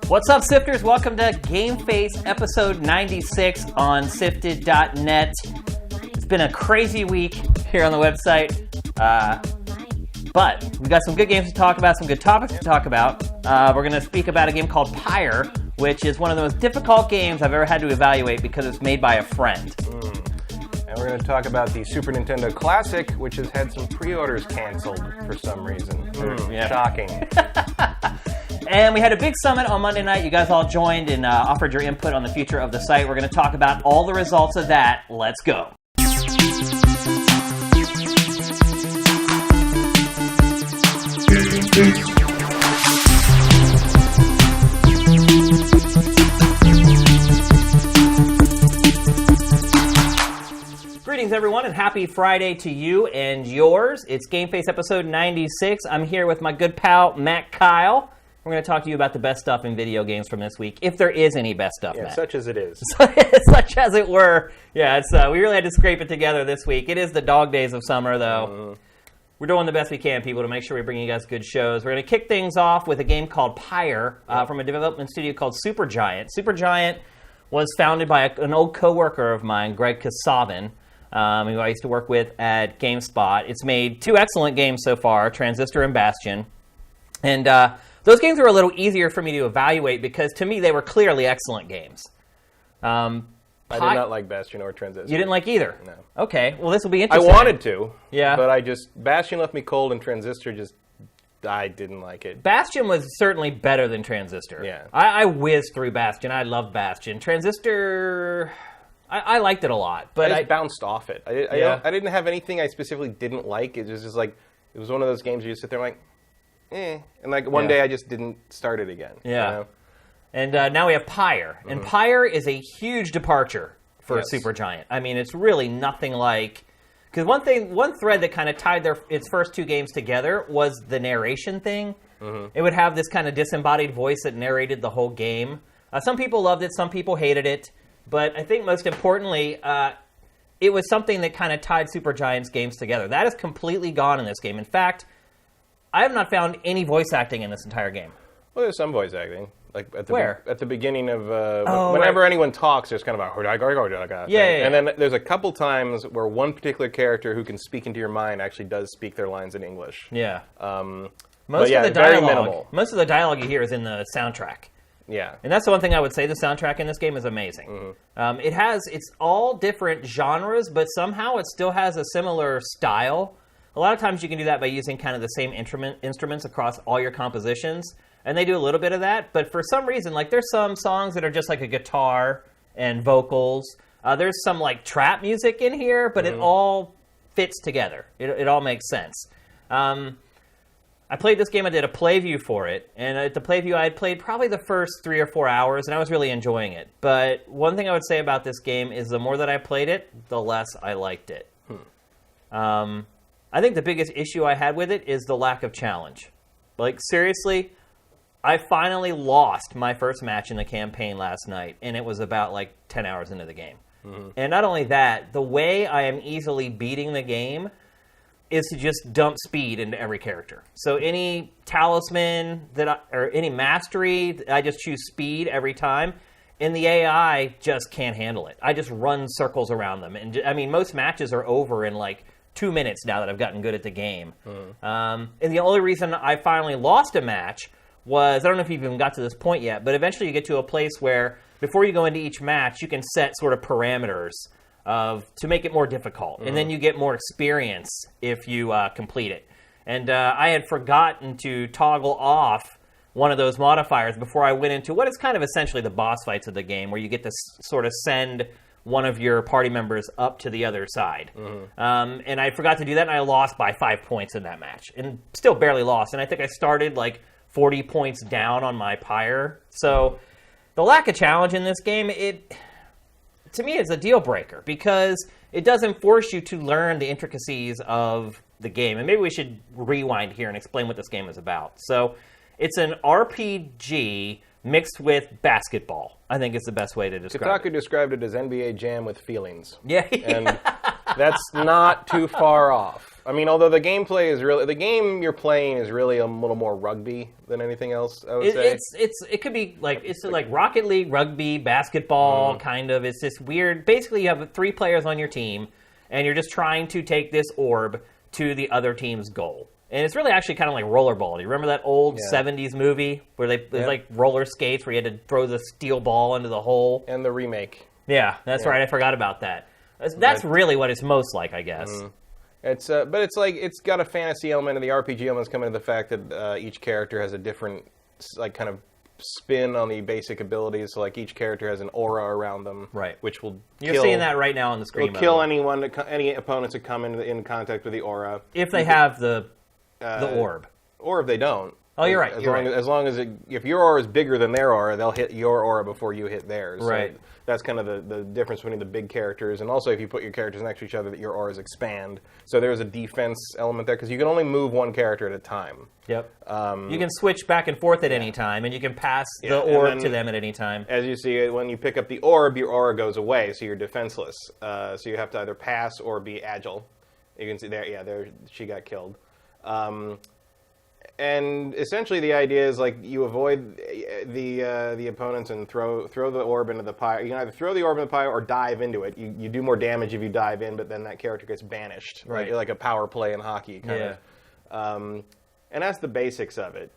What's up, Sifters? Welcome to GameFace episode 96 on SIFTD.net. It's been a crazy week here on the website, but we've got some good games to talk about, some good topics to talk about. We're going to speak about a game called Pyre, which is one of the most difficult games I've ever had to evaluate because it's made by a friend. And we're going to talk about the Super Nintendo Classic, which has had some pre-orders canceled for some reason. Shocking. And we had a big summit on Monday night. You guys all joined and offered your input on the future of the site. We're going to talk about all the results of that. Let's go. Greetings, everyone, and happy Friday to you and yours. It's GameFace episode 96. I'm here with my good pal, Matt Kyle. We're going to talk to you about the best stuff in video games from this week, if there is any best stuff, Matt. Such as it is. Such as it were. Yeah, we really had to scrape it together this week. It is the dog days of summer, though. We're doing the best we can, people, to make sure we bring you guys good shows. We're going to kick things off with a game called Pyre from a development studio called Supergiant. Supergiant was founded by an old coworker of mine, Greg Kasavin, who I used to work with at GameSpot. It's made two excellent games so far, Transistor and Bastion. And those games were a little easier for me to evaluate because, to me, they were clearly excellent games. I did not like Bastion or Transistor. You didn't like either? No. Okay, well, this will be interesting. I wanted to, yeah, but Bastion left me cold, and Transistor I didn't like it. Bastion was certainly better than Transistor. Yeah. I whizzed through Bastion. I loved Bastion. Transistor, I liked it a lot, but I bounced off it. I didn't have anything I specifically didn't like. It was just like, it was one of those games where you sit there like, and like one day I just didn't start it again. Yeah. You know? And now we have Pyre. And Pyre is a huge departure for Supergiant. I mean, it's really nothing like... Because one thread that kind of tied its first two games together was the narration thing. It would have this kind of disembodied voice that narrated the whole game. Some people loved it, some people hated it. But I think most importantly, it was something that kind of tied Supergiant's games together. That is completely gone in this game. In fact, I have not found any voice acting in this entire game. Well, there's some voice acting. Like at the beginning of Right. anyone talks, there's kind of a yeah. And then there's a couple times where one particular character who can speak into your mind actually does speak their lines in English. Yeah. Most of the dialogue, most of the dialogue you hear is in the soundtrack. Yeah. And that's the one thing I would say. The soundtrack in this game is amazing. It's all different genres, but somehow it still has a similar style. A lot of times you can do that by using kind of the same instruments across all your compositions, and they do a little bit of that, but for some reason, like, there's some songs that are just like a guitar and vocals. There's some like trap music in here, but it all fits together. It all makes sense. I played this game, I did a playview for it, and at the playview I had played probably the first 3 or 4 hours, and I was really enjoying it. But one thing I would say about this game is the more that I played it, the less I liked it. I think the biggest issue I had with it is the lack of challenge. Like, seriously, I finally lost my first match in the campaign last night, and it was about like 10 hours into the game. And not only that, the way I am easily beating the game is to just dump speed into every character. So any talisman or any mastery, I just choose speed every time, and the AI just can't handle it. I just run circles around them. And I mean, most matches are over in like 2 minutes now that I've gotten good at the game. And the only reason I finally lost a match was, I don't know if you've even got to this point yet, but eventually you get to a place where before you go into each match, you can set sort of parameters to make it more difficult. And then you get more experience if you complete it. And I had forgotten to toggle off one of those modifiers before I went into what is kind of essentially the boss fights of the game, where you get to sort of send one of your party members up to the other side. And I forgot to do that, and I lost by 5 points in that match. And still barely lost. And I think I started like 40 points down on my Pyre. So the lack of challenge in this game, to me, is a deal breaker, because it doesn't force you to learn the intricacies of the game. And maybe we should rewind here and explain what this game is about. So it's an RPG mixed with basketball, I think is the best way to describe it. Kotaku described it as NBA Jam with feelings. Yeah. And that's not too far off. I mean, although the gameplay is really... The game you're playing is really a little more rugby than anything else, I would say. It could be like... It's like Rocket League, rugby, basketball, kind of. It's this weird... Basically, you have 3 players on your team, and you're just trying to take this orb to the other team's goal. And it's really actually kind of like rollerball. Do you remember that old 70s movie where it was like roller skates where you had to throw the steel ball into the hole? And the remake. Yeah, that's right. I forgot about that. That's really what it's most like, I guess. It's but it's like it's got a fantasy element, and the RPG elements come into the fact that each character has a different like kind of spin on the basic abilities. So like each character has an aura around them, right? Which will you're seeing that right now on the screen. Will kill any opponents that come in contact with the aura if they have the orb, or if they don't. Oh, you're right. As long as if your aura is bigger than their aura, they'll hit your aura before you hit theirs. Right. So that's kind of the difference between the big characters, and also if you put your characters next to each other, that your auras expand. So there's a defense element there because you can only move one character at a time. Yep. You can switch back and forth at any time, and you can pass the orb to them at any time. As you see, when you pick up the orb, your aura goes away, so you're defenseless. So you have to either pass or be agile. You can see there. Yeah, there she got killed. And essentially, the idea is like you avoid the opponents and throw the orb into the pyre. You can either throw the orb in the pyre or dive into it. You do more damage if you dive in, but then that character gets banished, right? Like a power play in hockey, kind of. And that's the basics of it.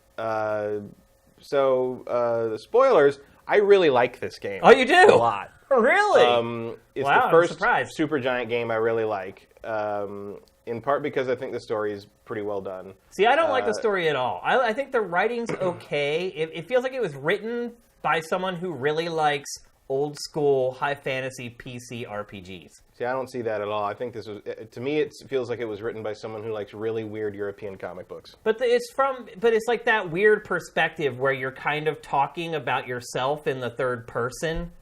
So the spoilers. I really like this game. Oh, you do? A lot. Really? It's the first Supergiant game I really like. In part because I think the story is pretty well done. See, I don't like the story at all. I think the writing's okay. It feels like it was written by someone who really likes old school high fantasy PC RPGs. See, I don't see that at all. I think this was, to me, it feels like it was written by someone who likes really weird European comic books. But it's like that weird perspective where you're kind of talking about yourself in the third person,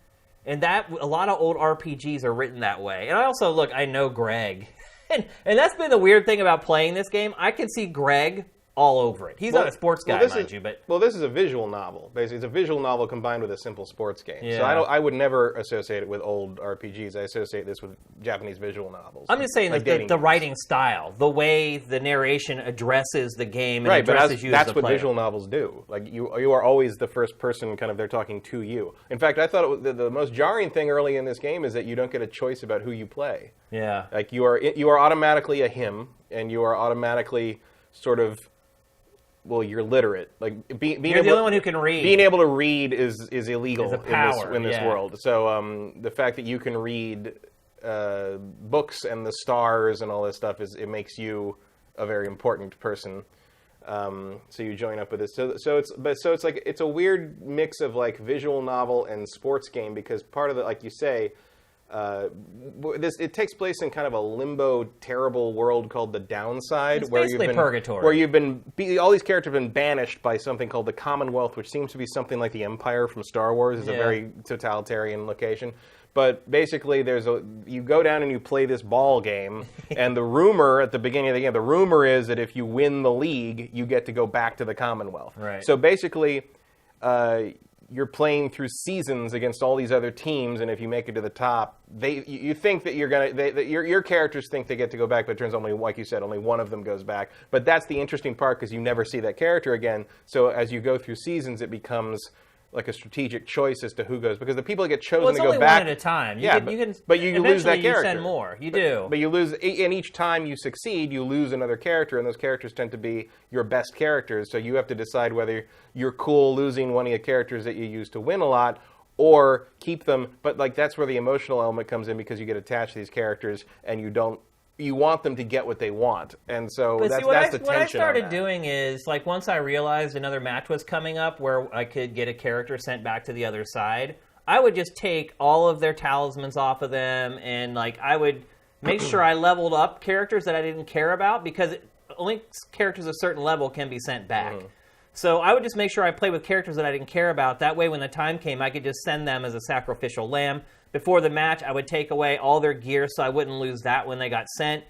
and that a lot of old RPGs are written that way. And I know Greg. And that's been the weird thing about playing this game. I can see Greg all over it. He's not a sports guy, mind you, but... Well, this is a visual novel. Basically, it's a visual novel combined with a simple sports game. Yeah. So I would never associate it with old RPGs. I associate this with Japanese visual novels. I'm just saying like the writing style, the way the narration addresses the game and addresses you as the player. That's what visual novels do. Like, you are always the first person, kind of, they're talking to you. In fact, I thought the most jarring thing early in this game is that you don't get a choice about who you play. Yeah. Like, you are automatically a him, and you are automatically sort of... Well, you're literate. Like you're the only one who can read. Being able to read is illegal in this world. So the fact that you can read books and the stars and all this stuff it makes you a very important person. So you join up with this. So it's like it's a weird mix of like visual novel and sports game because part of it, like you say. It takes place in kind of a limbo, terrible world called the Downside, it's basically purgatory, where you've been all these characters have been banished by something called the Commonwealth, which seems to be something like the Empire from Star Wars. It's a very totalitarian location. But basically, you go down and you play this ball game, and the rumor at the beginning of the game, the rumor is that if you win the league, you get to go back to the Commonwealth. Right. So basically. You're playing through seasons against all these other teams, and if you make it to the top, you think that your characters think they get to go back, but it turns out only, like you said, only one of them goes back. But that's the interesting part because you never see that character again. So as you go through seasons, it becomes like a strategic choice as to who goes because the people that get chosen to go back. It's only one at a time. But you lose that character. You send more. You do. But you lose, and each time you succeed, you lose another character, and those characters tend to be your best characters. So you have to decide whether you're cool losing one of your characters that you use to win a lot, or keep them. But like that's where the emotional element comes in because you get attached to these characters, and you want them to get what they want, and so that's the tension. What I started doing is, like, once I realized another match was coming up where I could get a character sent back to the other side, I would just take all of their talismans off of them, and, like, I would make sure I leveled up characters that I didn't care about, because only characters of a certain level can be sent back. Mm-hmm. So I would just make sure I played with characters that I didn't care about. That way, when the time came, I could just send them as a sacrificial lamb. Before the match, I would take away all their gear so I wouldn't lose that when they got sent.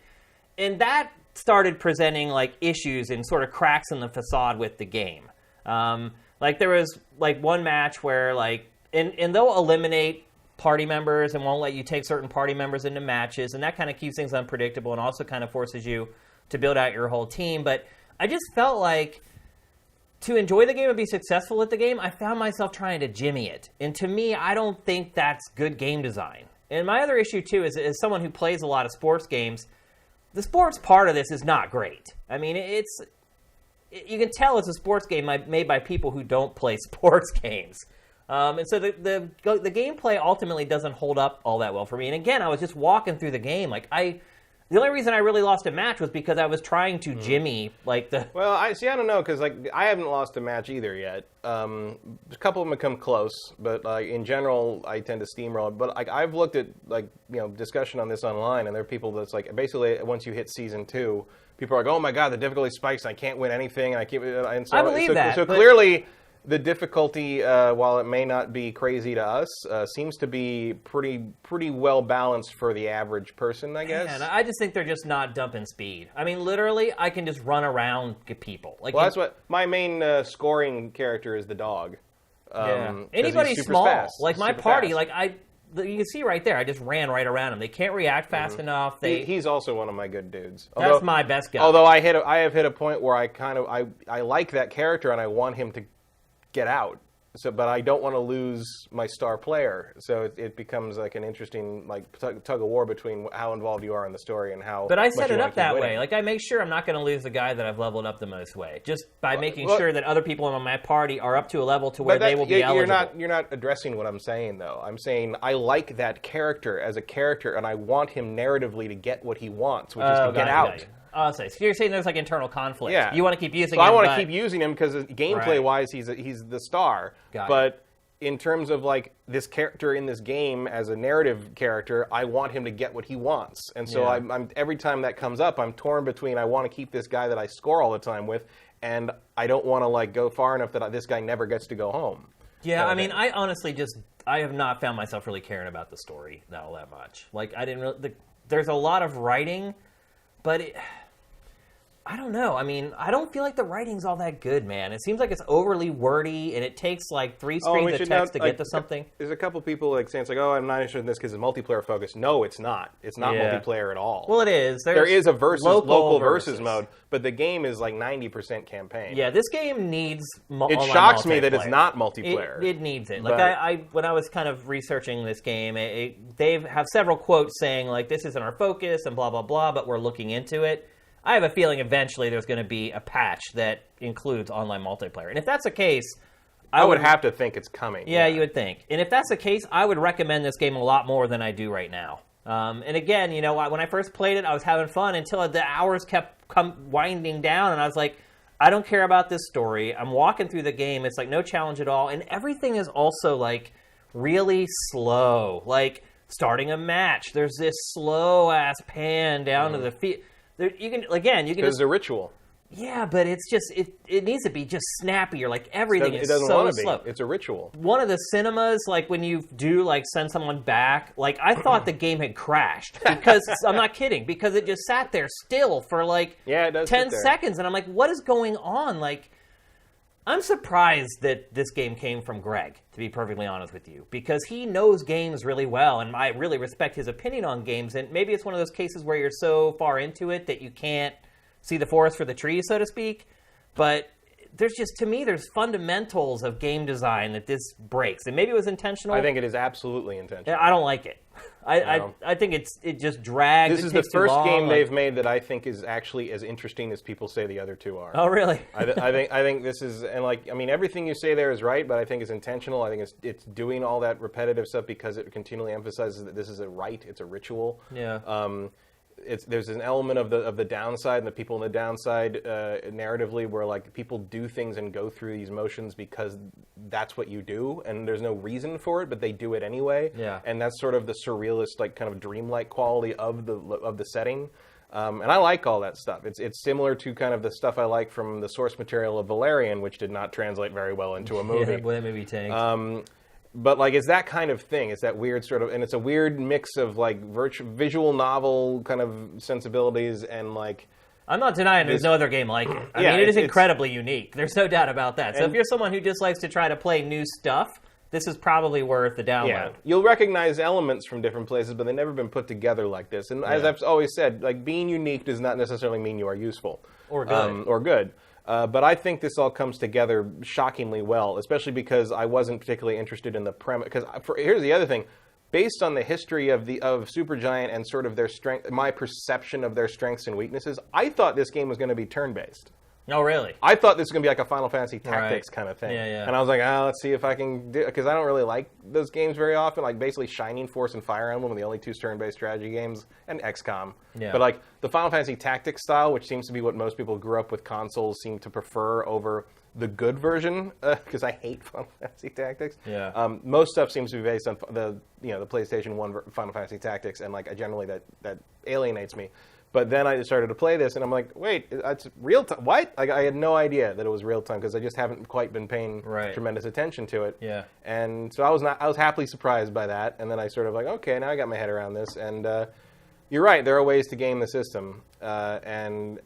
And that started presenting like issues and sort of cracks in the facade with the game. Like there was like one match where like, and they'll eliminate party members and won't let you take certain party members into matches. And that kind of keeps things unpredictable and also kind of forces you to build out your whole team. But I just felt like to enjoy the game and be successful at the game, I found myself trying to jimmy it. And to me, I don't think that's good game design. And my other issue, too, is as someone who plays a lot of sports games, the sports part of this is not great. I mean, you can tell it's a sports game made by people who don't play sports games. And so the gameplay ultimately doesn't hold up all that well for me. And again, I was just walking through the game. The only reason I really lost a match was because I was trying to jimmy Well, I don't know, because I haven't lost a match either yet. A couple of them have come close, but in general, I tend to steamroll. But I've looked at discussion on this online, and there are people that's basically once you hit season 2, people are like, oh my god, the difficulty spikes, and I can't win anything, and I believe that. So clearly, the difficulty, while it may not be crazy to us, seems to be pretty well balanced for the average person, I guess. And I just think they're just not dumping speed. I mean, literally, I can just run around get people. That's what my main scoring character is, the dog. Anybody small, fast. my party, you can see right there, I just ran right around him. They can't react fast enough. He's also one of my good dudes. That's my best guy. Although I have hit a point where I like that character and I want him to get out. But I don't want to lose my star player. So it becomes an interesting tug of war between how involved you are in the story and how. But I set it up that way. I make sure I'm not going to lose the guy that I've leveled up the most way, just by making sure that other people in my party are up to a level to where they will be eligible. You're not addressing what I'm saying, though. I'm saying I like that character as a character, and I want him narratively to get what he wants, which is to get out. So you're saying there's internal conflict. Yeah. You want to keep using him. I want to keep using him because gameplay-wise, he's the star. But in terms of this character in this game as a narrative character, I want him to get what he wants. And so I'm every time that comes up, I'm torn between I want to keep this guy that I score all the time with, and I don't want to go far enough that this guy never gets to go home. Yeah, I mean, I honestly I have not found myself really caring about the story all that much. I didn't really. There's a lot of writing, but I don't know. I mean, I don't feel like the writing's all that good, man. It seems like it's overly wordy, and it takes 3 screens of text to get to something. There's a couple people saying I'm not interested in this because it's multiplayer focused. No, it's not. It's not multiplayer at all. Well, it is. There is a local versus mode, but the game is 90% campaign. Yeah, this game needs It shocks me that it's not multiplayer. It needs it. When I was kind of researching this game, they have several quotes saying this isn't our focus and blah blah blah, but we're looking into it. I have a feeling eventually there's going to be a patch that includes online multiplayer. And if that's the case, I would have to think it's coming. Yeah, you would think. And if that's the case, I would recommend this game a lot more than I do right now. And again, when I first played it, I was having fun until the hours kept winding down. And I was like, I don't care about this story. I'm walking through the game. It's no challenge at all. And everything is also really slow. Starting a match, there's this slow-ass pan down to the feet. You can because it's a ritual. Yeah, but it's just it needs to be just snappier. Everything is so slow. It's a ritual. One of the cinemas, when you do send someone back, I thought the game had crashed because I'm not kidding, because it just sat there still for it does 10 seconds, and I'm like, what is going on? I'm surprised that this game came from Greg, to be perfectly honest with you, because he knows games really well, and I really respect his opinion on games, and maybe it's one of those cases where you're so far into it that you can't see the forest for the trees, so to speak, but to me, there's fundamentals of game design that this breaks, and maybe it was intentional. I think it is absolutely intentional. I don't like it. I think it just drags. This is the first game they've made that I think is actually as interesting as people say the other two are. Oh, really? I think this is, and everything you say there is right, but I think it's intentional. I think it's doing all that repetitive stuff because it continually emphasizes that this is a rite, it's a ritual. Yeah. There's an element of the downside and the people in the downside narratively where people do things and go through these motions because that's what you do and there's no reason for it, but they do it anyway. Yeah. And that's sort of the surrealist kind of dreamlike quality of the setting. And I like all that stuff. It's similar to kind of the stuff I like from the source material of Valerian, which did not translate very well into a movie. Yeah, that movie tanked. But it's that kind of thing. It's that weird sort of, and it's a weird mix of visual novel kind of sensibilities and I'm not denying there's no other game like it. I mean, it is incredibly unique. There's no doubt about that. So if you're someone who just likes to try to play new stuff, this is probably worth the download. Yeah, you'll recognize elements from different places, but they've never been put together like this. And as I've always said, like being unique does not necessarily mean you are useful Or good. Or good. But I think this all comes together shockingly well, especially because I wasn't particularly interested in the premise. Because here's the other thing. Based on the history of Supergiant and sort of their strength, my perception of their strengths and weaknesses, I thought this game was going to be turn-based. Oh, really? I thought this was going to be like a Final Fantasy Tactics kind of thing. Yeah. And I was like, let's see if I can do it. Because I don't really like those games very often. Like, basically, Shining Force and Fire Emblem are the only two turn-based strategy games, and XCOM. Yeah. But, like, the Final Fantasy Tactics style, which seems to be what most people who grew up with consoles seem to prefer over the good version, because I hate Final Fantasy Tactics. Yeah. Most stuff seems to be based on the PlayStation 1 Final Fantasy Tactics, and, like, generally that alienates me. But then I started to play this, and I'm like, wait, it's real time. What? Like, I had no idea that it was real time because I just haven't quite been paying tremendous attention to it. Yeah. And so I was happily surprised by that. And then I sort of like, okay, now I got my head around this. And you're right, there are ways to game the system, and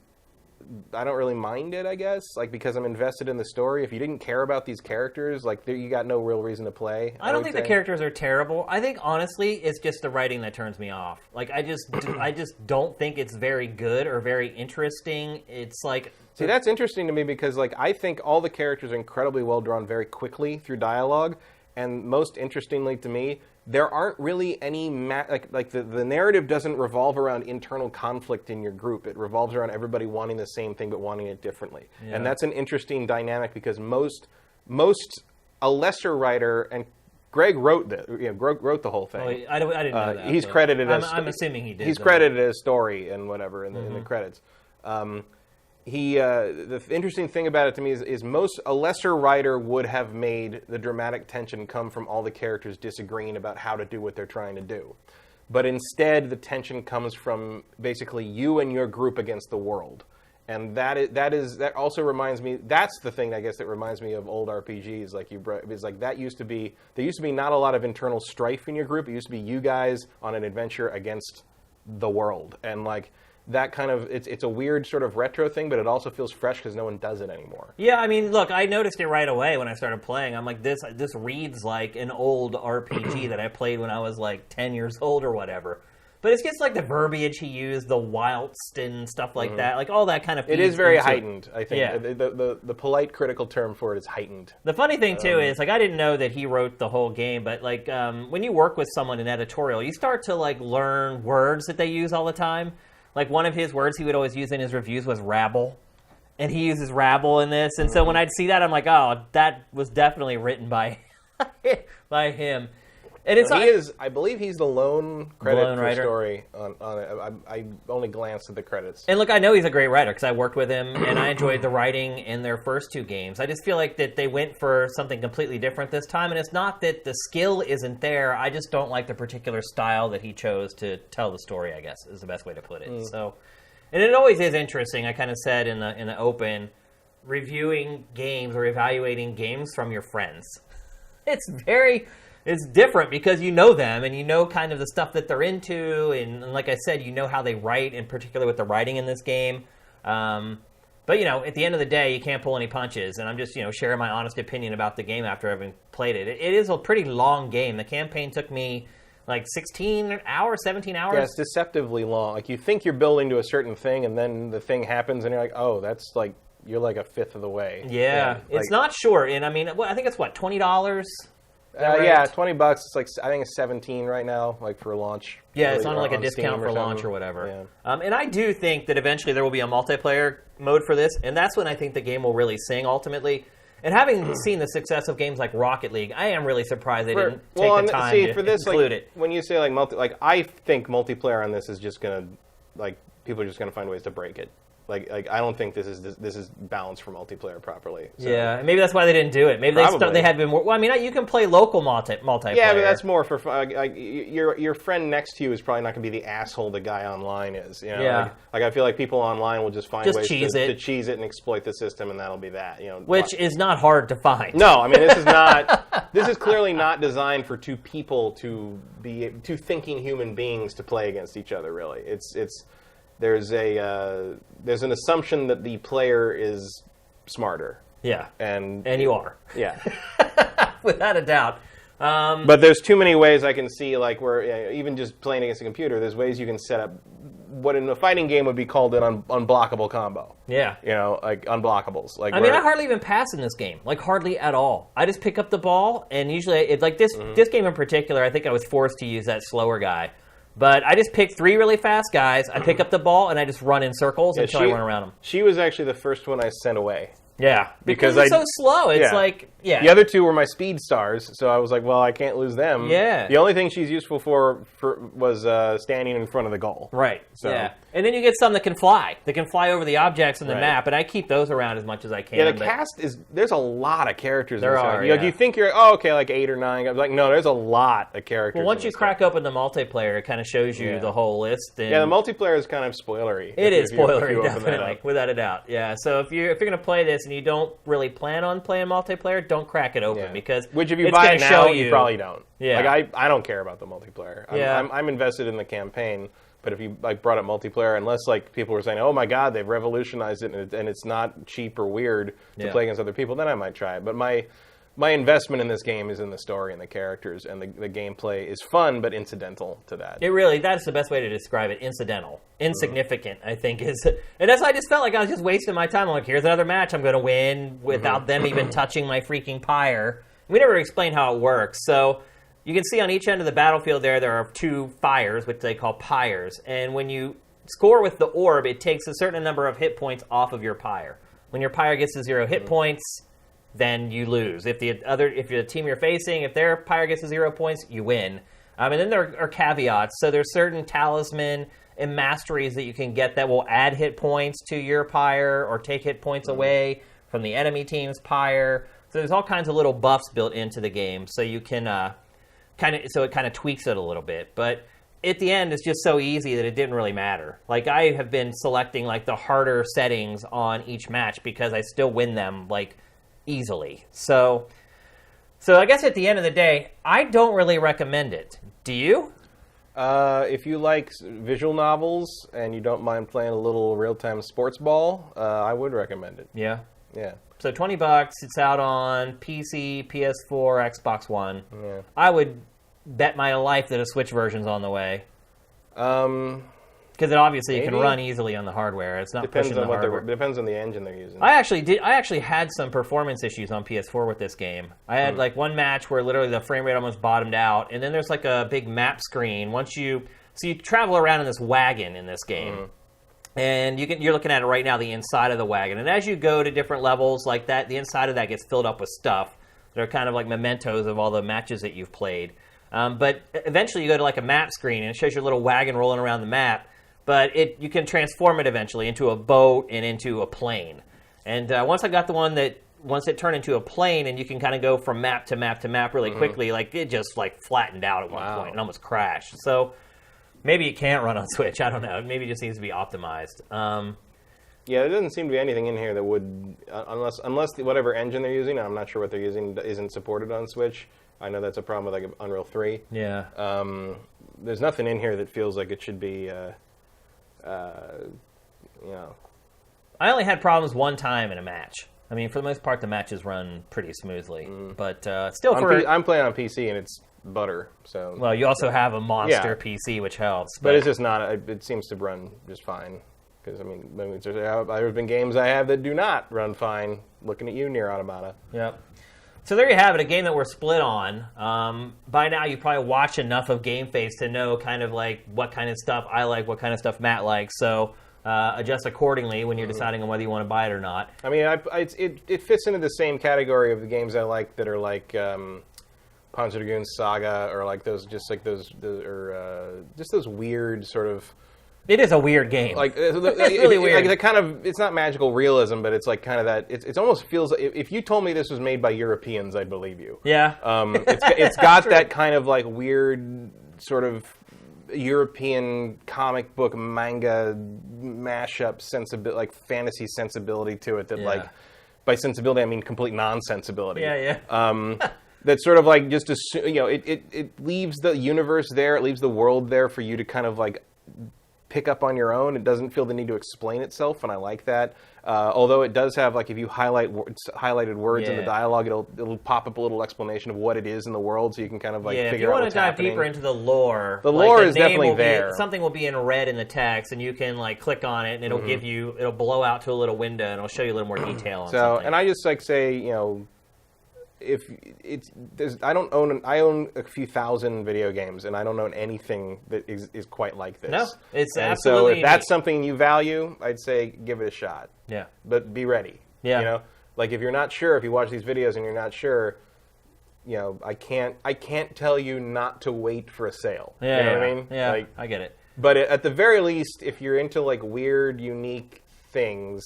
I don't really mind it, I guess, like because I'm invested in the story. If you didn't care about these characters, like you got no real reason to play. I don't think the characters are terrible. I think honestly, it's just the writing that turns me off. Like I just don't think it's very good or very interesting. It's like see, that's interesting to me because like I think all the characters are incredibly well drawn very quickly through dialogue, and most interestingly to me, there aren't really any the narrative doesn't revolve around internal conflict in your group. It revolves around everybody wanting the same thing but wanting it differently. Yeah. And that's an interesting dynamic because a lesser writer, and Greg wrote this, wrote the whole thing. Well, I didn't know that. He's credited as I'm assuming he did. He's credited as story and whatever in the credits. The interesting thing about it to me is a lesser writer would have made the dramatic tension come from all the characters disagreeing about how to do what they're trying to do. But instead, the tension comes from basically you and your group against the world. And that also reminds me, that's the thing I guess that reminds me of old RPGs like you brought, is like there used to be not a lot of internal strife in your group. It used to be you guys on an adventure against the world. And like that kind of, it's a weird sort of retro thing, but it also feels fresh because no one does it anymore. Yeah, I mean, look, I noticed it right away when I started playing. I'm like, this reads like an old RPG that I played when I was like 10 years old or whatever. But it's just like the verbiage he used, the whilst and stuff like that, like all that kind of. It is very heightened, I think. Yeah. The polite critical term for it is heightened. The funny thing too is like I didn't know that he wrote the whole game, but like when you work with someone in editorial, you start to like learn words that they use all the time. Like one of his words he would always use in his reviews was rabble. And he uses rabble in this. And so when I'd see that, I'm like, oh, that was definitely written by him. And it's I believe he's the lone credit for story on it. I only glanced at the credits. And look, I know he's a great writer because I worked with him and I enjoyed the writing in their first two games. I just feel like that they went for something completely different this time. And it's not that the skill isn't there. I just don't like the particular style that he chose to tell the story, I guess, is the best way to put it. So, and it always is interesting. I kind of said in the open, reviewing games or evaluating games from your friends. It's different because you know them and you know kind of the stuff that they're into. And like I said, you know how they write, in particular with the writing in this game. But, at the end of the day, you can't pull any punches. And I'm just, sharing my honest opinion about the game after having played it. It is a pretty long game. The campaign took me like 16 hours, 17 hours. Yeah, it's deceptively long. Like you think you're building to a certain thing and then the thing happens and you're like, oh, that's like, you're like a fifth of the way. Yeah, it's not short. And I mean, I think it's what, $20? Right? Yeah, $20. It's like I think it's $17 right now, like for launch. Yeah, it's on like a discount for launch or whatever. Yeah. And I do think that eventually there will be a multiplayer mode for this, and that's when I think the game will really sing ultimately. And having seen the success of games like Rocket League, I am really surprised they didn't take the time to include it. When you say like I think multiplayer on this is just gonna people are just gonna find ways to break it. Like I don't think this is balanced for multiplayer properly. So. Yeah, maybe that's why they didn't do it. Maybe they had been more. Well, I mean, you can play local multiplayer. Yeah, but that's more for fun. Your friend next to you is probably not going to be the asshole the guy online is. Yeah. Like I feel like people online will just find ways to cheese it and exploit the system, and that'll be that. Which is not hard to find. No, I mean this is not. This is clearly not designed for two people to be two thinking human beings to play against each other. Really, there's an assumption that the player is smarter. Yeah. And you are. Yeah. Without a doubt. But there's too many ways I can see, like, where even just playing against a computer, there's ways you can set up what in a fighting game would be called an unblockable combo. Yeah. You know, like unblockables. Like I mean, I hardly even pass in this game. Like, hardly at all. I just pick up the ball, and usually, this game in particular, I think I was forced to use that slower guy. But I just pick 3 really fast guys, I pick up the ball, and I just run in circles until I run around them. She was actually the first one I sent away. Yeah, because it's so slow. It's The other 2 were my speed stars, so I was like, well, I can't lose them. Yeah. The only thing she's useful for was standing in front of the goal. Right. So. Yeah. And then you get some that can fly. They can fly over the objects in the map, and I keep those around as much as I can. Yeah, the cast there's a lot of characters. There in this are. Like, you think you're, like 8 or 9. I was like, no, there's a lot of characters. Well, once you crack open the multiplayer, it kind of shows you the whole list. And the multiplayer is kind of spoilery. It is spoilery, definitely, without a doubt. Yeah. So if you're going to play this and you don't really plan on playing multiplayer, don't crack it open because which if you buy it now, you probably don't. Yeah. Like I don't care about the multiplayer. I'm invested in the campaign. But if you brought up multiplayer, unless people were saying, "Oh my God, they've revolutionized it and it's not cheap or weird to play against other people," then I might try it. But my investment in this game is in the story and the characters, and the gameplay is fun but incidental to that. That's the best way to describe it. Incidental, insignificant. I think is, and that's why I just felt like I was just wasting my time. I'm like, here's another match I'm going to win without them even touching my freaking Pyre. We never explained how it works, so. You can see on each end of the battlefield there are 2 fires, which they call pyres. And when you score with the orb, it takes a certain number of hit points off of your Pyre. When your Pyre gets to 0 hit points, then you lose. If the team you're facing, if their Pyre gets to 0 points, you win. And then there are caveats. So there's certain talisman and masteries that you can get that will add hit points to your Pyre or take hit points away from the enemy team's Pyre. So there's all kinds of little buffs built into the game, so you can... it kind of tweaks it a little bit, but at the end, it's just so easy that it didn't really matter. Like I have been selecting the harder settings on each match because I still win them easily. So I guess at the end of the day, I don't really recommend it. Do you? If you like visual novels and you don't mind playing a little real-time sports ball, I would recommend it. Yeah. Yeah. So $20, it's out on PC, PS4, Xbox One. Yeah. I would bet my life that a Switch version's on the way. Because it obviously can run easily on the hardware. It's not pushing the hardware. Depends on the engine they're using. I actually had some performance issues on PS4 with this game. I had one match where literally the frame rate almost bottomed out, and then there's a big map screen. So you travel around in this wagon in this game. And you're looking at it right now, the inside of the wagon. And as you go to different levels like that, the inside of that gets filled up with stuff. They're kind of like mementos of all the matches that you've played. But eventually you go to a map screen, and it shows your little wagon rolling around the map. But you can transform it eventually into a boat and into a plane. And once I got the one that, once it turned into a plane and you can kind of go from map to map to map really quickly, it just flattened out at one point and almost crashed. So... maybe it can't run on Switch. I don't know. Maybe it just needs to be optimized. Yeah, there doesn't seem to be anything in here that would, unless whatever engine they're using, I'm not sure what they're using, isn't supported on Switch. I know that's a problem with Unreal 3. Yeah. There's nothing in here that feels like it should be, I only had problems one time in a match. I mean, for the most part, the matches run pretty smoothly. But still, I'm playing on PC, and it's butter. So well, you also have a monster PC, which helps. But it's just not. It seems to run just fine. Because there's been games I have that do not run fine. Looking at you, Nier Automata. Yep. So there you have it, a game that we're split on. By now, you probably watch enough of GameFace to know kind of what kind of stuff I like, what kind of stuff Matt likes. So adjust accordingly when you're deciding on whether you want to buy it or not. I mean, it fits into the same category of the games I like that are Panzer Dragoon Saga, or those weird sort of. It is a weird game. It's really weird. It's not magical realism, but it's kind of that. It almost feels. If you told me this was made by Europeans, I'd believe you. Yeah. It's got that kind of weird sort of European comic book manga mashup sensibility, fantasy sensibility to it. That by sensibility I mean complete nonsensibility. Yeah. That sort of just it leaves the universe there, it leaves the world there for you to kind of pick up on your own. It doesn't feel the need to explain itself, and I like that. Although it does have, like, if you highlighted words in the dialogue, it'll pop up a little explanation of what it is in the world, so you can kind of figure out what's happening. If you want to dive deeper into the lore, the lore is definitely there. Something will be in red in the text, and you can click on it, and it'll give you, it'll blow out to a little window, and it'll show you a little more detail on something. And I just say, if I own a few thousand video games, and I don't own anything that is quite like this. No, it's and absolutely. So if that's something you value, I'd say give it a shot. Yeah, but be ready. Yeah, like if you're not sure, if you watch these videos and you're not sure, I can't tell you not to wait for a sale. Yeah, you know what I mean? Yeah, I get it. But at the very least, if you're into weird, unique things,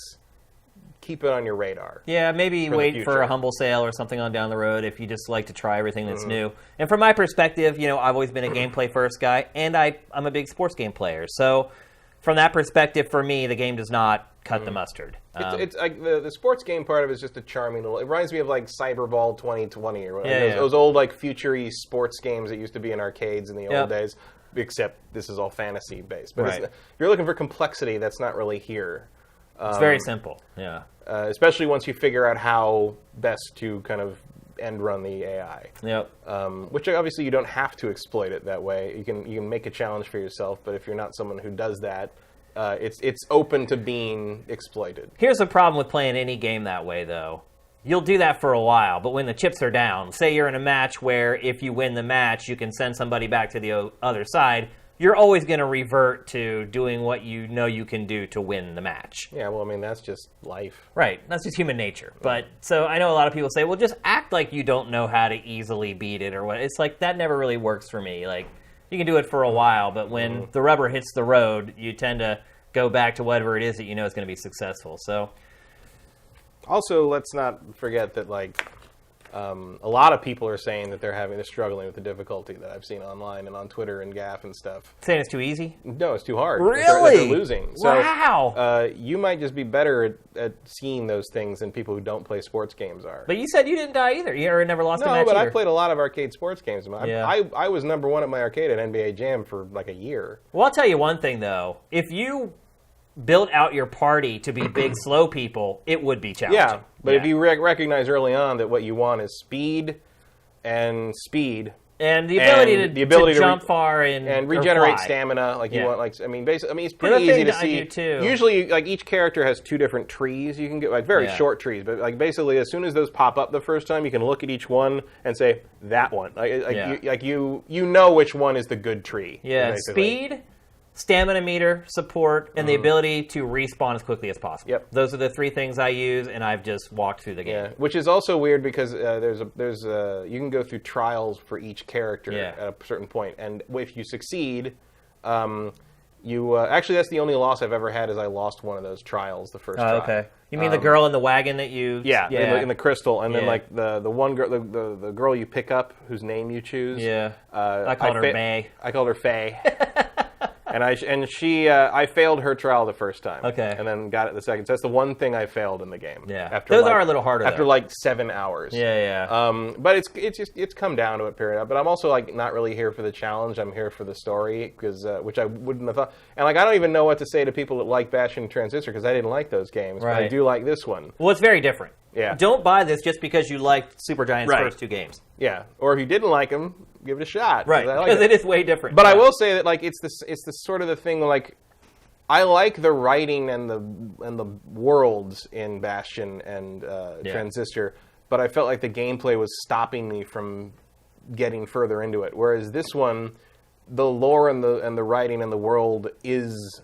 keep it on your radar. Yeah, maybe wait for a humble sale or something on down the road if you just like to try everything that's new. And from my perspective, I've always been a gameplay first guy, and I'm a big sports game player. So from that perspective, for me, the game does not cut the mustard. It's like the sports game part of it is just a charming little. It reminds me of Cyberball 2020 or whatever. Those old futury sports games that used to be in arcades in the old days. Except this is all fantasy based. But if you're looking for complexity, that's not really here. It's very simple. Yeah. Especially once you figure out how best to kind of end run the AI. Yep. Which obviously you don't have to exploit it that way. You can make a challenge for yourself, but if you're not someone who does that, it's open to being exploited. Here's the problem with playing any game that way, though. You'll do that for a while, but when the chips are down, say you're in a match where if you win the match, you can send somebody back to the other side, you're always going to revert to doing what you know you can do to win the match. Yeah, well, I mean, that's just life. Right, that's just human nature. But so I know a lot of people say, well, just act like you don't know how to easily beat it or what. It's that never really works for me. You can do it for a while, but when the rubber hits the road, you tend to go back to whatever it is that you know is going to be successful. So, also, let's not forget that a lot of people are saying that they're struggling with the difficulty that I've seen online and on Twitter and Gaff and stuff. Saying it's too easy? No, it's too hard. Really? They're losing. Wow. So, you might just be better at seeing those things than people who don't play sports games are. But you said you didn't die either. You never lost a match No, but either. I played a lot of arcade sports games. I was number one at my arcade at NBA Jam for a year. Well, I'll tell you one thing, though. If you built out your party to be big, slow people, it would be challenging. Yeah, but if you recognize early on that what you want is speed, and the ability to jump far and regenerate fly. Stamina, you want. Basically, it's pretty easy to see. Too. Usually, each character has two different trees. You can get very short trees, but basically, as soon as those pop up the first time, you can look at each one and say that one. You know which one is the good tree. Yeah, basically. Speed, stamina meter, support, and the ability to respawn as quickly as possible. Yep. Those are the three things I use, and I've just walked through the game. Yeah, which is also weird because you can go through trials for each character at a certain point, and if you succeed, actually that's the only loss I've ever had is I lost one of those trials the first try. Okay. You mean the girl in the wagon that you? Yeah, in the crystal, and then the one girl, the girl you pick up whose name you choose. Yeah. I called her May. I called her Faye. I failed her trial the first time. Okay. And then got it the second. So that's the one thing I failed in the game. Yeah. Those are a little harder. After 7 hours. Yeah. But it's come down to it, period. But I'm also not really here for the challenge. I'm here for the story which I wouldn't have thought. And I don't even know what to say to people that like Bastion and Transistor because I didn't like those games. Right. But I do like this one. Well, it's very different. Yeah. Don't buy this just because you liked Supergiant's first two games. Yeah. Or if you didn't like them, give it a shot. Right. Because it is way different. But I will say that it's the sort of the thing I like the writing and the worlds in Bastion and Transistor, but I felt like the gameplay was stopping me from getting further into it. Whereas this one, the lore and the writing and the world is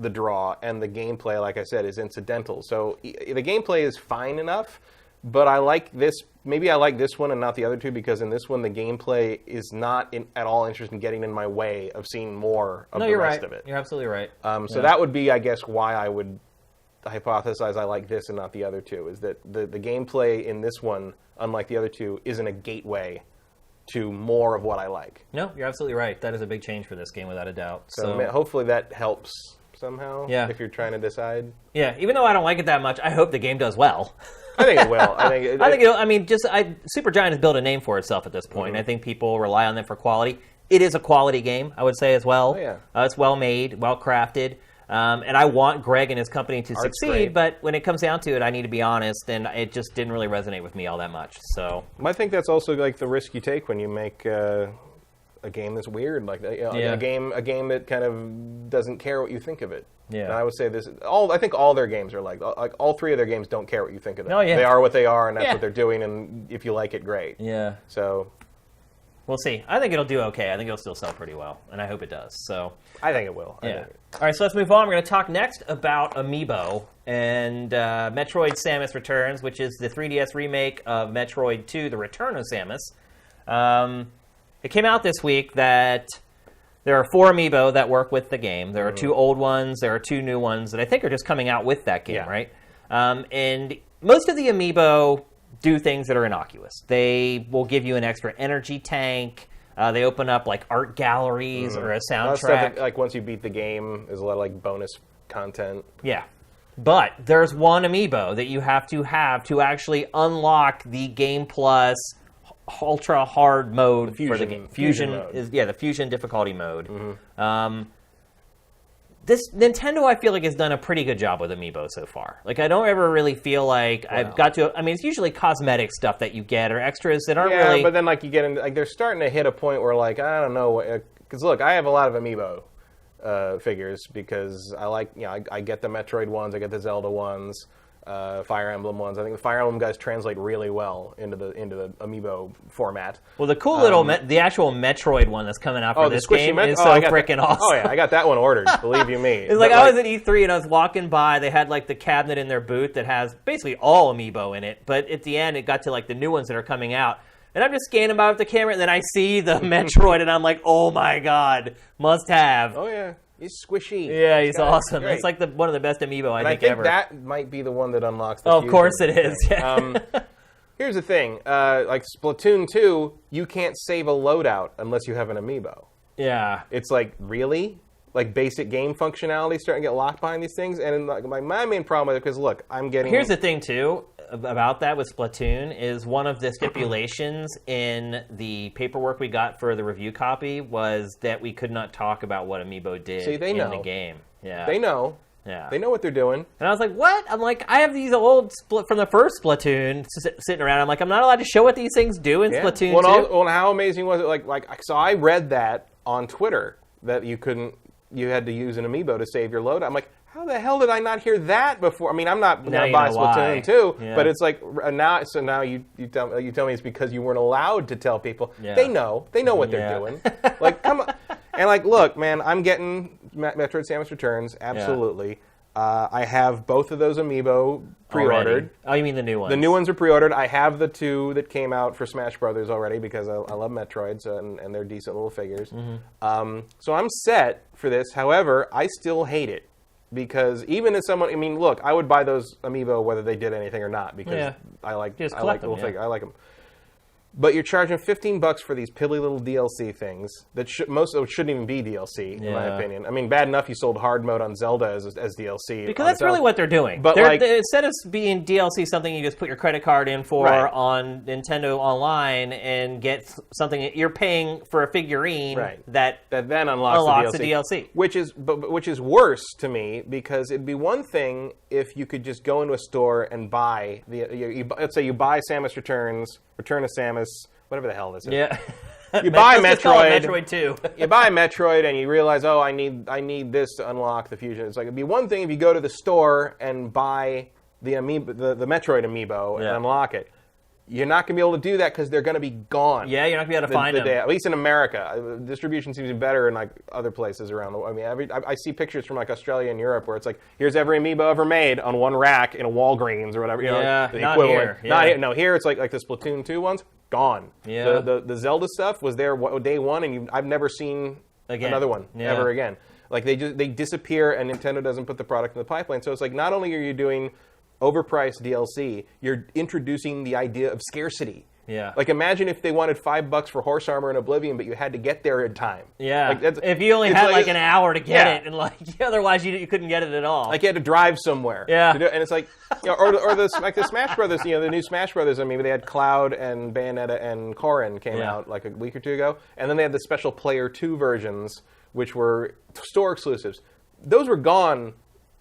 the draw, and the gameplay, like I said, is incidental. So the gameplay is fine enough, but I like this. Maybe I like this one and not the other two because in this one the gameplay is not at all interested in getting in my way of seeing more of the rest of it. You're absolutely right. So that would be, I guess, why I would hypothesize I like this and not the other two, is that the gameplay in this one, unlike the other two, isn't a gateway to more of what I like. No, you're absolutely right. That is a big change for this game, without a doubt. So hopefully that helps somehow if you're trying to decide. Yeah, even though I don't like it that much, I hope the game does well. I think it will. I think it'll. Supergiant has built a name for itself at this point. I think people rely on them for quality. it is a quality game, I would say, as well. Oh, yeah. It's well made, well crafted. And I want Greg and his company to succeed, great. but when it comes down to it, I need to be honest, and it just didn't really resonate with me all that much. So I think that's also like the risk you take when you make a game that's weird, like a game that kind of doesn't care what you think of it. Yeah. And I would say this. I think all their games are like all three of their games don't care what you think of them. Oh, yeah. They are what they are, and that's what they're doing. And if you like it, great. yeah, So we'll see. I think it'll do okay. I think it'll still sell pretty well, and I hope it does. So I think it will. yeah. All right, so let's move on. We're going to talk next about Amiibo and Metroid Samus Returns, which is the 3DS remake of Metroid 2: The Return of Samus. It came out this week that there are 4 Amiibo that work with the game. There are 2 old ones. There are 2 new ones that I think are just coming out with that game, right? And most of the Amiibo do things that are innocuous. They will give you an extra energy tank. They open up like art galleries or a soundtrack. Stuff that, like once you beat the game, there's a lot of like bonus content. Yeah. But there's one Amiibo that you have to actually unlock the Game Plus ultra hard mode for the game. Fusion mode. is the Fusion difficulty mode. This Nintendo, I feel like, has done a pretty good job with Amiibo so far. Like, I don't ever really feel like I've got to. I mean, it's usually cosmetic stuff that you get or extras that aren't really. Yeah, but then like you get into like they're starting to hit a point where like I don't know, because look, I have a lot of Amiibo figures because I like I get the Metroid ones, I get the Zelda ones. Fire Emblem ones. I think the Fire Emblem guys translate really well into the Amiibo format. Well, the cool little the actual Metroid one that's coming out for this game is so freaking awesome. Oh yeah, I got that one ordered. Believe you me. It's like I was at E3 and I was walking by. They had like the cabinet in their booth that has basically all Amiibo in it. But at the end, it got to like the new ones that are coming out. And I'm just scanning by with the camera, and then I see the Metroid, and I'm like, oh my god, must have. Oh yeah. He's squishy. Yeah, he's awesome. It's like one of the best Amiibo I think ever. That might be the one that unlocks the Of course it is. Yeah. Here's the thing. Like Splatoon 2, you can't save a loadout unless you have an Amiibo. Yeah. It's like, really? Like basic game functionality starting to get locked behind these things? And like my main problem with it, because look, I'm getting... Here's the thing, too, about that with Splatoon, is one of the stipulations in the paperwork we got for the review copy was that we could not talk about what Amiibo did in the game. Yeah. They know. Yeah. They know what they're doing. And I was like, what? I'm like, I have these old from the first Splatoon sitting around. I'm like, I'm not allowed to show what these things do in Splatoon 2? Well, how amazing was it? Like, so I read that on Twitter that you had to use an Amiibo to save your loadout. I'm like, how the hell did I not hear that before? I mean, I'm not going to buy Splatoon 2, but it's like now. So now you tell me it's because you weren't allowed to tell people. Yeah. They know what they're doing. Like, come on, and like, look, man, I'm getting Metroid Samus Returns. Absolutely, I have both of those Amiibo pre-ordered. Already? Oh, you mean the new ones? The new ones are pre-ordered. I have the 2 that came out for Smash Brothers already because I love Metroids and they're decent little figures. So I'm set for this. However, I still hate it. Because even as someone, I mean, look, I would buy those Amiibo whether they did anything or not because I like the little figure. I like them. But you're charging $15 for these piddly little DLC things that most of it shouldn't even be DLC, in my opinion. I mean, bad enough you sold hard mode on Zelda as DLC. Because that's really what they're doing. But instead of being DLC something you just put your credit card in for on Nintendo Online and get something that you're paying for a figurine that then unlocks the DLC. Which is worse to me because it'd be one thing if you could just go into a store and buy let's say you buy Samus Returns, Return of Samus, whatever the hell this is. Yeah. You buy Metroid. Metroid 2. You buy Metroid and you realize, oh, I need this to unlock the Fusion. It's like it'd be one thing if you go to the store and buy the Metroid Amiibo and unlock it. You're not going to be able to do that because they're going to be gone. Yeah, you're not going to be able to find them. At least in America. Distribution seems to be better in like other places around the world. I mean, I see pictures from like Australia and Europe where it's like, here's every Amiibo ever made on one rack in a Walgreens or whatever. You know, the not equivalent. here. Yeah. No, here it's like the Splatoon 2 ones, gone. Yeah. The Zelda stuff was there day one, and I've never seen another one ever again. Like they disappear, and Nintendo doesn't put the product in the pipeline. So it's like not only are you doing overpriced DLC, you're introducing the idea of scarcity Yeah. Like, imagine if they wanted $5 for horse armor in Oblivion, but you had to get there in time. Yeah. Like, if you only had like an hour to get Yeah. it, and like otherwise you couldn't get it at all. Like, you had to drive somewhere. Yeah. To do it. And it's like, or the Smash Brothers, the new Smash Brothers. I mean, they had Cloud and Bayonetta and Corrin came out like a week or two ago, and then they had the special Player 2 versions, which were store exclusives. Those were gone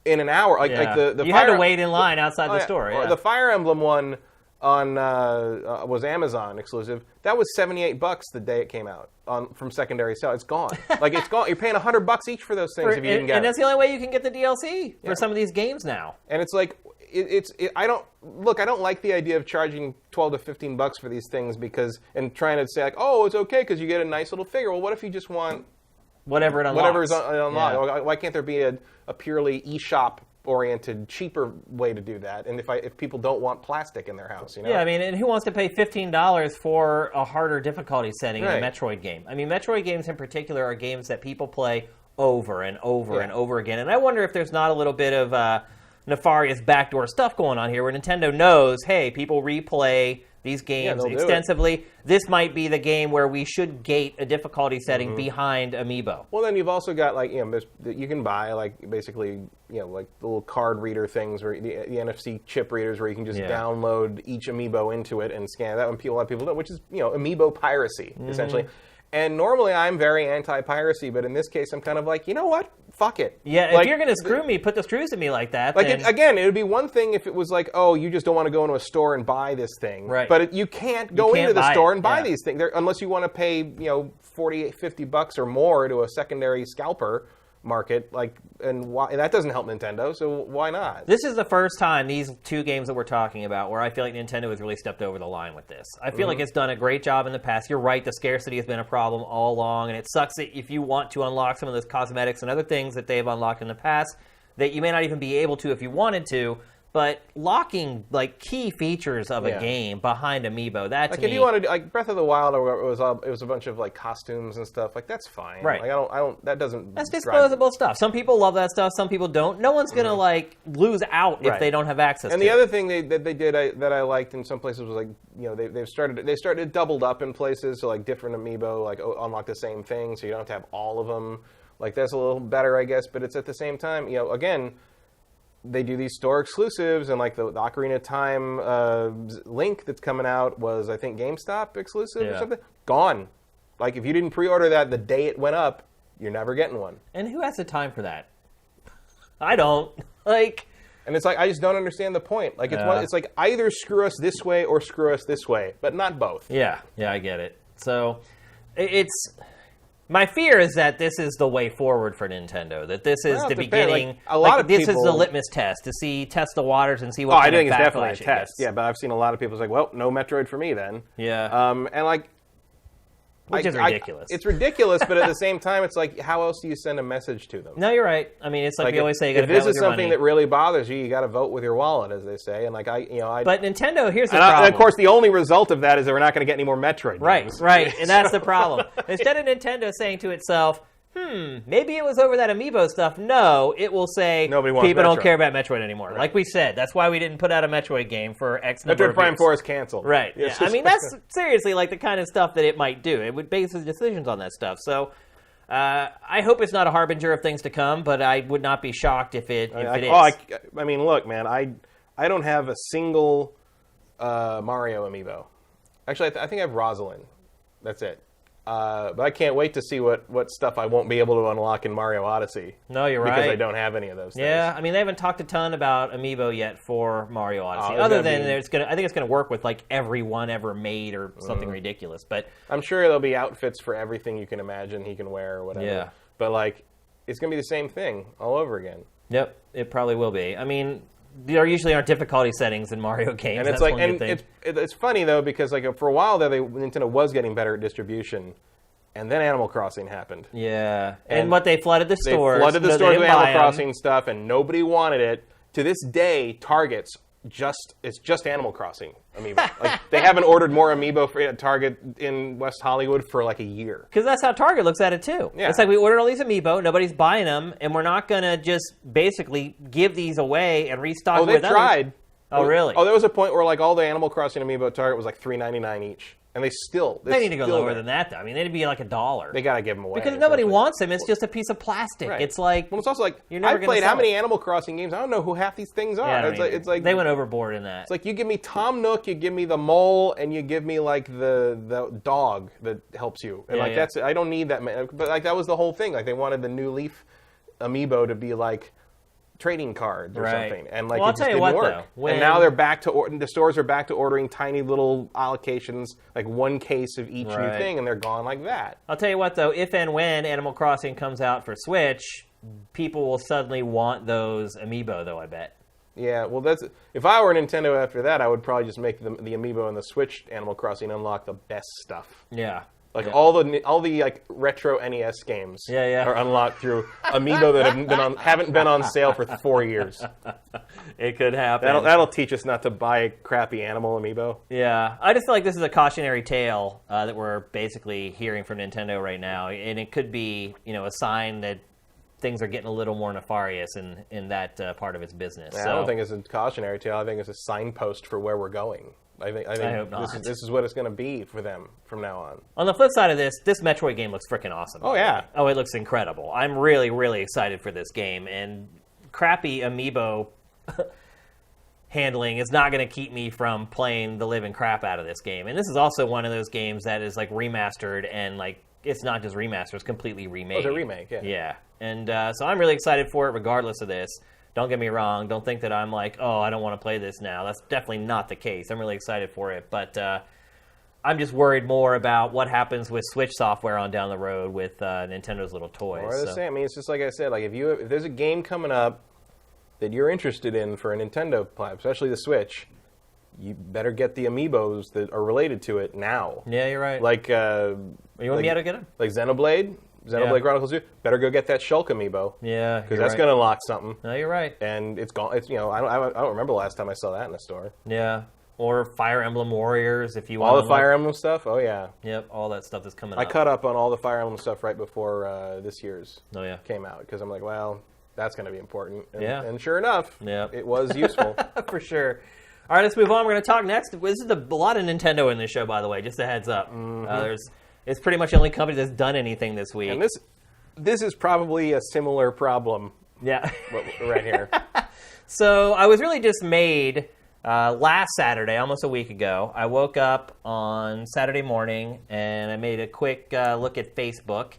in an hour. Like the you Fire, had to wait in line outside the store. Or the Fire Emblem one on was Amazon exclusive. That was $78 the day it came out from secondary sale. It's gone. Like, it's gone. You're paying $100 each for those things if you didn't get it. And that's the only way you can get the DLC for some of these games now. And it's like, I don't like the idea of charging $12 to $15 for these things and trying to say like, oh, it's okay because you get a nice little figure. Well, what if you just want whatever it unlocks? Whatever's unlocked. Yeah. Why can't there be a purely eShop oriented, cheaper way to do that? And if people don't want plastic in their house, you know? Yeah, I mean, and who wants to pay $15 for a harder difficulty setting in a Metroid game? I mean, Metroid games in particular are games that people play over and over and over again. And I wonder if there's not a little bit of nefarious backdoor stuff going on here where Nintendo knows, hey, people replay these games extensively. This might be the game where we should gate a difficulty setting behind Amiibo. Well, then you've also got like, you can buy like basically, like the little card reader things where the NFC chip readers where you can just download each Amiibo into it and scan that. A lot of people don't, which is Amiibo piracy essentially. And normally I'm very anti-piracy, but in this case I'm kind of like, you know what? Fuck it. Yeah, like, if you're going to screw me, put the screws in me like that. Like, then... it would be one thing if it was like, oh, you just don't want to go into a store and buy this thing. Right. But you can't go into the store and buy these things unless you want to pay, $40, $50 or more to a secondary scalper market. And that doesn't help Nintendo, so why not? This is the first time, these two games that we're talking about, where I feel like Nintendo has really stepped over the line with this. I feel like it's done a great job in the past. You're right, the scarcity has been a problem all along, and it sucks that if you want to unlock some of those cosmetics and other things that they've unlocked in the past, that you may not even be able to if you wanted to. But locking key features of a game behind Amiibo, that's if you wanted Breath of the Wild, it was a bunch of costumes and stuff. That's fine. Right. I don't. That doesn't. That's disposable stuff. Some people love that stuff. Some people don't. No one's gonna lose out if they don't have access. And the other thing that they did that I liked in some places was they started doubled up in places, so different Amiibo unlock the same thing, so you don't have to have all of them. That's a little better, I guess. But it's at the same time, again. They do these store exclusives, and the Ocarina of Time Link that's coming out was, I think, GameStop exclusive or something. Gone. If you didn't pre-order that the day it went up, you're never getting one. And who has the time for that? I don't. And it's I just don't understand the point. It's either screw us this way or screw us this way, but not both. Yeah, I get it. So it's... My fear is that this is the way forward for Nintendo. That this is the beginning. This is the litmus test to test the waters and see what. I think it's definitely a test. Yeah, but I've seen a lot of people say, "Well, no Metroid for me then." Yeah. Which is ridiculous. It's ridiculous, but at the same time, it's how else do you send a message to them? No, you're right. I mean, it's we always say, you got to bet with your money. If this is something that really bothers you, you got to vote with your wallet, as they say. And But Nintendo, here's the problem. And of course, the only result of that is that we're not going to get any more Metroid games. Right, and that's the problem. Instead of Nintendo saying to itself, maybe it was over that Amiibo stuff. No, it will say people don't care about Metroid anymore. Right. Like we said, that's why we didn't put out a Metroid game for X number of years. Metroid Prime 4 is canceled. Right. Yeah. I mean, that's seriously the kind of stuff that it might do. It would base its decisions on that stuff. So I hope it's not a harbinger of things to come, but I would not be shocked if it is. I mean, look, man, I don't have a single Mario Amiibo. Actually, I think I have Rosalind. That's it. But I can't wait to see what stuff I won't be able to unlock in Mario Odyssey. No, you're right. Because I don't have any of those things. Yeah, I mean, they haven't talked a ton about Amiibo yet for Mario Odyssey. Other than I think it's going to work with every one ever made or something ridiculous. But I'm sure there'll be outfits for everything you can imagine he can wear or whatever. Yeah. But it's going to be the same thing all over again. Yep, it probably will be. I mean, there usually aren't difficulty settings in Mario games. And it's funny though because for a while there, Nintendo was getting better at distribution, and then Animal Crossing happened. Yeah, and what they flooded the stores. They flooded the stores with Animal Crossing stuff, and nobody wanted it. To this day, Target's it's just Animal Crossing Amiibo. They haven't ordered more Amiibo for Target in West Hollywood for a year. Because that's how Target looks at it too. Yeah. It's we ordered all these Amiibo, nobody's buying them, and we're not going to just basically give these away and restock with others. They've tried. Oh, really? Oh, there was a point where like all the Animal Crossing amiibo at Target was like $3.99 each, and they need to go lower than that, though. I mean, they'd be like $1. They gotta give them away because nobody wants them. It's just a piece of plastic. Right. It's like well, it's also like you're never I've played sell how many it. Animal Crossing games? I don't know who half these things are. Yeah, it's like they went overboard in that. It's like you give me Tom Nook, you give me the mole, and you give me like the dog that helps you. And that's I don't need that many. But like that was the whole thing. Like they wanted the New Leaf amiibo to be like trading cards or something, and like it just didn't work. And now they're back to the stores are back to ordering tiny little allocations, like one case of each new thing, and they're gone like that. I'll tell you what, though, if and when Animal Crossing comes out for Switch, people will suddenly want those amiibo, though. I bet. Yeah, well, that's if I were Nintendo after that, I would probably just make the amiibo and the Switch Animal Crossing unlock the best stuff. Yeah. Like all the like retro NES games are unlocked through amiibo that haven't been on sale for 4 years. It could happen. That'll teach us not to buy a crappy animal amiibo. Yeah, I just feel like this is a cautionary tale that we're basically hearing from Nintendo right now, and it could be a sign that things are getting a little more nefarious in that part of its business. Yeah, I don't think it's a cautionary tale. I think it's a signpost for where we're going. I think hope not. This is what it's going to be for them from now on. On the flip side of this Metroid game looks freaking awesome. Oh, yeah. Oh, it looks incredible. I'm really, really excited for this game. And crappy amiibo handling is not going to keep me from playing the living crap out of this game. And this is also one of those games that is like remastered and like it's not just remastered, it's completely remade. Oh, it's a remake, yeah. Yeah. And so I'm really excited for it regardless of this. Don't get me wrong. Don't think that I'm like, oh, I don't want to play this now. That's definitely not the case. I'm really excited for it. But I'm just worried more about what happens with Switch software on down the road with Nintendo's little toys. Or the same. I mean, it's just like I said. Like if there's a game coming up that you're interested in for a Nintendo platform, especially the Switch, you better get the amiibos that are related to it now. Yeah, you're right. Like, you want me to get them? Like Xenoblade Chronicles 2. Better go get that Shulk amiibo. Yeah, because that's going to unlock something. No, you're right. And it's gone. It's I don't remember the last time I saw that in the store. Yeah, or Fire Emblem Warriors if you want. All the Fire Emblem stuff. Oh yeah. Yep, all that stuff is coming. I caught up on all the Fire Emblem stuff right before this year's. Came out because I'm like, well, that's going to be important. And, and sure enough, it was useful for sure. All right, let's move on. We're going to talk next. This is a lot of Nintendo in this show, by the way. Just a heads up. It's pretty much the only company that's done anything this week. And this is probably a similar problem. Yeah, right here. So I was really dismayed last Saturday, almost a week ago. I woke up on Saturday morning and I made a quick look at Facebook.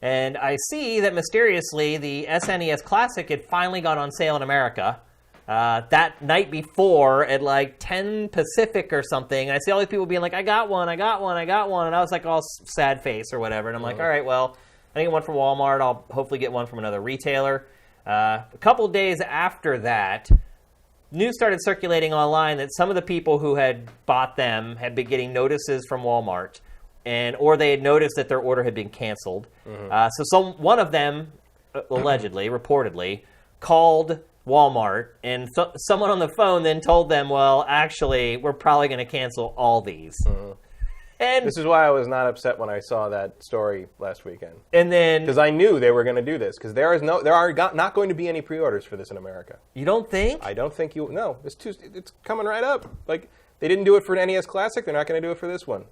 And I see that mysteriously the SNES Classic had finally got on sale in America. That night before at like 10 Pacific or something. And I see all these people being like, I got one. And I was like all sad face or whatever. And I'm like, all right, well, I didn't get one from Walmart. I'll hopefully get one from another retailer. A couple days after that, news started circulating online that some of the people who had bought them had been getting notices from Walmart, or they had noticed that their order had been canceled. So one of them, allegedly, reportedly, called Walmart, and someone on the phone then told them, well, actually, we're probably going to cancel all these. And this is why I was not upset when I saw that story last weekend. And then, because I knew they were going to do this, because there are not going to be any pre-orders for this in America. You don't think? I don't think no. It's coming right up. Like, they didn't do it for NES Classic, they're not going to do it for this one.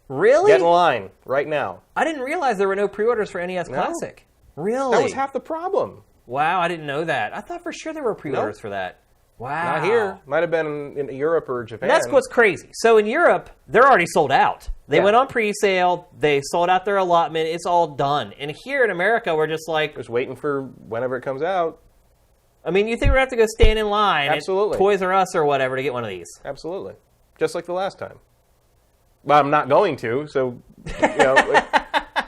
Really? Get in line right now. I didn't realize there were no pre-orders for NES Classic. Really? That was half the problem. Wow, I didn't know that. I thought for sure there were pre-orders for that. Wow. Not here. Might have been in Europe or Japan. And that's what's crazy. So in Europe, they're already sold out. They went on pre-sale. They sold out their allotment. It's all done. And here in America, we're just like... just waiting for whenever it comes out. I mean, you think we're going to have to go stand in line at Toys R Us or whatever to get one of these? Absolutely. Just like the last time. But I'm not going to, so... I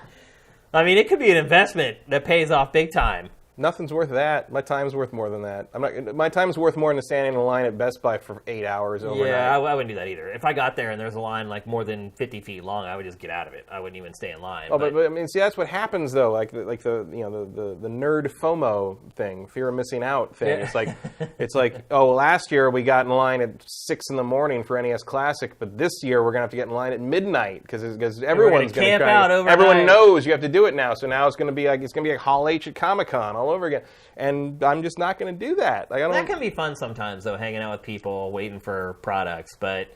mean, it could be an investment that pays off big time. Nothing's worth that. My time's worth more than that. My time's worth more than standing in a line at Best Buy for 8 hours overnight. Yeah, I wouldn't do that either. If I got there and there's a line like more than 50 feet long, I would just get out of it. I wouldn't even stay in line. Oh, but I mean, see, that's what happens though. Like the nerd FOMO thing, fear of missing out thing. Yeah. It's like, oh, last year we got in line at 6 a.m. for NES Classic, but this year we're gonna have to get in line at midnight because everyone's gonna camp out overnight. Everyone knows you have to do it now. So now it's gonna be like Hall H at Comic-Con all over again. And I'm just not going to do that. Like, That can be fun sometimes, though, hanging out with people, waiting for products. But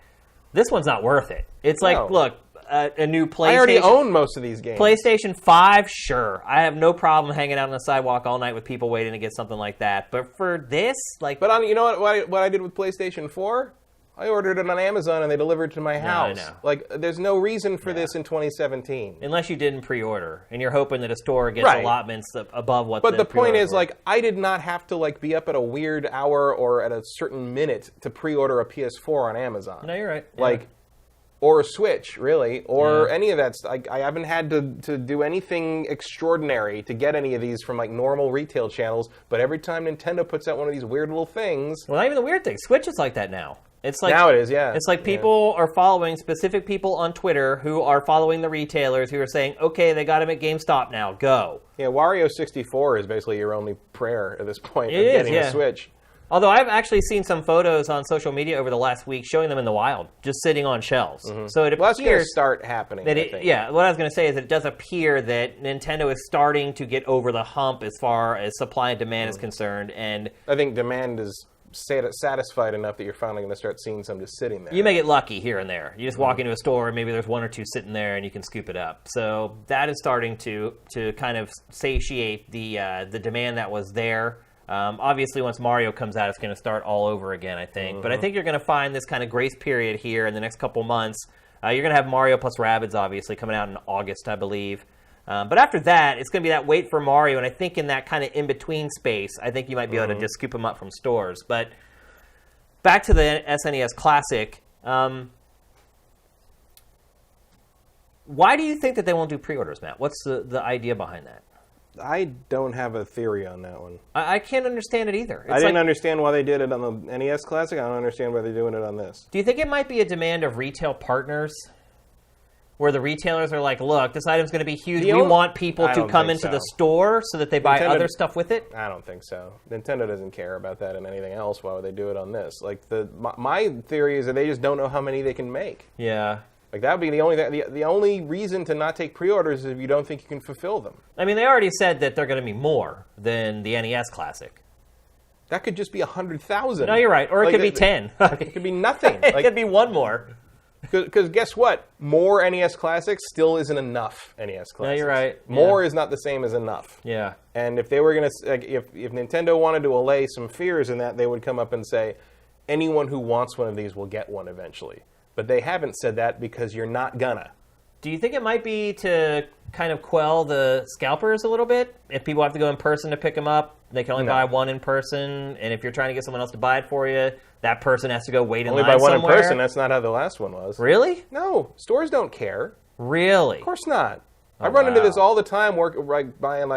this one's not worth it. It's like, look, a new PlayStation. I already own most of these games. PlayStation 5, sure. I have no problem hanging out on the sidewalk all night with people waiting to get something like that. But for this, like... But you know what I did with PlayStation 4? I ordered it on Amazon and they delivered it to my house. I know. Like, there's no reason for this in 2017. Unless you didn't pre-order, and you're hoping that a store gets allotments above what. But the point is, like, I did not have to like be up at a weird hour or at a certain minute to pre-order a PS4 on Amazon. No, you're right. Like, or a Switch, really, or any of that. I haven't had to do anything extraordinary to get any of these from like normal retail channels. But every time Nintendo puts out one of these weird little things, well, not even the weird thing. Switch is like that now. It's like, now it is, yeah. It's like people are following specific people on Twitter who are following the retailers who are saying, okay, they got them at GameStop now, go. Yeah, Wario 64 is basically your only prayer at this point of getting a Switch. Although I've actually seen some photos on social media over the last week showing them in the wild, just sitting on shelves. Mm-hmm. So it appears that's going to start happening, that I think. Yeah, what I was going to say is that it does appear that Nintendo is starting to get over the hump as far as supply and demand is concerned. And I think demand is satisfied enough that you're finally going to start seeing some just sitting there. You may get lucky here and there. You just walk into a store and maybe there's one or two sitting there and you can scoop it up. So that is starting to kind of satiate the demand that was there. Obviously, once Mario comes out, it's going to start all over again, I think. But I think you're going to find this kind of grace period here in the next couple months. You're going to have Mario plus Rabbids, obviously, coming out in August, I believe. But after that, it's going to be that wait for Mario, and I think in that kind of in-between space, I think you might be able to just scoop them up from stores. But back to the SNES Classic, why do you think that they won't do pre-orders, Matt? What's the idea behind that? I don't have a theory on that one. I can't understand it either. I didn't understand why they did it on the NES Classic. I don't understand why they're doing it on this. Do you think it might be a demand of retail partners? Where the retailers are like, look, this item's going to be huge. We want people to come into the store so that they buy other stuff with it? I don't think so. Nintendo doesn't care about that and anything else. Why would they do it on this? Like my theory is that they just don't know how many they can make. Yeah. Like that would be the only reason to not take pre-orders is if you don't think you can fulfill them. I mean, they already said that they're going to be more than the NES Classic. That could just be 100,000. No, you're right. Or it could be 10. It could be nothing. It could be one more. Because guess what? More NES Classics still isn't enough NES Classics. No, you're right. More is not the same as enough. Yeah. And if they were going to, if Nintendo wanted to allay some fears in that, they would come up and say, anyone who wants one of these will get one eventually. But they haven't said that because you're not gonna. Do you think it might be to kind of quell the scalpers a little bit? If people have to go in person to pick them up, they can only buy one in person. And if you're trying to get someone else to buy it for you, that person has to go wait in line somewhere. Only buy one in person. That's not how the last one was. Really? No. Stores don't care. Really? Of course not. I run into this all the time, buying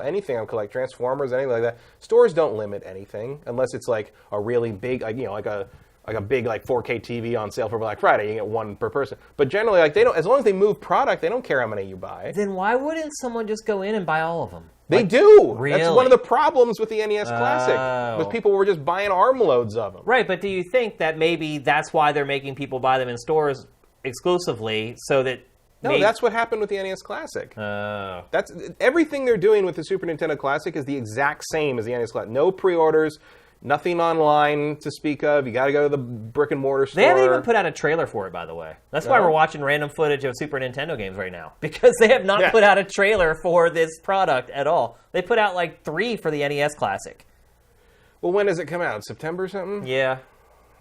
anything I collect, Transformers, anything like that. Stores don't limit anything unless it's like a really big, like a big 4K TV on sale for Black Friday. You get one per person. But generally, they don't. As long as they move product, they don't care how many you buy. Then why wouldn't someone just go in and buy all of them? They do. Really? That's one of the problems with the NES Classic. Was people were just buying armloads of them. Right, but do you think that maybe that's why they're making people buy them in stores exclusively so that... No, that's what happened with the NES Classic. That's everything they're doing with the Super Nintendo Classic is the exact same as the NES Classic. No pre-orders. Nothing online to speak of. You got to go to the brick and mortar store. They haven't even put out a trailer for it, by the way. That's why we're watching random footage of Super Nintendo games right now. Because they have not put out a trailer for this product at all. They put out 3 for the NES Classic. Well, when does it come out? September or something? Yeah.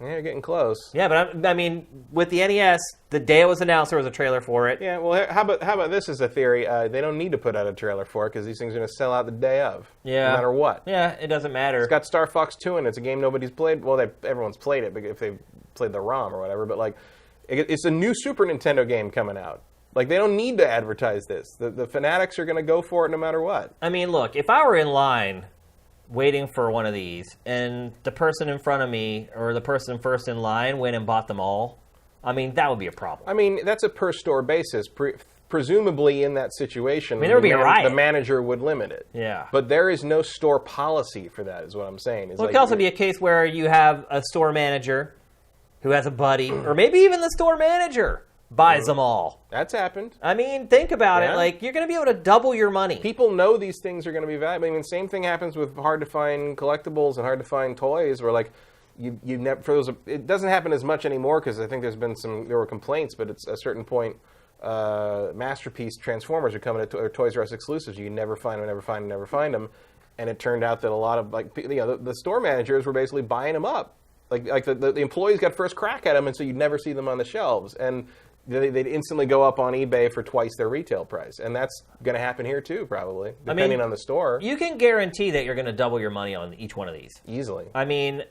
Yeah, you're getting close. Yeah, but I mean, with the NES, the day it was announced, there was a trailer for it. Yeah, well, how about this as a theory? They don't need to put out a trailer for it because these things are going to sell out the day of. Yeah. No matter what. Yeah, it doesn't matter. It's got Star Fox 2 in it. It's a game nobody's played. Well, everyone's played it if they've played the ROM or whatever. But, it's a new Super Nintendo game coming out. They don't need to advertise this. The fanatics are going to go for it no matter what. I mean, look, if I were in line waiting for one of these, and the person in front of me, or the person first in line, went and bought them all, I mean, that would be a problem. I mean, that's a per-store basis. Presumably, in that situation, there would be a riot. The manager would limit it. Yeah. But there is no store policy for that, is what I'm saying. It could also be a case where you have a store manager who has a buddy, or maybe even the store manager buys them all. That's happened. I mean, think about it. Yeah. Like, you're going to be able to double your money. People know these things are going to be valuable. I mean, same thing happens with hard-to-find collectibles and hard-to-find toys, where, like, you never... it doesn't happen as much anymore, because I think there were complaints, but at a certain point, Masterpiece Transformers are coming to Toys R Us exclusives. You never find them. And it turned out that a lot of, like, the store managers were basically buying them up. Like the employees got first crack at them, and so you'd never see them on the shelves. And they'd instantly go up on eBay for twice their retail price. And that's going to happen here, too, probably, depending on the store. You can guarantee that you're going to double your money on each one of these. Easily. I mean,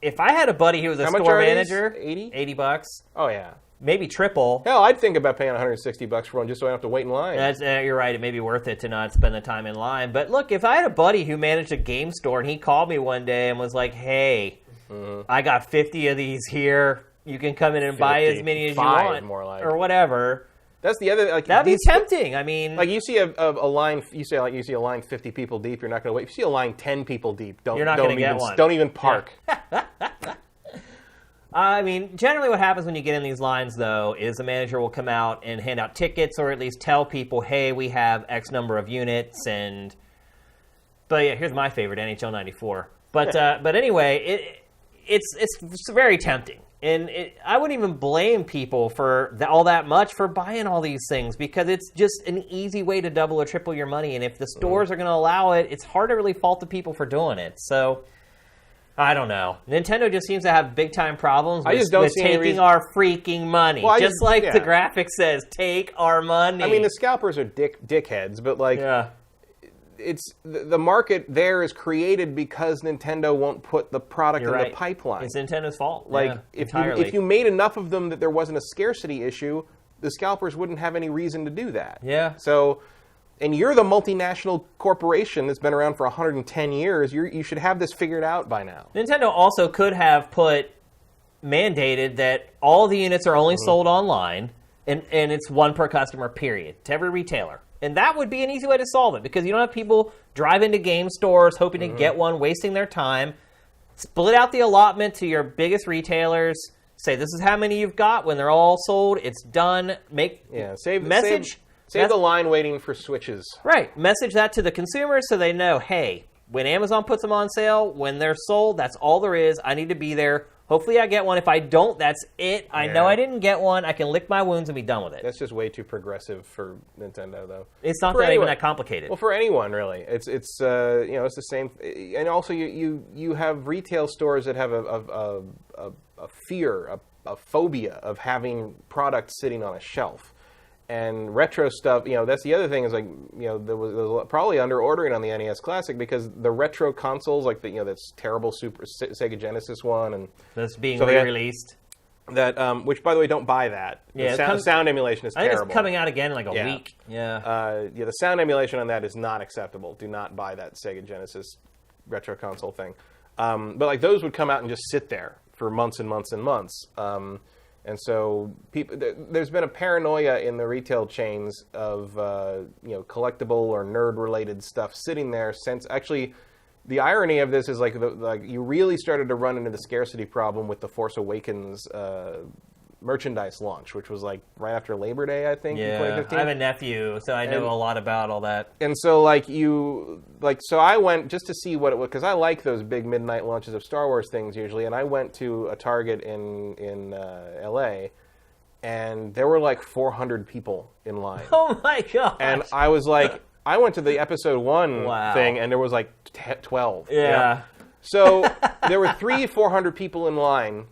if I had a buddy who was a store manager... $80? $80. Oh, yeah. Maybe triple. Hell, I'd think about paying $160 for one just so I don't have to wait in line. You're right. It may be worth it to not spend the time in line. But look, if I had a buddy who managed a game store and he called me one day and was like, hey, I got 50 of these here. You can come in and buy as many as you want. More like. Or whatever. That's the other... Like, that'd be tempting. I mean... Like, you see a line... You see a line 50 people deep, you're not going to wait. If you see a line 10 people deep, you're not going to get one. Don't even park. Yeah. I mean, generally what happens when you get in these lines, though, is the manager will come out and hand out tickets or at least tell people, hey, we have X number of units. But yeah, here's my favorite, NHL 94. But anyway, it's very tempting. And I wouldn't even blame people for all that much for buying all these things, because it's just an easy way to double or triple your money. And if the stores are going to allow it, it's hard to really fault the people for doing it. So... I don't know. Nintendo just seems to have big-time problems with taking our freaking money. Well, just like the graphic says, take our money. I mean, the scalpers are dickheads, but, like, it's the market there is created because Nintendo won't put the product in the pipeline. It's Nintendo's fault. Like, if you made enough of them that there wasn't a scarcity issue, the scalpers wouldn't have any reason to do that. Yeah. So... And you're the multinational corporation that's been around for 110 years. You should have this figured out by now. Nintendo also could have mandated that all the units are only sold online, and it's one per customer, period, to every retailer. And that would be an easy way to solve it, because you don't have people drive into game stores hoping to get one, wasting their time. Split out the allotment to your biggest retailers. Say, this is how many you've got. When they're all sold, it's done. Save the line waiting for Switches. Right. Message that to the consumers so they know, hey, when Amazon puts them on sale, when they're sold, that's all there is. I need to be there. Hopefully I get one. If I don't, that's it. I know I didn't get one. I can lick my wounds and be done with it. That's just way too progressive for Nintendo, though. It's not even that complicated. Well, for anyone, really. It's it's the same. And also, you have retail stores that have a fear, a phobia of having products sitting on a shelf. And retro stuff, that's the other thing is, like, there was probably under ordering on the NES Classic, because the retro consoles, like that's terrible Super Sega Genesis one, and that's being re-released. That which, by the way, don't buy that. Yeah, the sound emulation is terrible. I think it's coming out again in like a week. Yeah. The sound emulation on that is not acceptable. Do not buy that Sega Genesis retro console thing. But like those would come out and just sit there for months and months and months. And so there's been a paranoia in the retail chains of collectible or nerd-related stuff sitting there since. Actually, the irony of this is like you really started to run into the scarcity problem with the Force Awakens merchandise launch, which was like right after Labor Day, I think, in 2015. I have a nephew, so I know a lot about all that. And so so I went just to see what it was, because I like those big midnight launches of Star Wars things usually, and I went to a Target in LA, and there were like 400 people in line. Oh my god! And I was like, I went to the episode 1 thing, and there was like 12. Yeah. So there were 400 people in line.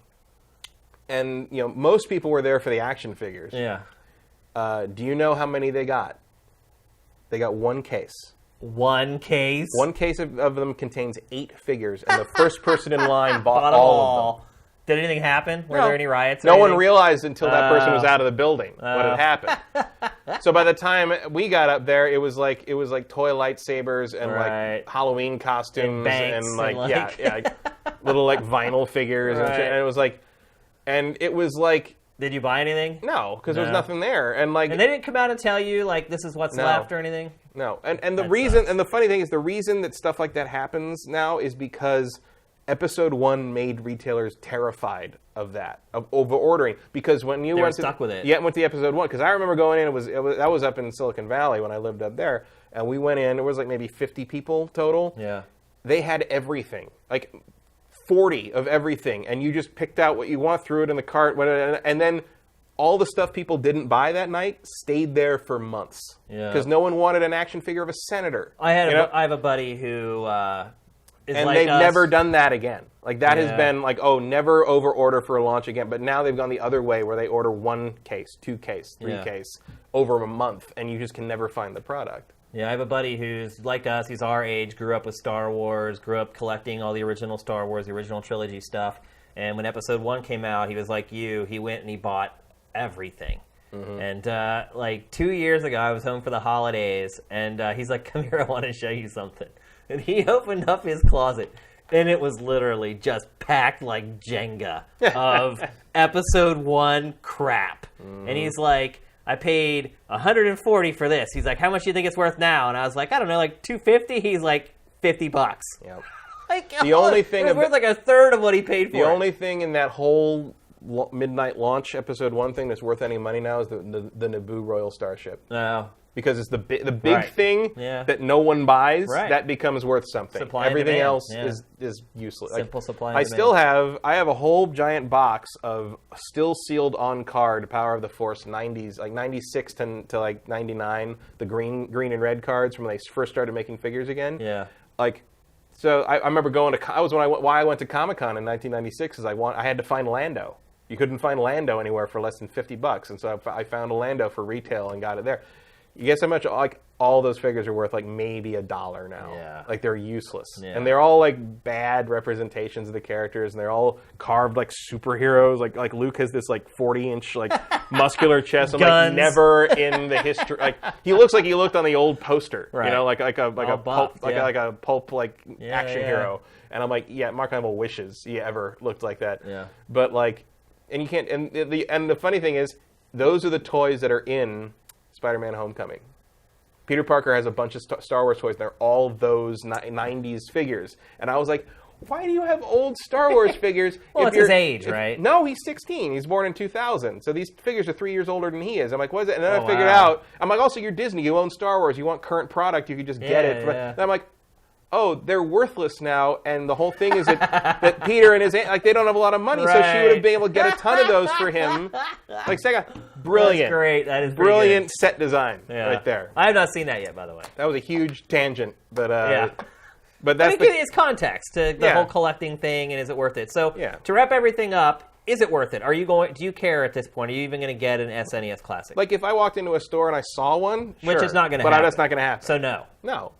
And, most people were there for the action figures. Yeah. Do you know how many they got? They got one case. One case? One case of them contains 8 figures, and the first person in line bought all of them. Did anything happen? Were there any riots? No one realized until that person was out of the building what had happened. So by the time we got up there, it was like toy lightsabers and like Halloween costumes and little like vinyl figures and shit. And it was like... And it was like... Did you buy anything? No, because there was nothing there. And they didn't come out and tell you, like, this is what's left or anything? No. And the reason... And the funny thing is, the reason that stuff like that happens now is because Episode 1 made retailers terrified of that, of over-ordering, because when you went stuck with it. Yeah, went to Episode 1, because I remember going in, that was up in Silicon Valley when I lived up there, and we went in, it was like maybe 50 people total. Yeah. They had everything, like 40 of everything, and you just picked out what you want, threw it in the cart, and then all the stuff people didn't buy that night stayed there for months. Yeah. Because no one wanted an action figure of a senator. I have a buddy who is and like they've us. never done that again. Like, that has been like, oh, never over-order for a launch again. But now they've gone the other way where they order 1 case, 2 case, 3 case over a month, and you just can never find the product. Yeah, I have a buddy who's like us. He's our age, grew up with Star Wars, grew up collecting all the original Star Wars, the original trilogy stuff. And when Episode 1 came out, he was like you. He went and he bought everything. And like 2 years ago, I was home for the holidays, and he's like, come here, I want to show you something. And he opened up his closet, and it was literally just packed like Jenga of Episode 1 crap. And he's like, I paid $140 for this. He's like, how much do you think it's worth now? And I was like, I don't know, like $250. He's like, $50. Yep. Like, The only thing it's worth like a third of what he paid for. The only thing in that whole midnight launch Episode 1 thing that's worth any money now is the Naboo Royal Starship. No. Because it's the big thing Yeah. that no one buys, Right. that becomes worth something. Supply and Everything demand. else Yeah. is useless. Simple supply and I have a whole giant box of still sealed on card Power of the Force 90s, like 96 to like 99, the green and red cards from when they first started making figures again. Yeah. Like, so I remember going to, why I went to Comic-Con in 1996 is I had to find Lando. You couldn't find Lando anywhere for less than $50, and so I found a Lando for retail and got it there. You guess how much like all those figures are worth? Like maybe $1 now. Yeah. Like, they're useless, Yeah. and they're all like bad representations of the characters, and they're all carved like superheroes. Like Luke has this like 40-inch like muscular chest. I'm Guns. like, never in the history. Like, he looks like he looked on the old poster. Right. You know, like a buffed, pulp, yeah. like a pulp action yeah. hero. And I'm like, yeah, Mark Hamill wishes he ever looked like that. Yeah. But like, and you can't. And the funny thing is, those are the toys that are in Spider-Man: Homecoming. Peter Parker has a bunch of Star Wars toys. They're all those 90s figures. And I was like, why do you have old Star Wars figures? Well, it's his age, right? No, he's 16. He's born in 2000. So these figures are 3 years older than he is. I'm like, what is it? And then I figured out, I'm like, also, you're Disney. You own Star Wars. You want current product. You could just get it. Yeah. And I'm like, oh, they're worthless now, and the whole thing is that Peter and his aunt, like, they don't have a lot of money, so she would have been able to get a ton of those for him. Like, brilliant. That's great. That is brilliant set design Yeah. right there. I have not seen that yet, by the way. That was a huge tangent, but But that's it's context to the Yeah. whole collecting thing, and is it worth it? So Yeah. to wrap everything up, is it worth it? Do you care at this point? Are you even going to get an SNES Classic? like if I walked into a store and I saw one, Which sure, is not going to but happen. that's not going to happen. So no. No.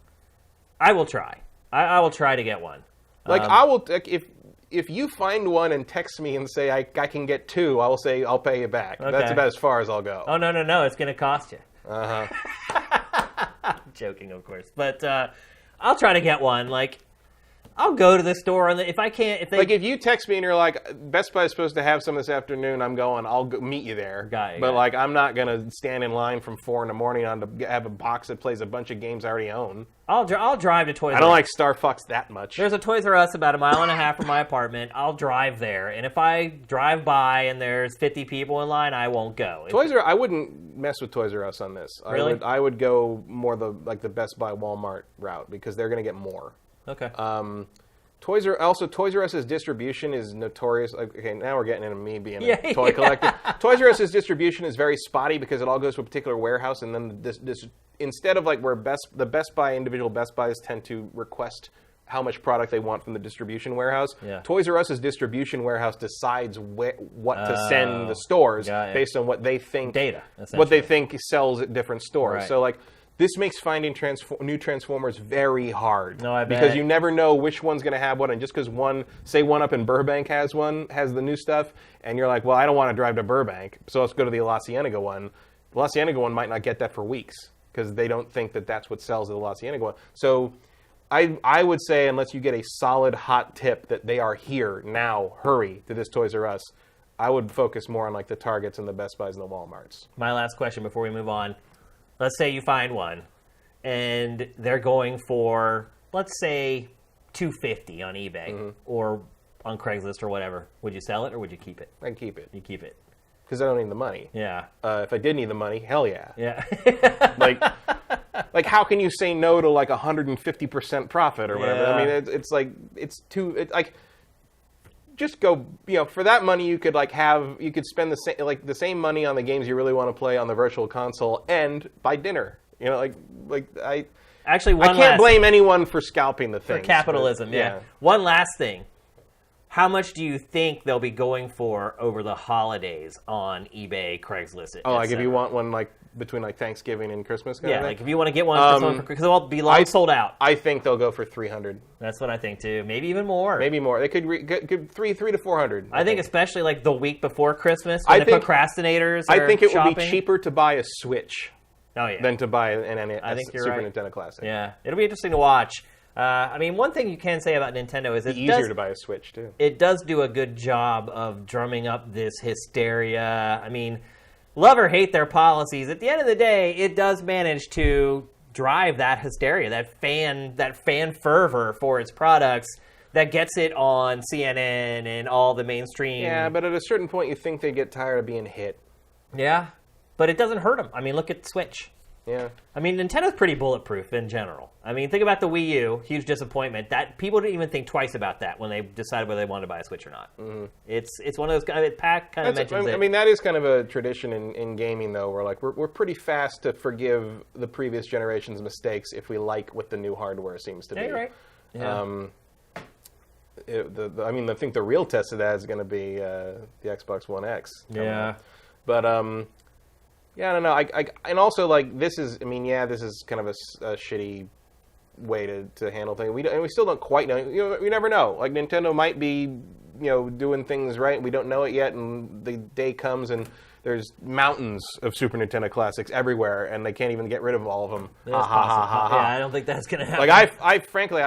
I will try. I will try to get one. Like, I will, like, if you find one and text me and say I can get 2, I will say I'll pay you back. Okay. That's about as far as I'll go. Oh, no. It's going to cost you. Uh-huh. Joking, of course. But I'll try to get one. Like, I'll go to the store, and if I can't... If you text me and you're like, Best Buy is supposed to have some this afternoon, I'm going, I'll go meet you there. Got it. But, like, I'm not going to stand in line from 4 in the morning to have a box that plays a bunch of games I already own. I'll drive to Toys R Us. I don't like Star Fox that much. There's a Toys R Us about 1.5 miles from my apartment. I'll drive there, and if I drive by and there's 50 people in line, I won't go. I wouldn't mess with Toys R Us on this. Really? I would go more the Best Buy Walmart route because they're going to get more. Okay. Toys R Us's distribution is notorious. Okay, now we're getting into me being Yeah, a toy collector. Toys R Us's distribution is very spotty because it all goes to a particular warehouse, and then this instead of like where the Best Buy individual Best Buys tend to request how much product they want from the distribution warehouse. Yeah. Toys R Us's distribution warehouse decides what to send the stores based on what they think what they think sells at different stores. Right. So like. This makes finding new Transformers very hard. No, I bet. Because you never know which one's going to have what. And just because one up in Burbank has the new stuff, and you're like, well, I don't want to drive to Burbank, so let's go to the La Cienega one. The La Cienega one might not get that for weeks because they don't think that that's what sells at the La Cienega one. So I would say unless you get a solid hot tip that they are here now, hurry to this Toys R Us, I would focus more on like the Targets and the Best Buys and the Walmarts. My last question before we move on. Let's say you find one, and they're going for, let's say, $250 on eBay or on Craigslist or whatever, would you sell it or would you keep it? I'd keep it. You keep it. Because I don't need the money. Yeah. If I did need the money, hell yeah. Yeah. like how can you say no to like 150% profit or whatever? Yeah. I mean, just go, for that money you could you could spend the same money on the games you really want to play on the virtual console and buy dinner. Actually, I can't blame anyone for scalping the thing. For capitalism, yeah. One last thing. How much do you think they'll be going for over the holidays on eBay, Craigslist? If you want one between Thanksgiving and Christmas kind of thing? If you want to get one, because they'll be long sold out. I think they'll go for $300. That's what I think too. Maybe even more. Maybe more. They could get $300 to $400. I think especially the week before Christmas, when the procrastinators are I think it shopping. would be cheaper to buy a Switch than to buy a Super Nintendo Classic. Yeah, it'll be interesting to watch. One thing you can say about Nintendo is it's easier to buy a Switch, too. It does do a good job of drumming up this hysteria. Love or hate their policies, at the end of the day, it does manage to drive that hysteria, that fan fervor for its products that gets it on CNN and all the mainstream. Yeah, but at a certain point, you think they get tired of being hit. Yeah, but it doesn't hurt them. Look at Switch. Yeah. Nintendo's pretty bulletproof in general. Think about the Wii U, huge disappointment. That people didn't even think twice about that when they decided whether they wanted to buy a Switch or not. Mm-hmm. It's one of those kind of Pat kind of mentions it. That is kind of a tradition in gaming though, where we're pretty fast to forgive the previous generation's mistakes if we like what the new hardware seems to be. Yeah, you're right. Yeah. I think the real test of that is going to be the Xbox One X. Yeah. But yeah, I don't know. And also this is kind of a shitty way to handle things. We still don't quite know. We never know. Nintendo might be doing things right, and we don't know it yet. And the day comes and there's mountains of Super Nintendo classics everywhere, and they can't even get rid of all of them. Yeah, I don't think that's gonna happen. I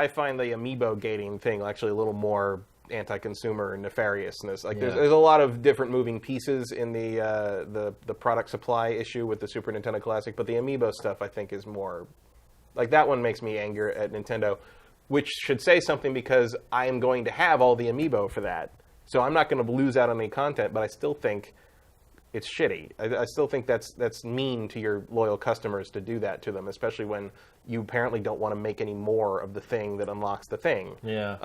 find the amiibo gating thing actually a little more anti-consumer and nefariousness. There's a lot of different moving pieces in the product supply issue with the Super Nintendo Classic, but the amiibo stuff I think is more that one makes me angry at Nintendo, which should say something because I am going to have all the amiibo for that, so I'm not going to lose out on any content. But I still think it's shitty. I still think that's mean to your loyal customers to do that to them, especially when you apparently don't want to make any more of the thing that unlocks the thing. Yeah.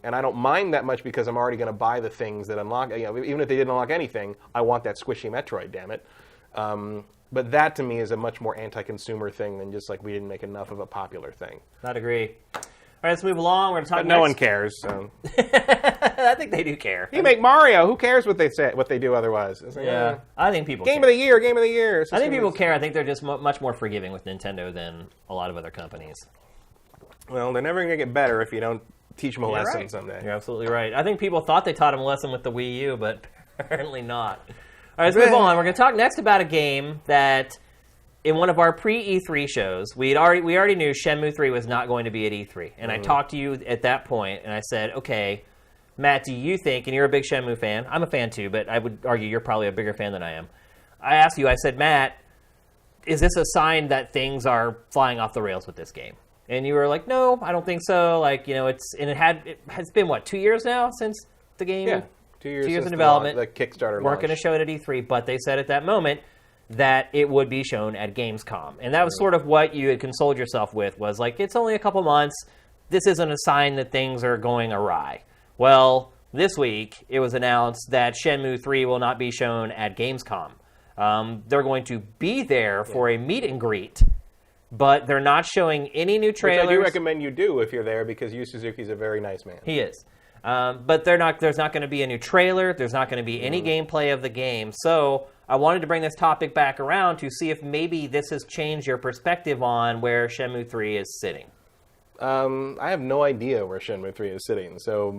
And I don't mind that much because I'm already going to buy the things that unlock. Even if they didn't unlock anything, I want that squishy Metroid. Damn it. But that to me is a much more anti-consumer thing than just we didn't make enough of a popular thing. I'd agree. All right, let's move along. We're going to talk. But no one cares. So. I think they do care. You make Mario. Who cares what they do otherwise? I think people. Game of the year. I think people care. I think they're just much more forgiving with Nintendo than a lot of other companies. Well, they're never going to get better if you don't teach them a lesson someday. You're absolutely right. I think people thought they taught them a lesson with the Wii U, but apparently not. All right, let's move on. We're going to talk next about a game that, in one of our pre-E3 shows, we already knew Shenmue III was not going to be at E3. And I talked to you at that point, and I said, okay, Matt, do you think, and you're a big Shenmue fan, I'm a fan too, but I would argue you're probably a bigger fan than I am. I asked you, I said, Matt, is this a sign that things are flying off the rails with this game? And you were like, no, I don't think so. It has been, 2 years now since the game? Yeah, 2 years. 2 years in development. The Kickstarter weren't going to show it at E3, but they said at that moment that it would be shown at Gamescom. And that was sort of what you had consoled yourself with, was it's only a couple months. This isn't a sign that things are going awry. Well, this week it was announced that Shenmue III will not be shown at Gamescom. They're going to be there for a meet and greet, but they're not showing any new trailers. Which I do recommend you do if you're there, because Yu Suzuki's a very nice man. He is. But there's not going to be a new trailer. There's not going to be any gameplay of the game. So I wanted to bring this topic back around to see if maybe this has changed your perspective on where Shenmue III is sitting. I have no idea where Shenmue 3 is sitting, so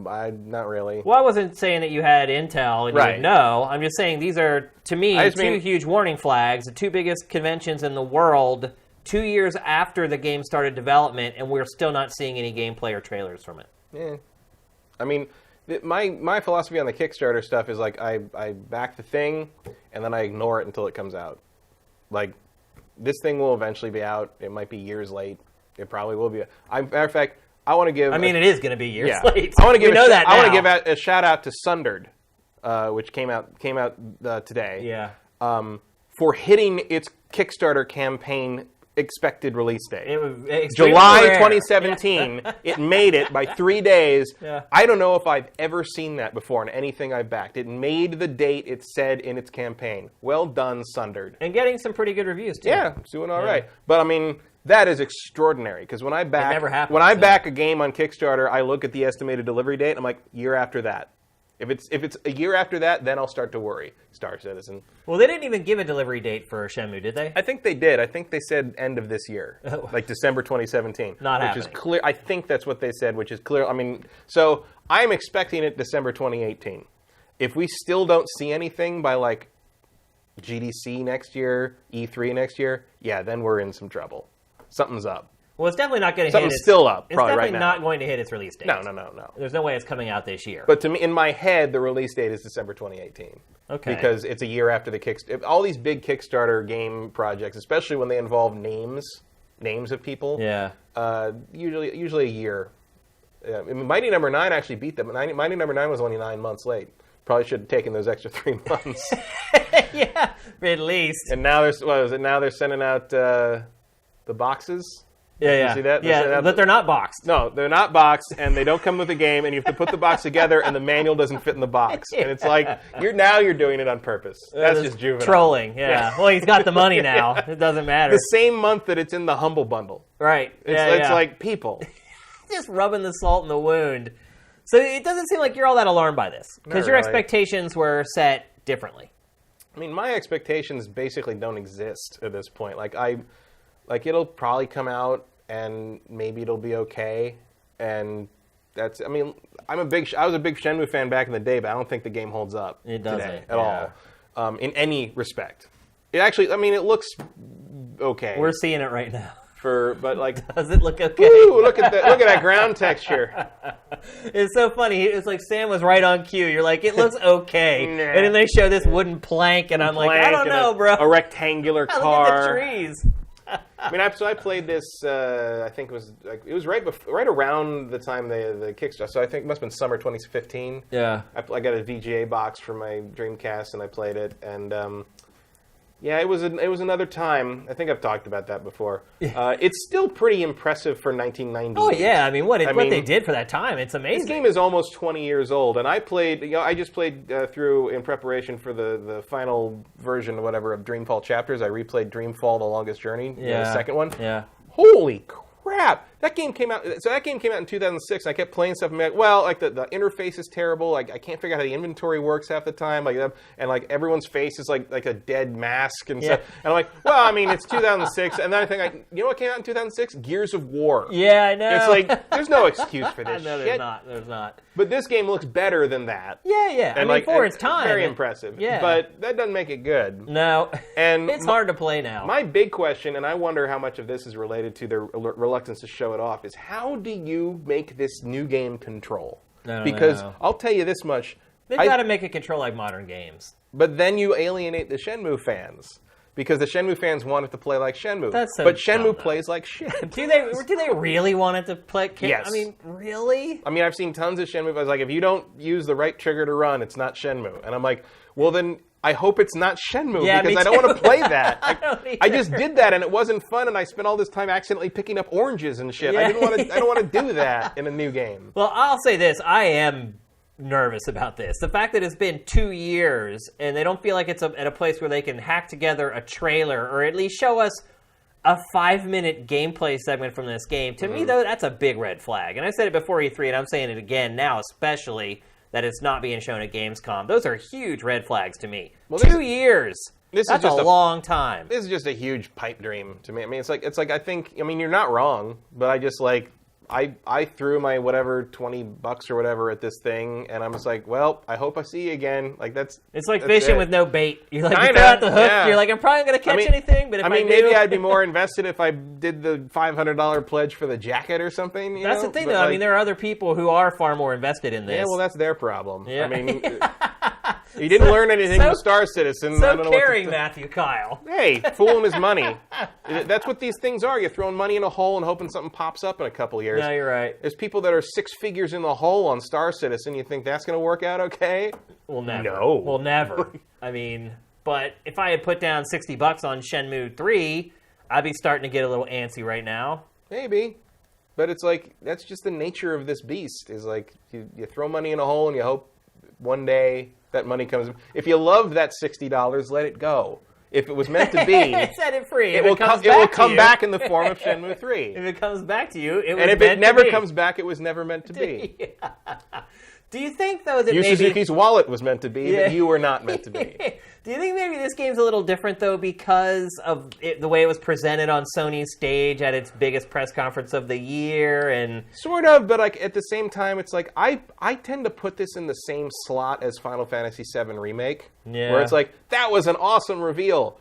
not really. Well, I wasn't saying that you had intel and you would know. I'm just saying these are, to me, two huge warning flags, the two biggest conventions in the world, 2 years after the game started development, and we're still not seeing any gameplay or trailers from it. Yeah. I mean, my philosophy on the Kickstarter stuff is I back the thing, and then I ignore it until it comes out. This thing will eventually be out. It might be years late. It probably will be. Matter of fact, I want to give. I mean, it is going to be years yeah. late. I want to give. that I want to now. give out a shout out to Sundered, which came out today. Yeah. For hitting its Kickstarter campaign expected release date. It was extremely July rare. 2017. It made it by 3 days. Yeah. I don't know if I've ever seen that before in anything I've backed. It made the date it said in its campaign. Well done, Sundered. And getting some pretty good reviews, too. Yeah, it's doing all right. But I mean, that is extraordinary because when I back never happens, when I back a game on Kickstarter, I look at the estimated delivery date. And I'm like, year after that. If it's a year after that, then I'll start to worry. Star Citizen. Well, they didn't even give a delivery date for Shenmue, did they? I think they did. I think they said end of this year, like December 2017. Not which happening. is clear. I think that's what they said, which is clear. I mean, so I'm expecting it December 2018. If we still don't see anything by like GDC next year, E3 next year, yeah, then we're in some trouble. Something's up. Well, it's definitely not going to hit Something's still up, It's probably definitely right now. not going to hit its release date. No. There's no way it's coming out this year. But to me, in my head, the release date is December 2018. Okay. Because it's a year after the Kickstarter. All these big Kickstarter game projects, especially when they involve names of people. Yeah. Usually a year. Mighty Number 9 actually beat them. Mighty Number 9 was only 9 months late. Probably should have taken those extra 3 months. Yeah, at least. And now they're sending out the boxes. Yeah. You see that? Yeah, but they're not boxed. No, they're not boxed, and they don't come with a game, and you have to put the box together, and the manual doesn't fit in the box. And it's like, you're doing it on purpose. That's just juvenile. Trolling, yeah. Well, he's got the money now. It doesn't matter. The same month that it's in the Humble Bundle. Right. It's like, people. Just rubbing the salt in the wound. So it doesn't seem like you're all that alarmed by this. Because your really. expectations were set differently. I mean, my expectations basically don't exist at this point. It'll probably come out, and maybe it'll be okay, and that's. I mean, I was a big Shenmue fan back in the day, but I don't think the game holds up It doesn't today at all, in any respect. It actually, I mean, it looks okay. We're seeing it right now. But Does it look okay? woo, look at that ground texture. It's so funny. It's like Sam was right on cue. You're like, it looks okay. Nah. And then they show this wooden plank, and I'm like, I don't know, bro. A rectangular Look car. at the trees. I mean, I played this. I think it was right around the time the Kickstarter. So I think it must have been summer 2015. Yeah. I got a VGA box for my Dreamcast, and I played it. And yeah, it was another time. I think I've talked about that before. It's still pretty impressive for 1990. Oh yeah, I mean, what they did for that time, it's amazing. This game is almost 20 years old, and I played. I just played through in preparation for the final version, or whatever, of Dreamfall Chapters. I replayed Dreamfall: The Longest Journey, the second one. Yeah. Holy crap! That game came out. So that game came out in 2006. And I kept playing stuff. And I'm like, well, like the interface is terrible. Like I can't figure out how the inventory works half the time. And like everyone's face is like a dead mask and stuff. And I'm like, well, I mean, it's 2006. And then I think, you know what came out in 2006? Gears of War. Yeah, I know. It's like there's no excuse for this No, shit. there's not. But this game looks better than that. Yeah. And I mean, for its time, very impressive. Yeah. But that doesn't make it good. No. And it's hard to play now. My big question, and I wonder how much of this is related to their reluctance to show it off, is how do you make this new game control? Because I'll tell you this much. They've got to make it control like modern games. But then you alienate the Shenmue fans. Because the Shenmue fans want it to play like Shenmue. That's so but Shenmue dumb, plays like shit. Do they really want it to play? Yes. I mean, really? I mean, I've seen tons of Shenmue. I was like, if you don't use the right trigger to run, it's not Shenmue. And I'm like, well, then I hope it's not Shenmue because I don't want to play that. I just did that and it wasn't fun, and I spent all this time accidentally picking up oranges and shit. Yeah. I don't want to do that in a new game. Well, I'll say this: I am nervous about this. The fact that it's been 2 years and they don't feel like it's at a place where they can hack together a trailer or at least show us a 5-minute gameplay segment from this game. To me, though, that's a big red flag. And I said it before E3, and I'm saying it again now, especially that it's not being shown at Gamescom. Those are huge red flags to me. Well, 2 years. That's a long time. This is just a huge pipe dream to me. I mean, it's like I think. I mean, you're not wrong, but I just like. I threw my whatever $20 or whatever at this thing, and I'm just like, well, I hope I see you again. Like that's. It's like that's fishing it. with no bait. You're like, Kinda, you throw out the hook. yeah. You're like, I'm probably going to catch anything, but if I mean, do, maybe I'd be more invested if I did the $500 pledge for the jacket or something. That's the thing, though. I mean, there are other people who are far more invested in this. Yeah, well, that's their problem. Yeah. I mean, You didn't learn anything from Star Citizen. I don't know caring, Matthew Kyle. Hey, fooling his money. That's what these things are. You're throwing money in a hole and hoping something pops up in a couple years. No, you're right. There's people that are 6 figures in the hole on Star Citizen. You think that's going to work out okay? Well, never. No. Well, never. I mean, but if I had put down $60 on Shenmue 3, I'd be starting to get a little antsy right now. Maybe. But it's like, that's just the nature of this beast, is like, you throw money in a hole and you hope one day that money comes. If you love that $60, let it go. If it was meant to be, set it free. It will come back in the form of Shenmue 3. If it comes back to you, it was and if meant it never to be. comes back, it was never meant to be. Yeah. Do you think, though, that Yu maybe... Suzuki's wallet was meant to be, but you were not meant to be. Do you think maybe this game's a little different, though, because of the way it was presented on Sony's stage at its biggest press conference of the year? And sort of, but like at the same time, it's like I tend to put this in the same slot as Final Fantasy VII Remake, where it's like, that was an awesome reveal.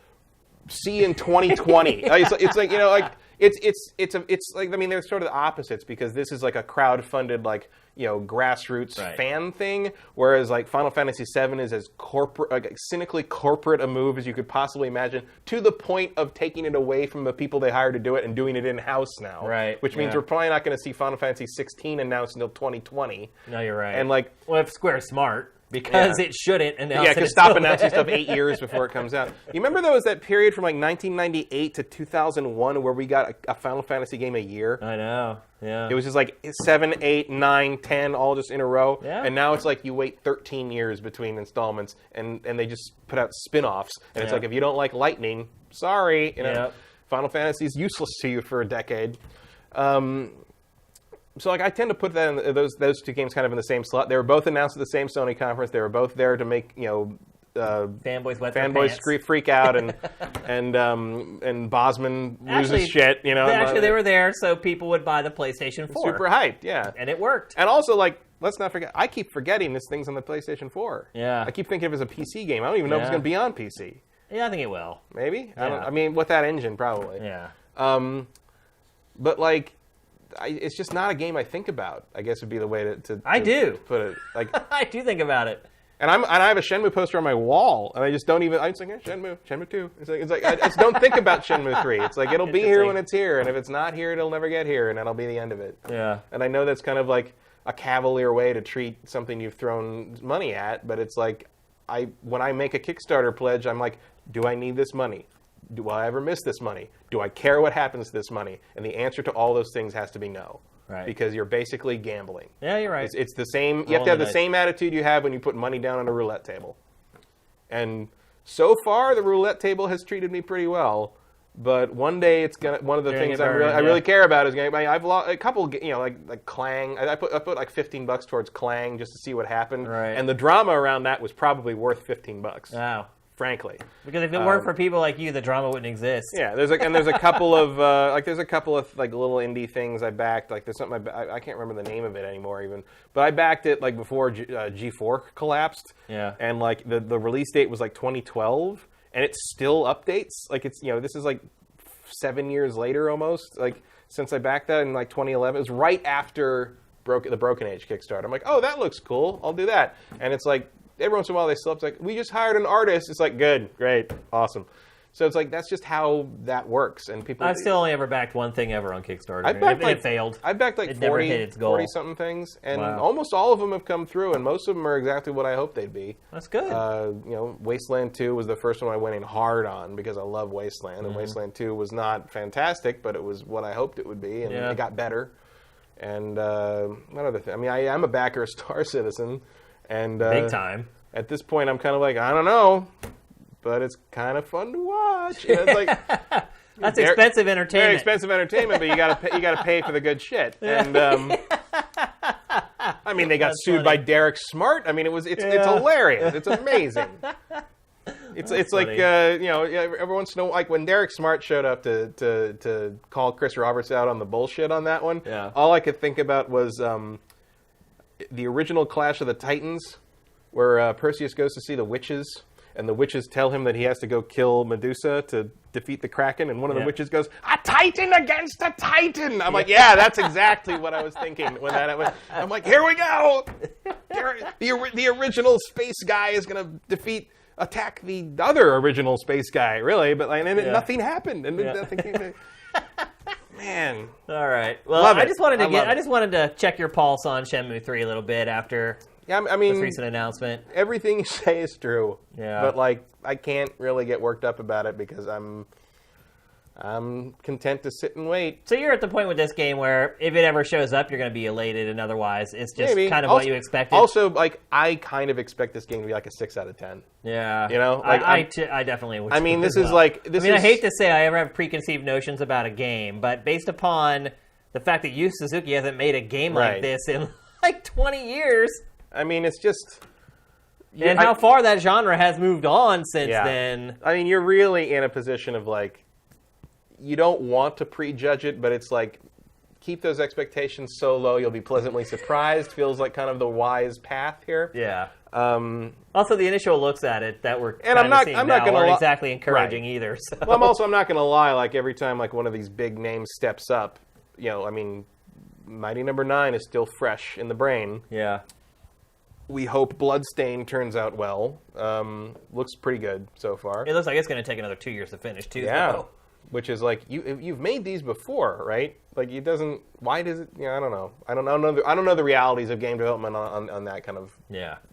See you in 2020. It's like, you know, like it's like, I mean, they're sort of the opposites, because this is like a crowd-funded, like, you know, grassroots fan thing, whereas like Final Fantasy VII is as corporate, like cynically corporate a move as you could possibly imagine, to the point of taking it away from the people they hired to do it and doing it in-house now. Right. Which means we're probably not going to see Final Fantasy XVI announced until 2020. No, you're right. And like, well, if Square's smart. Because it shouldn't announce it. Yeah, because stop announcing stuff 8 years before it comes out. You remember there was that period from like 1998 to 2001 where we got a Final Fantasy game a year? I know, yeah. It was just like 7, 8, 9, 10, all just in a row. Yeah. And now it's like you wait 13 years between installments, and they just put out spin-offs. And it's like, if you don't like Lightning, sorry. You know, Final Fantasy is useless to you for a decade. So like I tend to put that in those two games kind of in the same slot. They were both announced at the same Sony conference. They were both there to make, you know, fanboys freak out and Bosman loses shit. You know, actually they were there so people would buy the PlayStation 4. Super hyped, yeah, and it worked. And also, like, let's not forget, I keep forgetting this thing's on the PlayStation 4. Yeah, I keep thinking of it as a PC game. I don't even know if it's going to be on PC. Yeah, I think it will. Maybe. Yeah. I mean, with that engine, probably. Yeah. But like, it's just not a game I think about, I guess would be the way to I do put it. Like, I do think about it. And I have a Shenmue poster on my wall, and I just don't even. I'm just like, Shenmue 2. It's like I just don't think about Shenmue 3. It's like, it'll be here when it's here, and if it's not here, it'll never get here, and that'll be the end of it. Yeah. And I know that's kind of like a cavalier way to treat something you've thrown money at, but it's like, when I make a Kickstarter pledge, I'm like, do I need this money? Do I ever miss this money? Do I care what happens to this money? And the answer to all those things has to be no. Right. Because you're basically gambling. Yeah, you're right. It's the same. You have to have the same attitude you have when you put money down on a roulette table. And so far, the roulette table has treated me pretty well. But one day, it's gonna. One of the things I really care about is going. I've lost a couple. You know, like Clang. I put like $15 towards Clang just to see what happened. Right. And the drama around that was probably worth $15. Wow. Frankly, because if it weren't for people like you, the drama wouldn't exist. Yeah, there's a couple of like little indie things I backed. Like there's something I can't remember the name of it anymore even, but I backed it like before G4 collapsed. Yeah, and like the release date was like 2012, and it still updates. Like it's, you know, this is like 7 years later almost. Like since I backed that in like 2011, it was right after the Broken Age Kickstarter. I'm like, oh, that looks cool. I'll do that. And it's like, every once in a while they slip. It's like, we just hired an artist. It's like, good, great, awesome. So it's like, that's just how that works. And people. I've still only ever backed one thing ever on Kickstarter. It failed. I backed like 40-something things, and almost all of them have come through, and most of them are exactly what I hoped they'd be. That's good. You know, Wasteland 2 was the first one I went in hard on because I love Wasteland, and Wasteland 2 was not fantastic, but it was what I hoped it would be, and it got better. And what other thing? I mean, I am a backer of Star Citizen. And big time. At this point, I'm kind of like, I don't know, but it's kind of fun to watch. And it's like, that's expensive entertainment. Very expensive entertainment, but you gotta pay for the good shit. And I mean, they got sued by Derek Smart. I mean, it's hilarious. It's amazing. It's like you know, every once in a while, like when Derek Smart showed up to call Chris Roberts out on the bullshit on that one. Yeah. All I could think about was the original Clash of the Titans, where Perseus goes to see the witches, and the witches tell him that he has to go kill Medusa to defeat the Kraken, and one of the witches goes, "A Titan against a Titan!" I'm like, yeah, that's exactly what I was thinking when that went. I'm like, here we go! The original space guy is going to attack the other original space guy, really, but nothing happened, and nothing came. Man. All right. Well, I just wanted to check your pulse on Shenmue 3 a little bit after this recent announcement. Everything you say is true. Yeah. But like, I can't really get worked up about it because I'm content to sit and wait. So you're at the point with this game where if it ever shows up, you're going to be elated, and otherwise, it's just kind of what you expected. Also, like, I kind of expect this game to be like a 6 out of 10. Yeah. You know? Like, I definitely would. I mean, I hate to say I ever have preconceived notions about a game, but based upon the fact that Yu Suzuki hasn't made a game like this in like 20 years. I mean, it's just... And how far that genre has moved on since then. I mean, you're really in a position of like, you don't want to prejudge it, but it's like, keep those expectations so low you'll be pleasantly surprised. Feels like kind of the wise path here. Yeah. Also, the initial looks at it that we're I'm not aren't exactly encouraging either. So. Well, I'm not going to lie. Like every time like one of these big names steps up, I mean, Mighty Number 9 is still fresh in the brain. Yeah. We hope Bloodstained turns out well. Looks pretty good so far. It looks like it's going to take another 2 years to finish too. Yeah. Though. Which is like you've made these before, right? Like it doesn't. Why does it? I don't know. I don't know the realities of game development on that kind of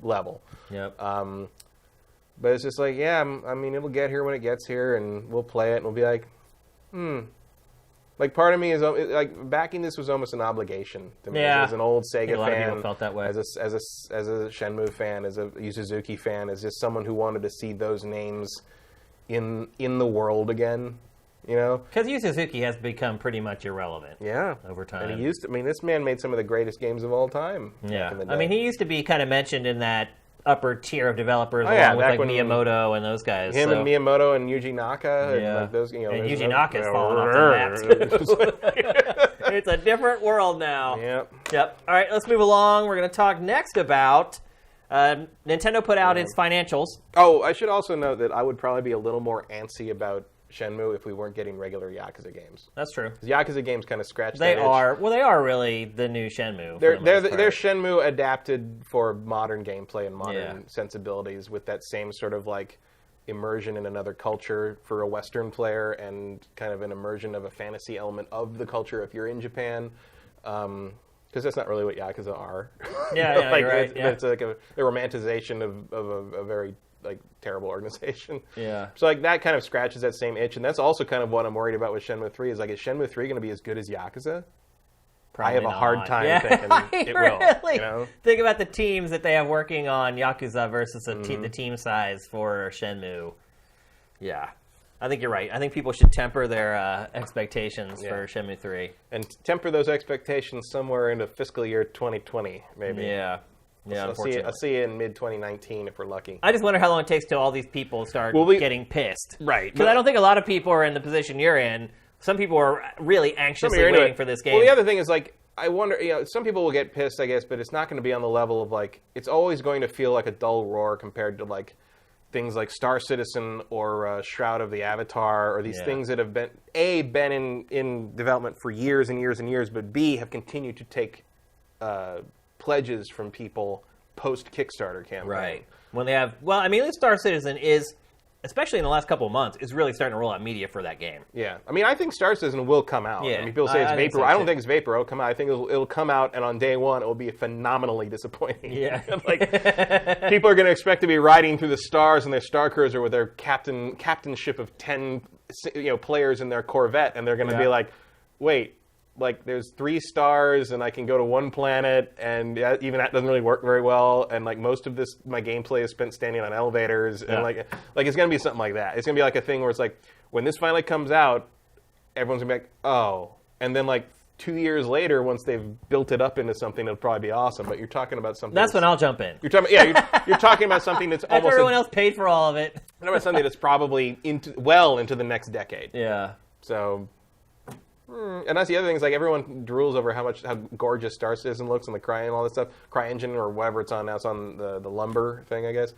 level. Yep. But it's just like, I mean, it'll get here when it gets here, and we'll play it, and we'll be like, Like part of me is like backing this was almost an obligation to me as an old Sega fan. A lot of people felt that way. As a Shenmue fan, as a Yu Suzuki fan, as just someone who wanted to see those names in the world again. Because Yu Suzuki has become pretty much irrelevant. Over time. And this man made some of the greatest games of all time. Yeah. Back in the day. I mean, he used to be kind of mentioned in that upper tier of developers, along with like Miyamoto and those guys. And Miyamoto and Yuji Naka, and like those. And Yuji Naka's fallen off the map. It's a different world now. Yep. All right, let's move along. We're going to talk next about. Nintendo put out its financials. Oh, I should also note that I would probably be a little more antsy about Shenmue if we weren't getting regular Yakuza games. That's true. Yakuza games kind of scratch that itch. They are really the new Shenmue. They're Shenmue adapted for modern gameplay and modern sensibilities with that same sort of like immersion in another culture for a Western player and kind of an immersion of a fantasy element of the culture if you're in Japan. Because that's not really what Yakuza are. Yeah, like, you're right. It's like a romanticization of a very like terrible organization. Yeah. So like that kind of scratches that same itch, and that's also kind of what I'm worried about with Shenmue 3 is like, is Shenmue 3 going to be as good as Yakuza? Probably I have a hard time thinking it will. Think about the teams that they have working on Yakuza versus the team size for Shenmue. Yeah. I think you're right. I think people should temper their expectations for Shenmue 3. And temper those expectations somewhere into fiscal year 2020, maybe. Yeah. Yeah, I'll see you in mid-2019 if we're lucky. I just wonder how long it takes till all these people start getting pissed. Right. Because I don't think a lot of people are in the position you're in. Some people are really anxiously waiting for this game. Well, the other thing is, like, I wonder, some people will get pissed, I guess, but it's not going to be on the level of, like, it's always going to feel like a dull roar compared to, like, things like Star Citizen or Shroud of the Avatar or these things that have been, A, been in development for years and years and years, but B, have continued to take pledges from people post-Kickstarter campaign. Right. When they have... Well, I mean, at least Star Citizen is, especially in the last couple of months, is really starting to roll out media for that game. Yeah. I mean, I think Star Citizen will come out. Yeah. I mean, people say it's Vapor. I don't think it's Vapor. It'll come out. I think it'll come out, and on day one, it will be phenomenally disappointing. Yeah. Like, people are going to expect to be riding through the stars in their Star Cruiser with their captainship of 10 players in their Corvette, and they're going to be like, wait, like there's 3 stars and I can go to one planet, and even that doesn't really work very well, and like most of my gameplay is spent standing on elevators, and like it's gonna be something like that. It's gonna be like a thing where it's like when this finally comes out, everyone's gonna be like, oh, and then like 2 years later, once they've built it up into something, it'll probably be awesome. But you're talking about something. That's when I'll jump in. You're talking, you're talking about something that's almost. Everyone else paid for all of it. You're talking about something that's probably into the next decade. Yeah. So. And that's the other thing is like everyone drools over how gorgeous Star Citizen looks and the all that stuff, CryEngine or whatever it's on now. It's on the Lumber thing, I guess.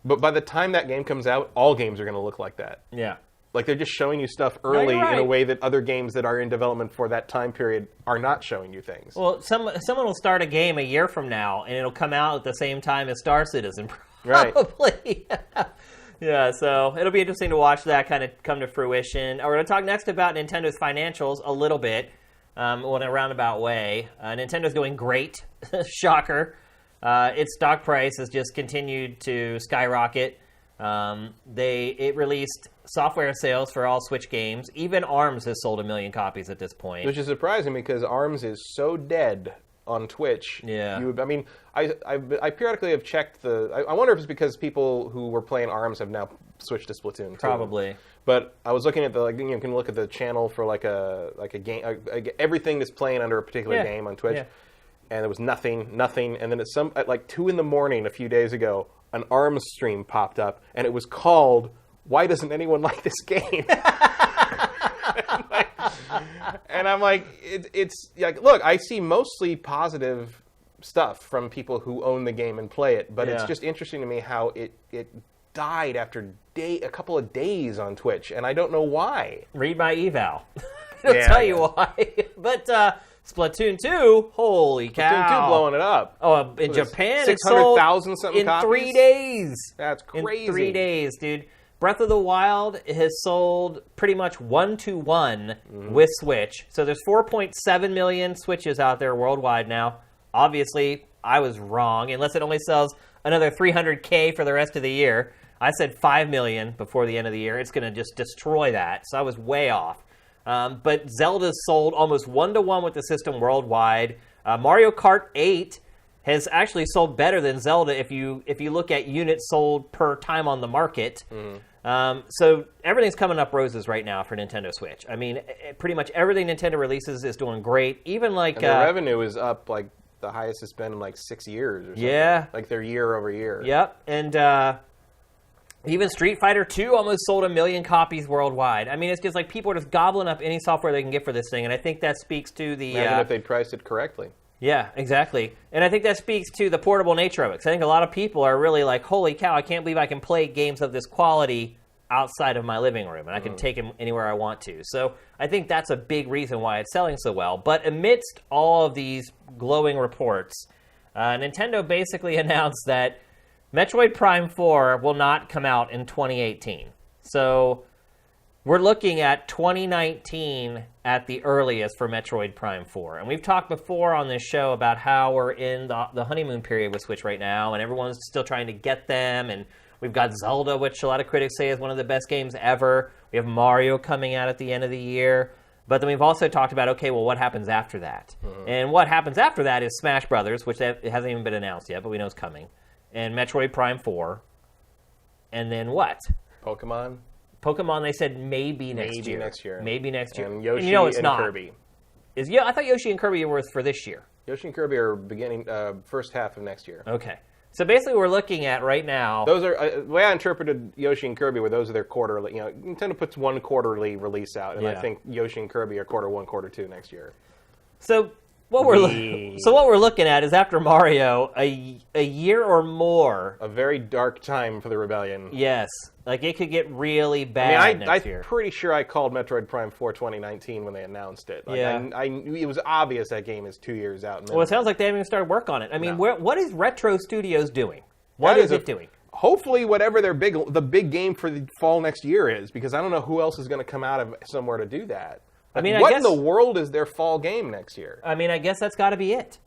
But by the time that game comes out, all games are going to look like that. Yeah. Like, they're just showing you stuff early you're right. in a way that other games that are in development for that time period are not showing you things. Well, someone will start a game a year from now, and it'll come out at the same time as Star Citizen, Right. probably. Yeah, so it'll be interesting to watch that kind of come to fruition. We're going to talk next about Nintendo's financials a little bit, in a roundabout way. Nintendo's doing great. Shocker. Its stock price has just continued to skyrocket. It released software sales for all Switch games. Even ARMS has sold 1 million copies at this point. Which is surprising because ARMS is so dead on Twitch. Yeah. I periodically have checked I wonder if it's because people who were playing ARMS have now switched to Splatoon 2. Probably. But I was looking at you can look at the channel for like a game, everything that's playing under a particular game on Twitch. Yeah. And there was nothing. And then at like 2 in the morning a few days ago, an ARMS stream popped up, and it was called "Why Doesn't Anyone Like This Game?" And I'm like, it's like, look, I see mostly positive stuff from people who own the game and play it, but it's just interesting to me how it died after a couple of days on Twitch, and I don't know why. Read my eval. I'll tell you why. But Splatoon 2, holy cow. Splatoon 2 blowing it up. Oh, in Japan, 600,000 something in copies? 3 days. That's crazy. In 3 days, dude. Breath of the Wild has sold pretty much 1-to-1 with Switch. So there's 4.7 million Switches out there worldwide now. Obviously, I was wrong, unless it only sells another 300K for the rest of the year. I said 5 million before the end of the year. It's going to just destroy that. So I was way off. But Zelda's sold almost 1-to-1 with the system worldwide. Mario Kart 8 has actually sold better than Zelda if you look at units sold per time on the market. So everything's coming up roses right now for Nintendo Switch. I mean, pretty much everything Nintendo releases is doing great. Even like... And the revenue is up like the highest it's been in like 6 years or something. Yeah. Like they're year over year. Yep. And even Street Fighter 2 almost sold 1 million copies worldwide. I mean, it's just like people are just gobbling up any software they can get for this thing. And I think that speaks to the... Imagine if they priced it correctly. Yeah, exactly. And I think that speaks to the portable nature of it. Because I think a lot of people are really like, holy cow, I can't believe I can play games of this quality outside of my living room. And I can take them anywhere I want to. So I think that's a big reason why it's selling so well. But amidst all of these glowing reports, Nintendo basically announced that Metroid Prime 4 will not come out in 2018. So we're looking at 2019 at the earliest for Metroid Prime 4. And we've talked before on this show about how we're in the honeymoon period with Switch right now, and everyone's still trying to get them. And we've got Zelda, which a lot of critics say is one of the best games ever. We have Mario coming out at the end of the year. But then we've also talked about, okay, well, what happens after that? And what happens after that is Smash Brothers, which it hasn't even been announced yet, but we know it's coming. And Metroid Prime 4. And then what? Pokemon, they said maybe next year. Maybe next year. And Yoshi it's and not. Kirby. I thought Yoshi and Kirby were for this year. Yoshi and Kirby are beginning first half of next year. Okay. So basically we're looking at right now... Those are... the way I interpreted Yoshi and Kirby were those are their quarterly... Nintendo puts one quarterly release out, and I think Yoshi and Kirby are quarter 1, quarter 2 next year. So what we're looking at is after Mario, a year or more... A very dark time for the Rebellion. Yes. Like, it could get really bad next year. I'm pretty sure I called Metroid Prime 4 2019 when they announced it. Like, I knew it was obvious that game is 2 years out. Well, it sounds like they haven't even started work on it. I mean, what is Retro Studios doing? What is it doing? Hopefully, whatever the big game for the fall next year is, because I don't know who else is going to come out of somewhere to do that. Like, I guess, in the world is their fall game next year? I mean, I guess that's got to be it.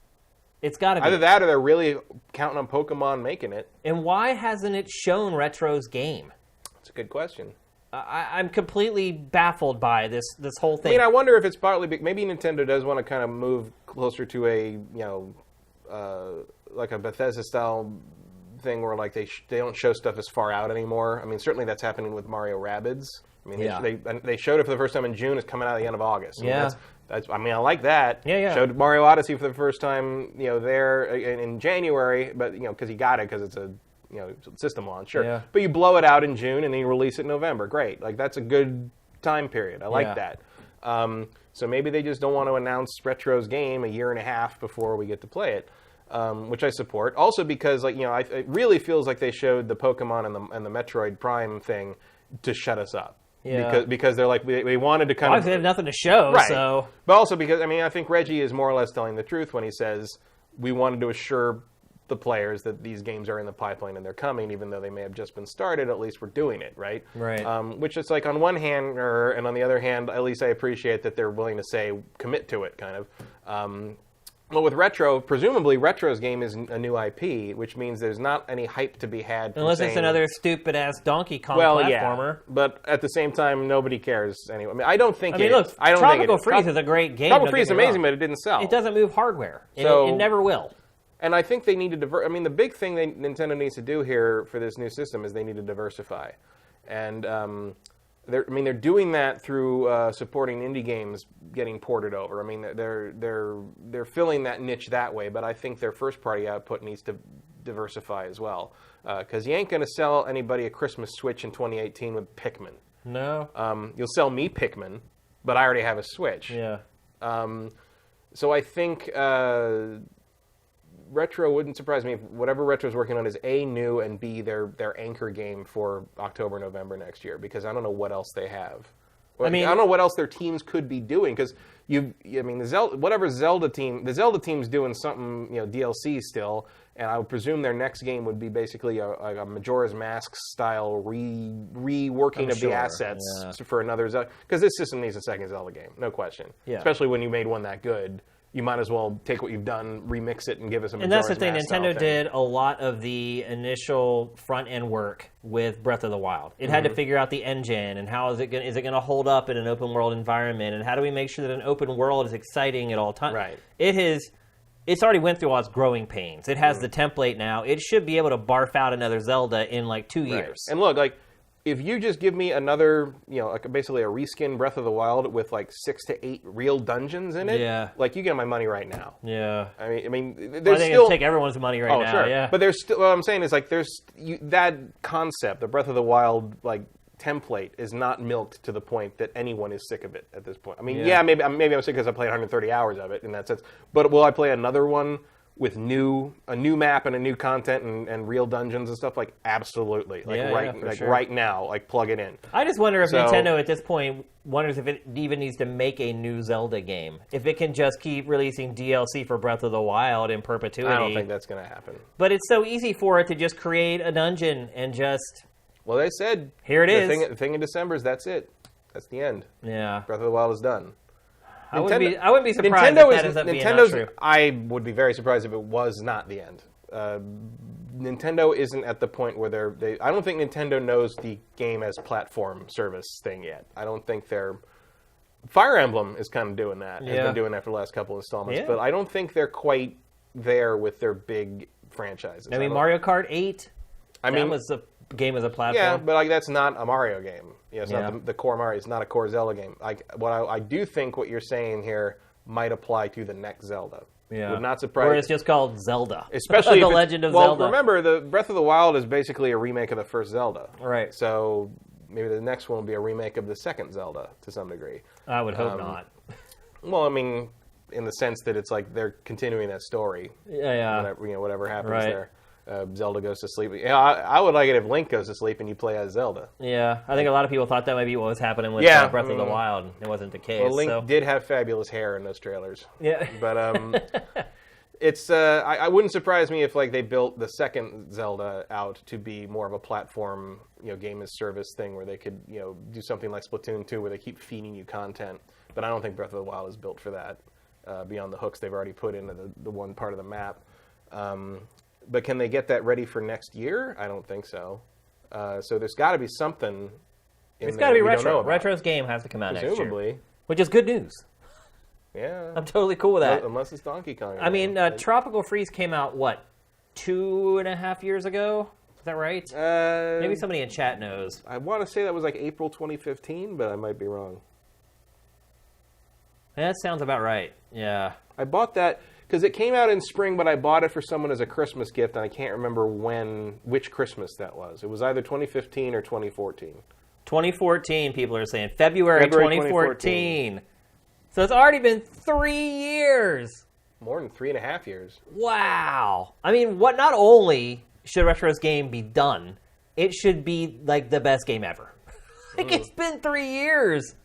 It's got to be. Either that or they're really counting on Pokemon making it. And why hasn't it shown Retro's game? That's a good question. I'm completely baffled by this whole thing. I mean, I wonder if it's partly... Maybe Nintendo does want to kind of move closer to a, like a Bethesda-style thing where like they don't show stuff as far out anymore. I mean, certainly that's happening with Mario Rabbids. I mean, they showed it for the first time in June. It's coming out at the end of August. I mean, I like that. Yeah. Showed Mario Odyssey for the first time, there in January, but because you got it because it's a system launch, sure. Yeah. But you blow it out in June and then you release it in November. Great. Like that's a good time period. I like that. So maybe they just don't want to announce Retro's game a year and a half before we get to play it. which I support. Also because, like, it really feels like they showed the Pokemon and the Metroid Prime thing to shut us up. Yeah. Because they're like, they wanted to kind Obviously, they have nothing to show, right. so... But also because, I think Reggie is more or less telling the truth when he says, we wanted to assure the players that these games are in the pipeline and they're coming, even though they may have just been started, at least we're doing it, right? Right. Which is like, on one hand, and on the other hand, at least I appreciate that they're willing to say, commit to it, kind of. Well, with Retro, presumably Retro's game is a new IP, which means there's not any hype to be had. Unless it's another stupid-ass Donkey Kong platformer. Yeah, but at the same time, nobody cares anyway. I don't think look, Tropical Freeze is a great game. Tropical Freeze is amazing, but it didn't sell. It doesn't move hardware. It never will. And I think they need to the big thing Nintendo needs to do here for this new system is they need to diversify. And they're doing that through supporting indie games getting ported over. They're filling that niche that way, but I think their first-party output needs to diversify as well. Because you ain't going to sell anybody a Christmas Switch in 2018 with Pikmin. No. You'll sell me Pikmin, but I already have a Switch. Yeah. So I think Retro wouldn't surprise me if whatever Retro's working on is A, new, and B, their anchor game for October, November next year, because I don't know what else they have. I don't know what else their teams could be doing, because the Zelda team's doing something, DLC still, and I would presume their next game would be basically a Majora's Mask style reworking of the assets for another Zelda, because this system needs a second Zelda game, no question. Yeah. Especially when you made one that good. You might as well take what you've done, remix it, and give us a Majora's And that's the thing. Mask Nintendo did a lot of the initial front-end work with Breath of the Wild. It had to figure out the engine, and how is it going to hold up in an open-world environment, and how do we make sure that an open world is exciting at all times? Right. It's already went through all its growing pains. It has the template now. It should be able to barf out another Zelda in, 2 years. And look, if you just give me another, basically a reskin Breath of the Wild with 6 to 8 real dungeons in it, you get my money right now. Yeah. I mean, there's I think it'll take everyone's money right now. Sure. Yeah. But there's still, what I'm saying is that concept, the Breath of the Wild template, is not milked to the point that anyone is sick of it at this point. Maybe I'm sick because I played 130 hours of it in that sense. But will I play another one with a new map and a new content and real dungeons and stuff? Absolutely. Right now, plug it in. I just wonder if Nintendo at this point wonders if it even needs to make a new Zelda game. If it can just keep releasing DLC for Breath of the Wild in perpetuity. I don't think that's going to happen. But it's so easy for it to just create a dungeon and just... Well, they said... Here it is. The thing in December is that's it. That's the end. Yeah. Breath of the Wild is done. I wouldn't be surprised if that ends up being not true. I would be very surprised if it was not the end. Nintendo isn't at the point where I don't think Nintendo knows the game as platform service thing yet. I don't think they're... Fire Emblem is kind of doing that. Has been doing that for the last couple of installments. Yeah. But I don't think they're quite there with their big franchises. Mario Kart 8, that was a game as a platform. Yeah, but that's not a Mario game. It's not the core Mario. It's not a core Zelda game. I do think what you're saying here might apply to the next Zelda. Yeah. Would not surprise. Or it's just called Zelda. Especially the Legend of Zelda. Well, remember, the Breath of the Wild is basically a remake of the first Zelda. Right. So maybe the next one will be a remake of the second Zelda to some degree. I would hope not. Well, in the sense that it's they're continuing that story. Yeah. Whatever happens there. Zelda goes to sleep. I would like it if Link goes to sleep and you play as Zelda. Yeah, I think a lot of people thought that might be what was happening with Breath of the Wild. It wasn't the case. Well, Link did have fabulous hair in those trailers. Yeah. But it's I wouldn't surprise me if they built the second Zelda out to be more of a platform, game as service thing where they could, do something like Splatoon 2 where they keep feeding you content. But I don't think Breath of the Wild is built for that. Beyond the hooks they've already put into the one part of the map. But can they get that ready for next year? I don't think so. So there's got to be something It's got to be Retro. Retro's game has to come out next year. Which is good news. Yeah. I'm totally cool with that. Unless it's Donkey Kong. Tropical Freeze came out, 2.5 years ago? Is that right? Maybe somebody in chat knows. I want to say that was April 2015, but I might be wrong. That sounds about right. Yeah. I bought that... Because it came out in spring, but I bought it for someone as a Christmas gift, and I can't remember which Christmas that was. It was either 2015 or 2014. 2014, people are saying. February 2014. So it's already been 3 years. More than 3.5 years. Wow. I mean, not only should Retro's game be done, it should be like the best game ever. Like, it's been 3 years.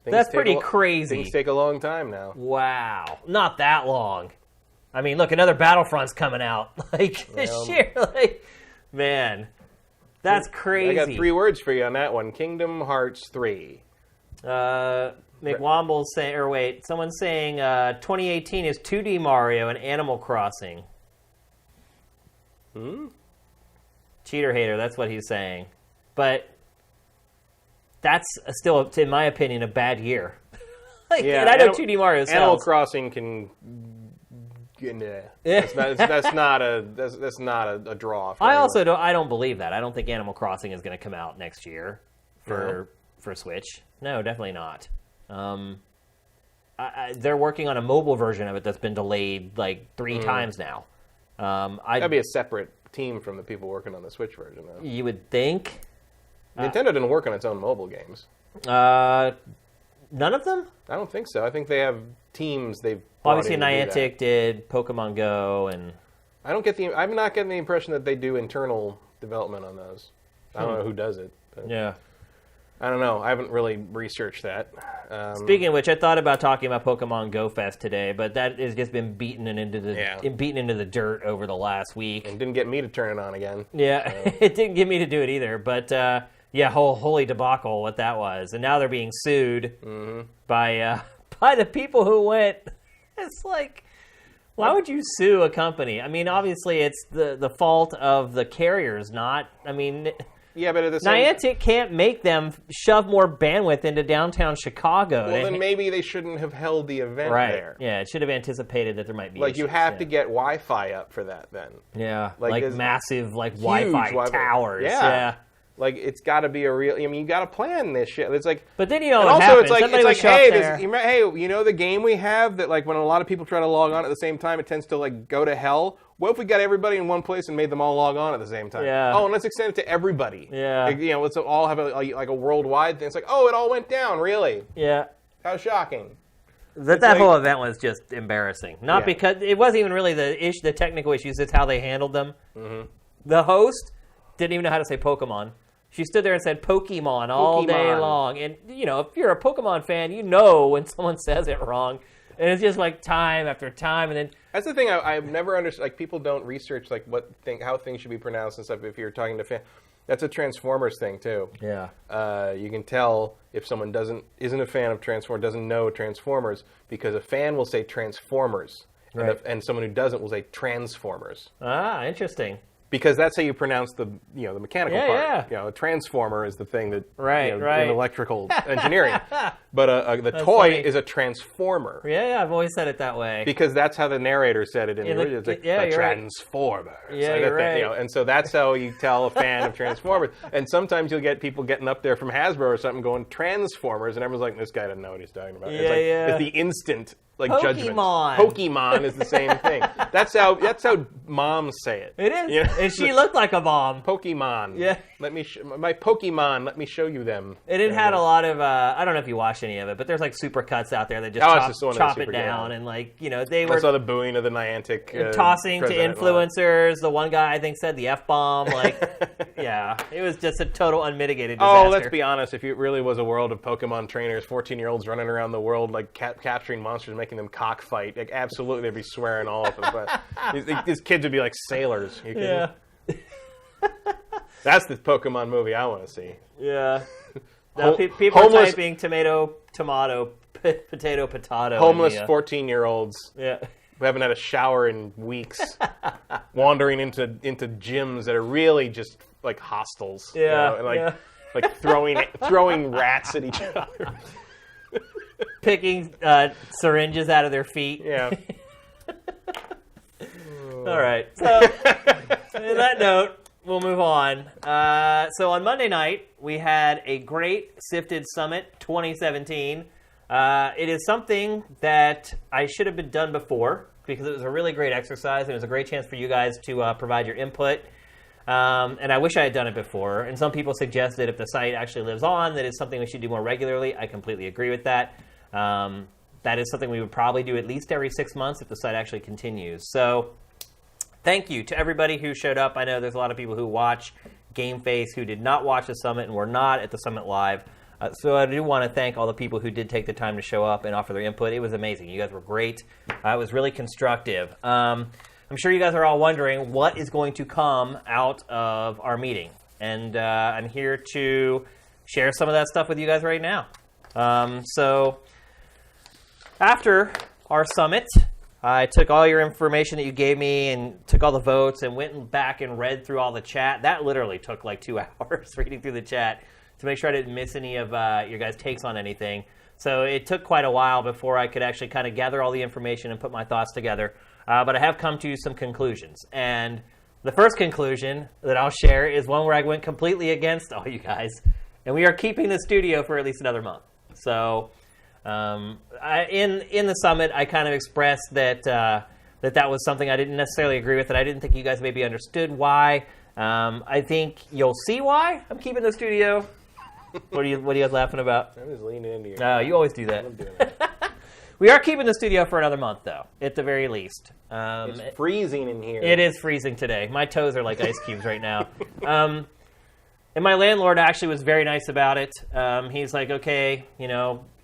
That's pretty crazy. Things take a long time now. Wow. Not that long. I mean, look, another Battlefront's coming out. Like, this year. Like, man, that's crazy. I got 3 words for you on that one. Kingdom Hearts 3. McWomble's saying, or wait, someone's saying 2018 is 2D Mario and Animal Crossing. Cheater hater, that's what he's saying. But that's still, in my opinion, a bad year. Like, yeah, and I know 2D Mario sells. Animal Crossing can... That's not a draw. I don't believe that. I don't think Animal Crossing is going to come out next year for Switch. No, definitely not. They're working on a mobile version of it that's been delayed like 3 times now. That'd be a separate team from the people working on the Switch version, though. You would think. Nintendo didn't work on its own mobile games. None of them? I don't think so. I think they have teams they've. Obviously, Niantic did Pokemon Go, and I'm not getting the impression that they do internal development on those. I don't know who does it. But yeah. I don't know. I haven't really researched that. Speaking of which, I thought about talking about Pokemon Go Fest today, but that has just been beaten into the dirt over the last week. And didn't get me to turn it on again. Yeah, it didn't get me to do it either. But holy debacle what that was. And now they're being sued by the people who went. It's like, why would you sue a company? I mean, obviously it's the fault of the carriers, not. I mean. Yeah, but at the same Niantic can't make them shove more bandwidth into downtown Chicago. Well, then maybe they shouldn't have held the event there. Yeah, it should have anticipated that there might be issues. You have to get Wi-Fi up for that then. Yeah, like massive Wi-Fi towers. Yeah. Like, it's got to be a real... I mean, you got to plan this shit. It's like... But then you know what happens. Hey, you know the game we have that, like, when a lot of people try to log on at the same time, it tends to, like, go to hell? What if we got everybody in one place and made them all log on at the same time? Yeah. Oh, and let's extend it to everybody. Yeah. Like, let's all have a worldwide thing. It's like, oh, it all went down, really? Yeah. How shocking. That whole event was just embarrassing. Not because... It wasn't even really the technical issues. It's how they handled them. Mm-hmm. The host didn't even know how to say Pokemon. She stood there and said Pokemon all day long. And, if you're a Pokemon fan, you know when someone says it wrong. And it's just like time after time. And then that's the thing I've never understood. Like, people don't research like how things should be pronounced and stuff if you're talking to fans. That's a Transformers thing, too. Yeah. You can tell if someone isn't a fan of Transformers, doesn't know Transformers, because a fan will say Transformers. Right. And someone who doesn't will say Transformers. Ah, interesting. Because that's how you pronounce the mechanical part. Yeah. A transformer is the thing that in electrical engineering. But the toy is a transformer. Yeah, I've always said it that way. Because that's how the narrator said it in the original. It's like a transformer. Yeah, you're right. And so that's how you tell a fan of Transformers. And sometimes you'll get people getting up there from Hasbro or something going Transformers, and everyone's like, this guy doesn't know what he's talking about. It's the instant judgment. Pokemon is the same thing. That's how moms say it. It is. And she looked like a mom. Pokemon. Yeah. My Pokemon, let me show you them. And it had a lot of, I don't know if you watched any of it, but there's like supercuts out there that just chop it down. And they were... I saw the booing of the Niantic tossing to influencers. The one guy, I think, said the F-bomb. It was just a total unmitigated disaster. Oh, let's be honest. If it really was a world of Pokemon trainers, 14-year-olds running around the world, capturing monsters, making them cockfight, absolutely they'd be swearing all of them. But these kids would be like sailors. Yeah. That's the Pokemon movie I want to see. Yeah. Now, people are typing tomato, potato, potato. Homeless 14-year-olds. Yeah. Who haven't had a shower in weeks, wandering into gyms that are really just like hostels. Yeah. Like throwing rats at each other. Picking syringes out of their feet. Yeah. All right. So, on that note, we'll move on. So on Monday night, we had a great SIFTD Summit 2017. It is something that I should have been done before because it was a really great exercise and it was a great chance for you guys to provide your input. And I wish I had done it before. And some people suggested if the site actually lives on, that it's something we should do more regularly. I completely agree with that. that is something we would probably do at least every 6 months if the site actually continues. So thank you to everybody who showed up. I know there's a lot of people who watch GameFace who did not watch the Summit and were not at the Summit Live. So I do want to thank all the people who did take the time to show up and offer their input. It was amazing. You guys were great. It was really constructive. I'm sure you guys are all wondering what is going to come out of our meeting. And I'm here to share some of that stuff with you guys right now. So after our summit, I took all your information that you gave me and took all the votes and went back and read through all the chat. That literally took like 2 hours reading through the chat to make sure I didn't miss any of your guys' takes on anything. So it took quite a while before I could actually kind of gather all the information and put my thoughts together. But I have come to some conclusions. And the first conclusion that I'll share is one where I went completely against all you guys. And we are keeping the studio for at least another month. So in the summit, I kind of expressed that that was something I didn't necessarily agree with, and I didn't think you guys maybe understood why. I think you'll see why I'm keeping the studio. What are you guys laughing about? I'm just leaning into you. You always do that. I'm doing that. We are keeping the studio for another month, though, at the very least. It's freezing in here. It is freezing today. My toes are like ice cubes right now. And my landlord actually was very nice about it. He's like, okay,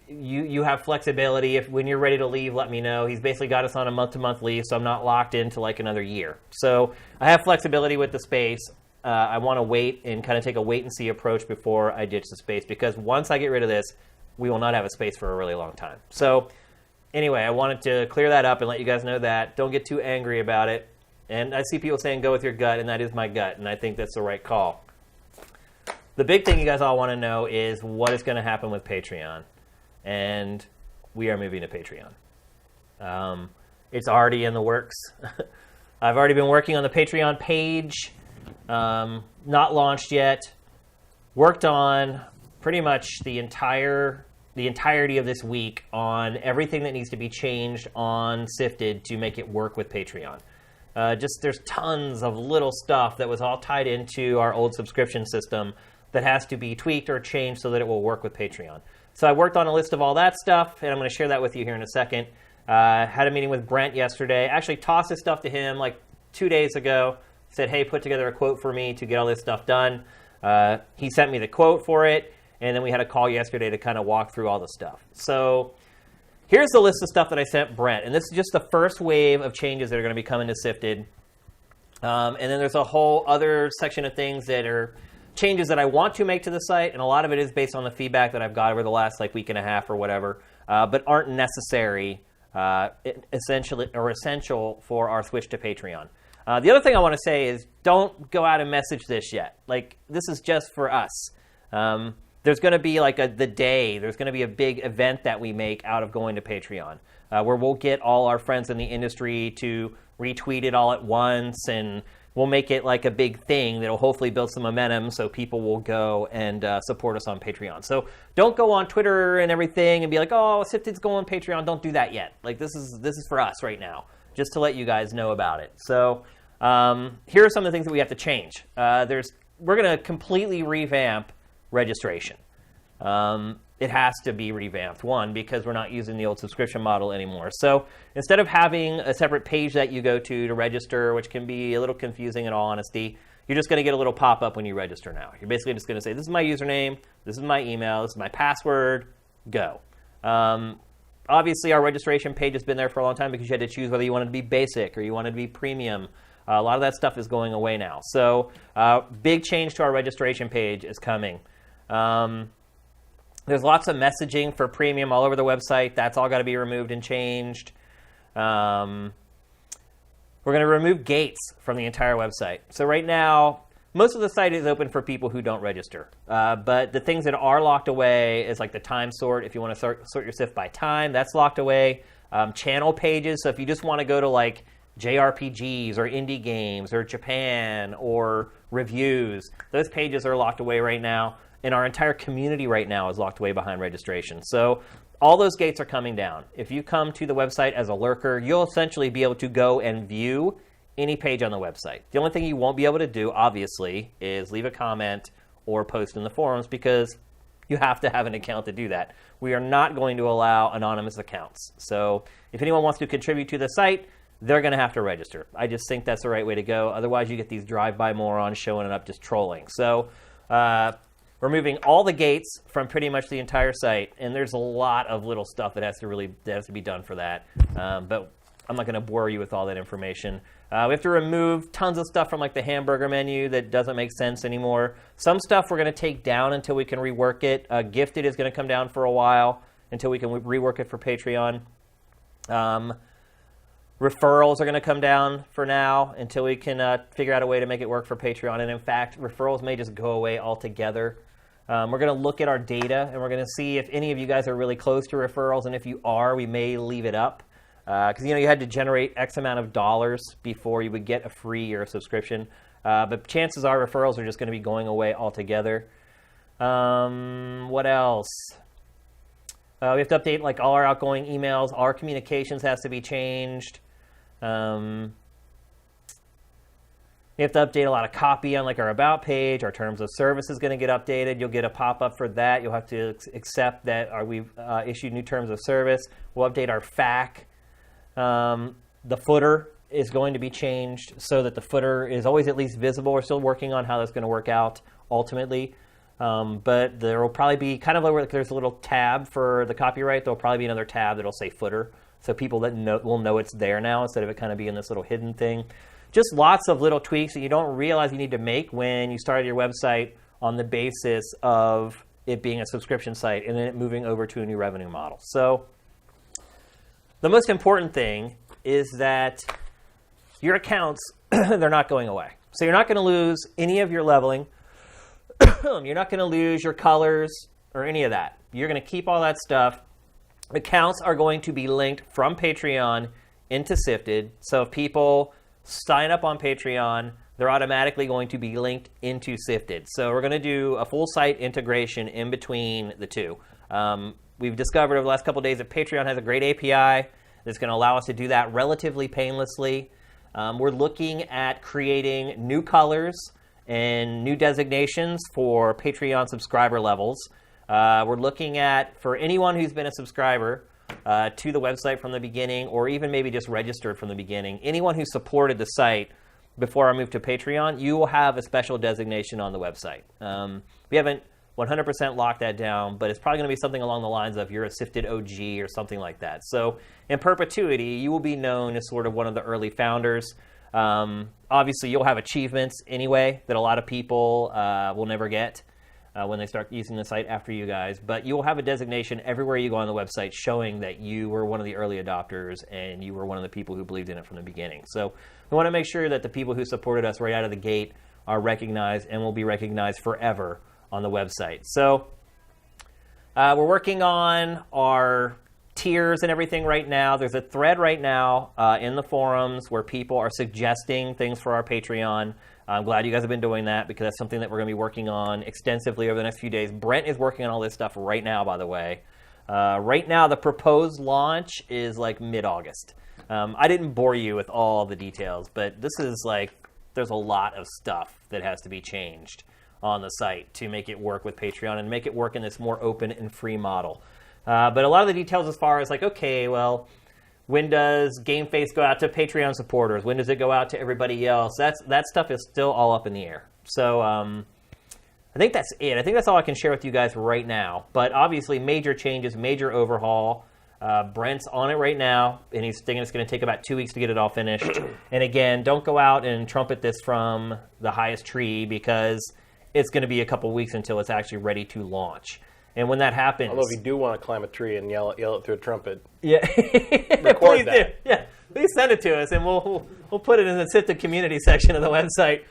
you have flexibility. If when you're ready to leave, let me know. He's basically got us on a month-to-month lease, so I'm not locked into like another year. So I have flexibility with the space. I want to wait and kind of take a wait-and-see approach before I ditch the space, because once I get rid of this, we will not have a space for a really long time. So anyway, I wanted to clear that up and let you guys know that. Don't get too angry about it. And I see people saying go with your gut, and that is my gut, and I think that's the right call. The big thing you guys all want to know is what is going to happen with Patreon. And we are moving to Patreon. It's already in the works. I've already been working on the Patreon page. Not launched yet. Worked on pretty much the entirety of this week on everything that needs to be changed on SIFTD to make it work with Patreon. There's tons of little stuff that was all tied into our old subscription system that has to be tweaked or changed so that it will work with Patreon. So I worked on a list of all that stuff, and I'm going to share that with you here in a second. Had a meeting with Brent yesterday. Actually tossed this stuff to him like 2 days ago. Said, hey, put together a quote for me to get all this stuff done. He sent me the quote for it, and then we had a call yesterday to kind of walk through all the stuff. So here's the list of stuff that I sent Brent, and this is just the first wave of changes that are going to be coming to SIFTD. And then there's a whole other section of things that are changes that I want to make to the site, and a lot of it is based on the feedback that I've got over the last like week and a half or whatever, but aren't necessary, essential for our switch to Patreon. The other thing I want to say is don't go out and message this yet. Like, this is just for us. There's going to be like there's going to be a big event that we make out of going to Patreon, where we'll get all our friends in the industry to retweet it all at once, and we'll make it like a big thing that'll hopefully build some momentum so people will go and support us on Patreon. So don't go on Twitter and everything and be like, oh, SIFTD's going on Patreon. Don't do that yet. Like, this is for us right now, just to let you guys know about it. So here are some of the things that we have to change. We're going to completely revamp registration. It has to be revamped, one, because we're not using the old subscription model anymore. So instead of having a separate page that you go to register, which can be a little confusing in all honesty, you're just going to get a little pop-up when you register now. You're basically just going to say, this is my username, this is my email, this is my password, go. Obviously, our registration page has been there for a long time because you had to choose whether you wanted to be basic or you wanted to be premium. A lot of that stuff is going away now. So big change to our registration page is coming. There's lots of messaging for premium all over the website. That's all got to be removed and changed. We're going to remove gates from the entire website. So right now, most of the site is open for people who don't register. But the things that are locked away is like the time sort. If you want to sort your SIF by time, that's locked away. Channel pages. So if you just want to go to like JRPGs or indie games or Japan or reviews, those pages are locked away right now. And our entire community right now is locked away behind registration. So all those gates are coming down. If you come to the website as a lurker, you'll essentially be able to go and view any page on the website. The only thing you won't be able to do, obviously, is leave a comment or post in the forums, because You have to have an account to do that. We are not going to allow anonymous accounts. So if anyone wants to contribute to the site, they're going to have to register. I just think that's the right way to go. Otherwise, you get these drive-by morons showing up just trolling. So we're moving all the gates from pretty much the entire site, and there's a lot of little stuff that has to be done for that. But I'm not going to bore you with all that information. We have to remove tons of stuff from like the hamburger menu that doesn't make sense anymore. Some stuff we're going to take down until we can rework it. Gifted is going to come down for a while until we can rework it for Patreon. Referrals are going to come down for now until we can figure out a way to make it work for Patreon. And in fact, referrals may just go away altogether. We're going to look at our data, and we're going to see if any of you guys are really close to referrals. And if you are, we may leave it up. Because, you had to generate X amount of dollars before you would get a free year of subscription. But chances are referrals are just going to be going away altogether. What else? We have to update like all our outgoing emails. Our communications has to be changed. We have to update a lot of copy on like our About page. Our Terms of Service is going to get updated. You'll get a pop-up for that. You'll have to accept that we've issued new Terms of Service. We'll update our FAQ. The footer is going to be changed so that the footer is always at least visible. We're still working on how that's going to work out ultimately. But there will probably be kind of like there's a little tab for the copyright. There'll probably be another tab that'll say footer. So people that will know it's there now instead of it kind of being this little hidden thing. Just lots of little tweaks that you don't realize you need to make when you started your website on the basis of it being a subscription site and then it moving over to a new revenue model. So the most important thing is that your accounts, they're not going away. So you're not going to lose any of your leveling. You're not going to lose your colors or any of that. You're going to keep all that stuff. Accounts are going to be linked from Patreon into SIFTD. So if people sign up on Patreon, they're automatically going to be linked into SIFTD. So we're going to do a full site integration in between the two. We've discovered over the last couple of days that Patreon has a great API that's going to allow us to do that relatively painlessly. We're looking at creating new colors and new designations for Patreon subscriber levels. We're looking at, for anyone who's been a subscriber to the website from the beginning, or even maybe just registered from the beginning, anyone who supported the site before I moved to Patreon, you will have a special designation on the website. We haven't 100% locked that down, but it's probably going to be something along the lines of you're a SIFTD OG or something like that. So in perpetuity, you will be known as sort of one of the early founders. Obviously, you'll have achievements anyway that a lot of people will never get when they start using the site after you guys. But you will have a designation everywhere you go on the website showing that you were one of the early adopters and you were one of the people who believed in it from the beginning. So we want to make sure that the people who supported us right out of the gate are recognized and will be recognized forever on the website. So we're working on our tiers and everything right now. There's a thread right now in the forums where people are suggesting things for our Patreon. I'm glad you guys have been doing that because that's something that we're going to be working on extensively over the next few days. Brent is working on all this stuff right now, by the way. Right now, the proposed launch is like mid-August. I didn't bore you with all the details, but this is like, there's a lot of stuff that has to be changed on the site to make it work with Patreon and make it work in this more open and free model. But a lot of the details as far as like, okay, well, when does GameFace go out to Patreon supporters? When does it go out to everybody else? That stuff is still all up in the air. So I think that's it. I think that's all I can share with you guys right now. But obviously, major changes, major overhaul. Brent's on it right now, and he's thinking it's going to take about 2 weeks to get it all finished. And again, don't go out and trumpet this from the highest tree because it's going to be a couple weeks until it's actually ready to launch. And when that happens... Although if you do want to climb a tree and yell it through a trumpet, yeah, record please that. Do. Yeah, please send it to us, and we'll put it in the SIFTD community section of the website.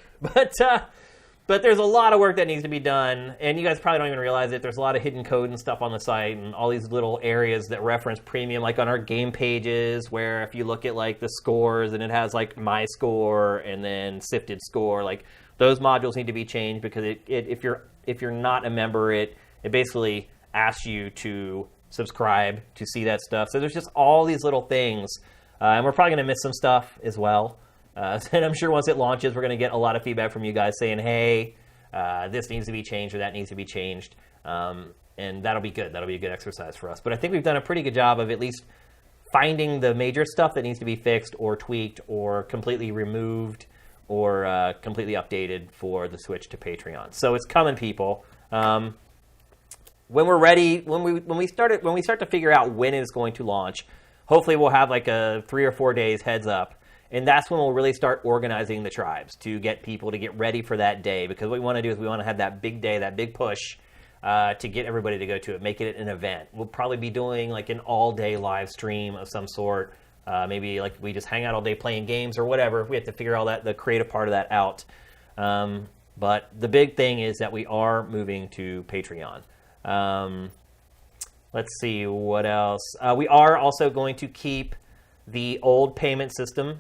But there's a lot of work that needs to be done, and you guys probably don't even realize it. There's a lot of hidden code and stuff on the site, and all these little areas that reference premium, like on our game pages, where if you look at like the scores, and it has like my score and then SIFTD score, like those modules need to be changed because if you're not a member, it basically asks you to subscribe to see that stuff. So there's just all these little things, and we're probably going to miss some stuff as well. And I'm sure once it launches, we're going to get a lot of feedback from you guys saying, hey, this needs to be changed or that needs to be changed. and that'll be good. That'll be a good exercise for us. But I think we've done a pretty good job of at least finding the major stuff that needs to be fixed or tweaked or completely removed or completely updated for the switch to Patreon. So it's coming, people. When we're ready, when we start to figure out when it's going to launch, hopefully we'll have like a 3 or 4 days heads up, and that's when we'll really start organizing the tribes to get people to get ready for that day. Because what we want to do is we want to have that big day, that big push to get everybody to go to it, make it an event. We'll probably be doing like an all-day live stream of some sort. Maybe like we just hang out all day playing games or whatever. We have to figure all that, the creative part of that out. But the big thing is that we are moving to Patreon. Let's see what else. We are also going to keep the old payment system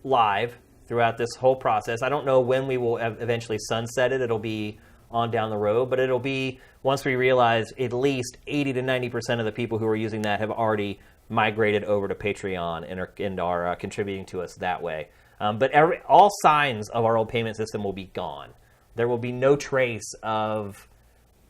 live throughout this whole process. I don't know when we will eventually sunset it. It'll be on down the road, but it'll be once we realize at least 80 to 90% of the people who are using that have already migrated over to Patreon and are contributing to us that way. But all signs of our old payment system will be gone. There will be no trace of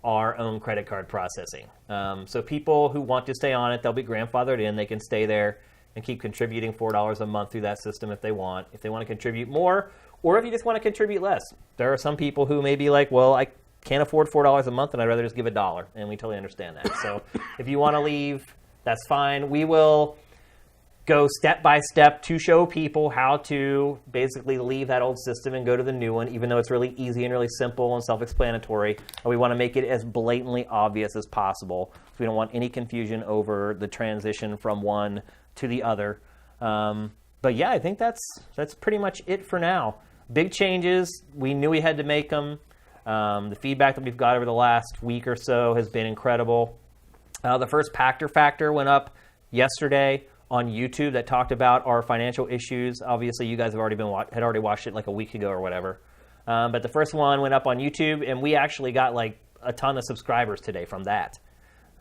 our own credit card processing. So people who want to stay on it, they'll be grandfathered in. They can stay there and keep contributing $4 a month through that system if they want. If they want to contribute more, or if you just want to contribute less. There are some people who may be like, well, I can't afford $4 a month and I'd rather just give $1. And we totally understand that. So if you want to leave, that's fine. We will go step by step to show people how to basically leave that old system and go to the new one, even though it's really easy and really simple and self-explanatory. We want to make it as blatantly obvious as possible. So we don't want any confusion over the transition from one to the other. But yeah, I think that's pretty much it for now. Big changes. We knew we had to make them. The feedback that we've got over the last week or so has been incredible. The first Pactor Factor went up yesterday on YouTube that talked about our financial issues. Obviously, you guys have already watched it like a week ago or whatever. But the first one went up on YouTube, and we actually got like a ton of subscribers today from that.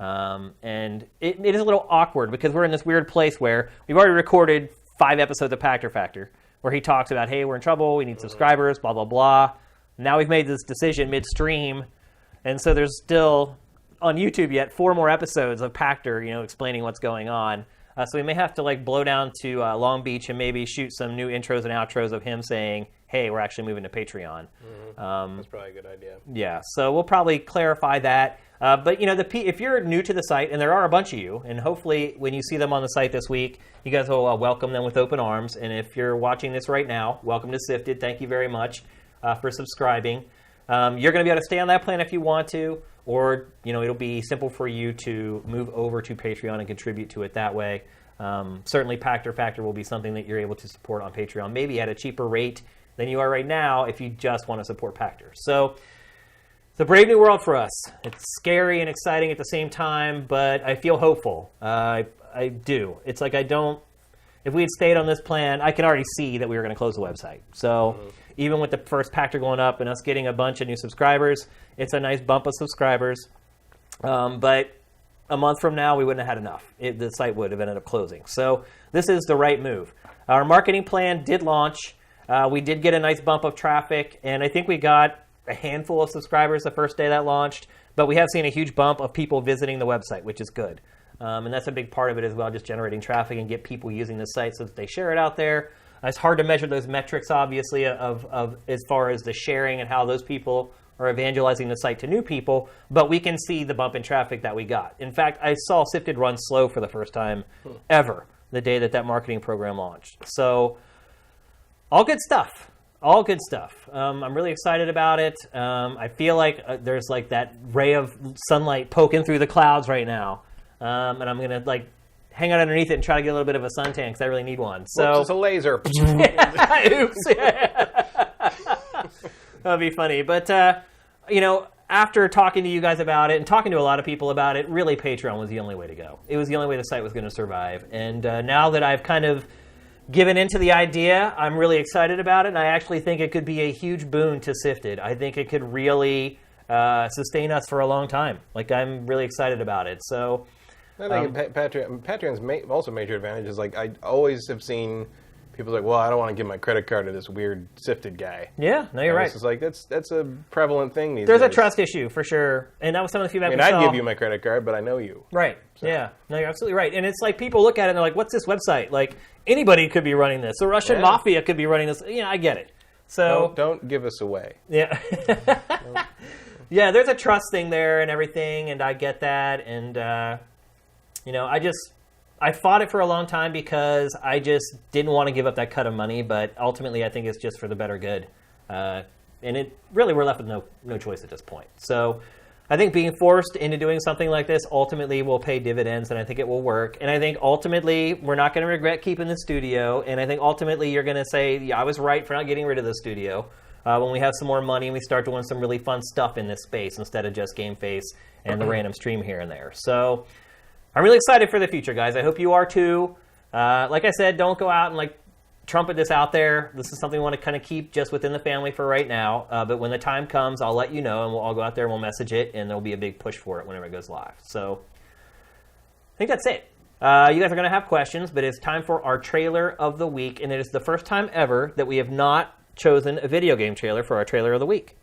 And it is a little awkward because we're in this weird place where we've already recorded 5 episodes of Pactor Factor where he talks about, hey, we're in trouble, we need subscribers, blah, blah, blah. Now we've made this decision midstream, and so there's still on YouTube yet 4 more episodes of Pactor, explaining what's going on. So we may have to like blow down to Long Beach and maybe shoot some new intros and outros of him saying, hey, we're actually moving to Patreon. That's probably a good idea. Yeah, so we'll probably clarify that. But if you're new to the site, and there are a bunch of you, and hopefully when you see them on the site this week, you guys will welcome them with open arms. And if you're watching this right now, welcome to SIFTD. Thank you very much for subscribing. You're going to be able to stay on that plan if you want to, or it'll be simple for you to move over to Patreon and contribute to it that way. Certainly, Pactor Factor will be something that you're able to support on Patreon, maybe at a cheaper rate than you are right now if you just want to support Pactor. So it's a brave new world for us. It's scary and exciting at the same time, but I feel hopeful. I do. It's like if we had stayed on this plan, I can already see that we were going to close the website. So even with the first Pactor going up and us getting a bunch of new subscribers, it's a nice bump of subscribers. But a month from now, we wouldn't have had enough. The site would have ended up closing. So this is the right move. Our marketing plan did launch. We did get a nice bump of traffic, and I think we got a handful of subscribers the first day that launched, but we have seen a huge bump of people visiting the website, which is good. And that's a big part of it as well, just generating traffic and get people using the site so that they share it out there. It's hard to measure those metrics, obviously, of as far as the sharing and how those people are evangelizing the site to new people, but we can see the bump in traffic that we got. In fact, I saw SIFTD run slow for the first time ever the day that marketing program launched. So all good stuff. All good stuff. I'm really excited about it. I feel like there's like that ray of sunlight poking through the clouds right now. And I'm going to like hang out underneath it and try to get a little bit of a suntan because I really need one. So it's a laser. Oops. That'd be funny. But, after talking to you guys about it and talking to a lot of people about it, really Patreon was the only way to go. It was the only way the site was going to survive. And now that I've kind of given into the idea, I'm really excited about it, and I actually think it could be a huge boon to SIFTD. I think it could really sustain us for a long time. Like, I'm really excited about it. So I think Patreon's also major advantage is, like, I always have seen People are like, well, I don't want to give my credit card to this weird SIFTD guy. Yeah, no, you're right. It's like that's a prevalent thing these There's days. a trust issue for sure, and that was some of the feedback. I mean, I'd give you my credit card, but I know you. Right. So. Yeah. No, you're absolutely right. And it's like people look at it and they're like, "What's this website?" Like anybody could be running this. The Russian mafia could be running this. Yeah, I get it. So don't give us away. Yeah. Yeah, there's a trust thing there and everything, and I get that. And I fought it for a long time because I just didn't want to give up that cut of money, but ultimately I think it's just for the better good. And it really, we're left with no choice at this point. So I think being forced into doing something like this ultimately will pay dividends, and I think it will work. And I think ultimately we're not going to regret keeping the studio, and I think ultimately you're going to say, yeah, I was right for not getting rid of the studio when we have some more money and we start doing some really fun stuff in this space instead of just GameFace and the random stream here and there. So I'm really excited for the future, guys. I hope you are too. Like I said, don't go out and trumpet this out there. This is something we want to kind of keep just within the family for right now. But when the time comes, I'll let you know, and we'll all go out there and we'll message it, and there'll be a big push for it whenever it goes live. So I think that's it. You guys are going to have questions, but it's time for our trailer of the week, and it is the first time ever that we have not chosen a video game trailer for our trailer of the week.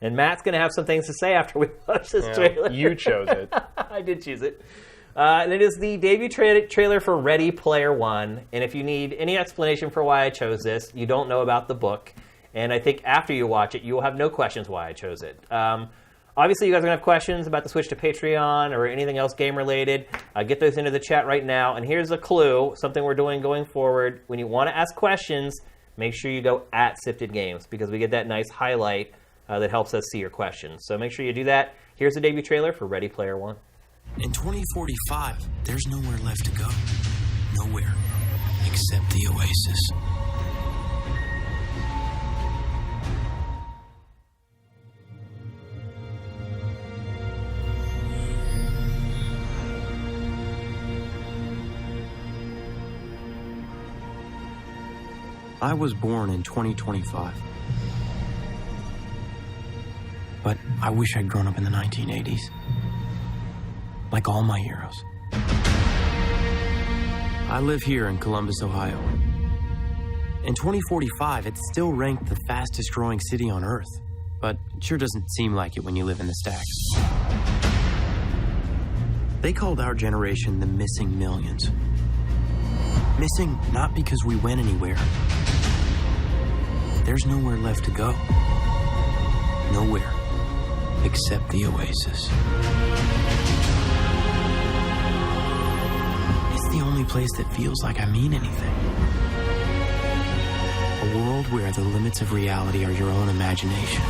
And Matt's going to have some things to say after we watch this trailer. You chose it. I did choose it. And it is the debut trailer for Ready Player One. And if you need any explanation for why I chose this, you don't know about the book. And I think after you watch it, you will have no questions why I chose it. Obviously, you guys are going to have questions about the switch to Patreon or anything else game-related. Get those into the chat right now. And here's a clue, something we're doing going forward. When you want to ask questions, make sure you go at SIFTD Games, because we get that nice highlight that helps us see your questions. So make sure you do that. Here's the debut trailer for Ready Player One. In 2045, there's nowhere left to go. Nowhere except the Oasis. I was born in 2025. But I wish I'd grown up in the 1980s. Like all my heroes. I live here in Columbus, Ohio. In 2045, it's still ranked the fastest growing city on Earth, but it sure doesn't seem like it when you live in the stacks. They called our generation the missing millions. Missing not because we went anywhere. There's nowhere left to go. Nowhere except the Oasis. The only place that feels like I mean anything. A world where the limits of reality are your own imagination.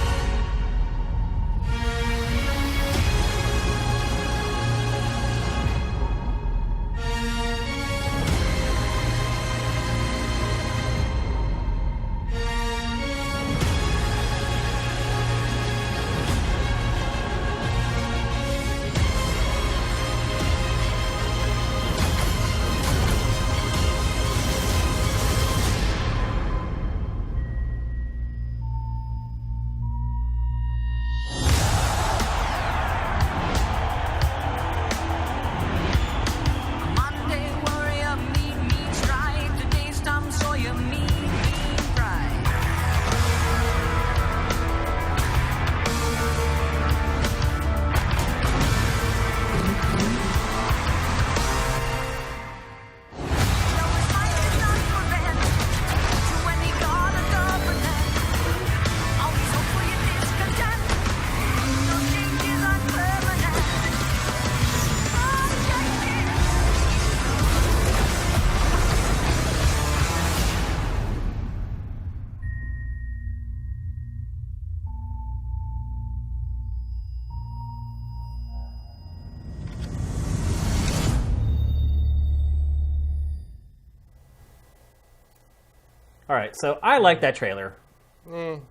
All right, so I like that trailer.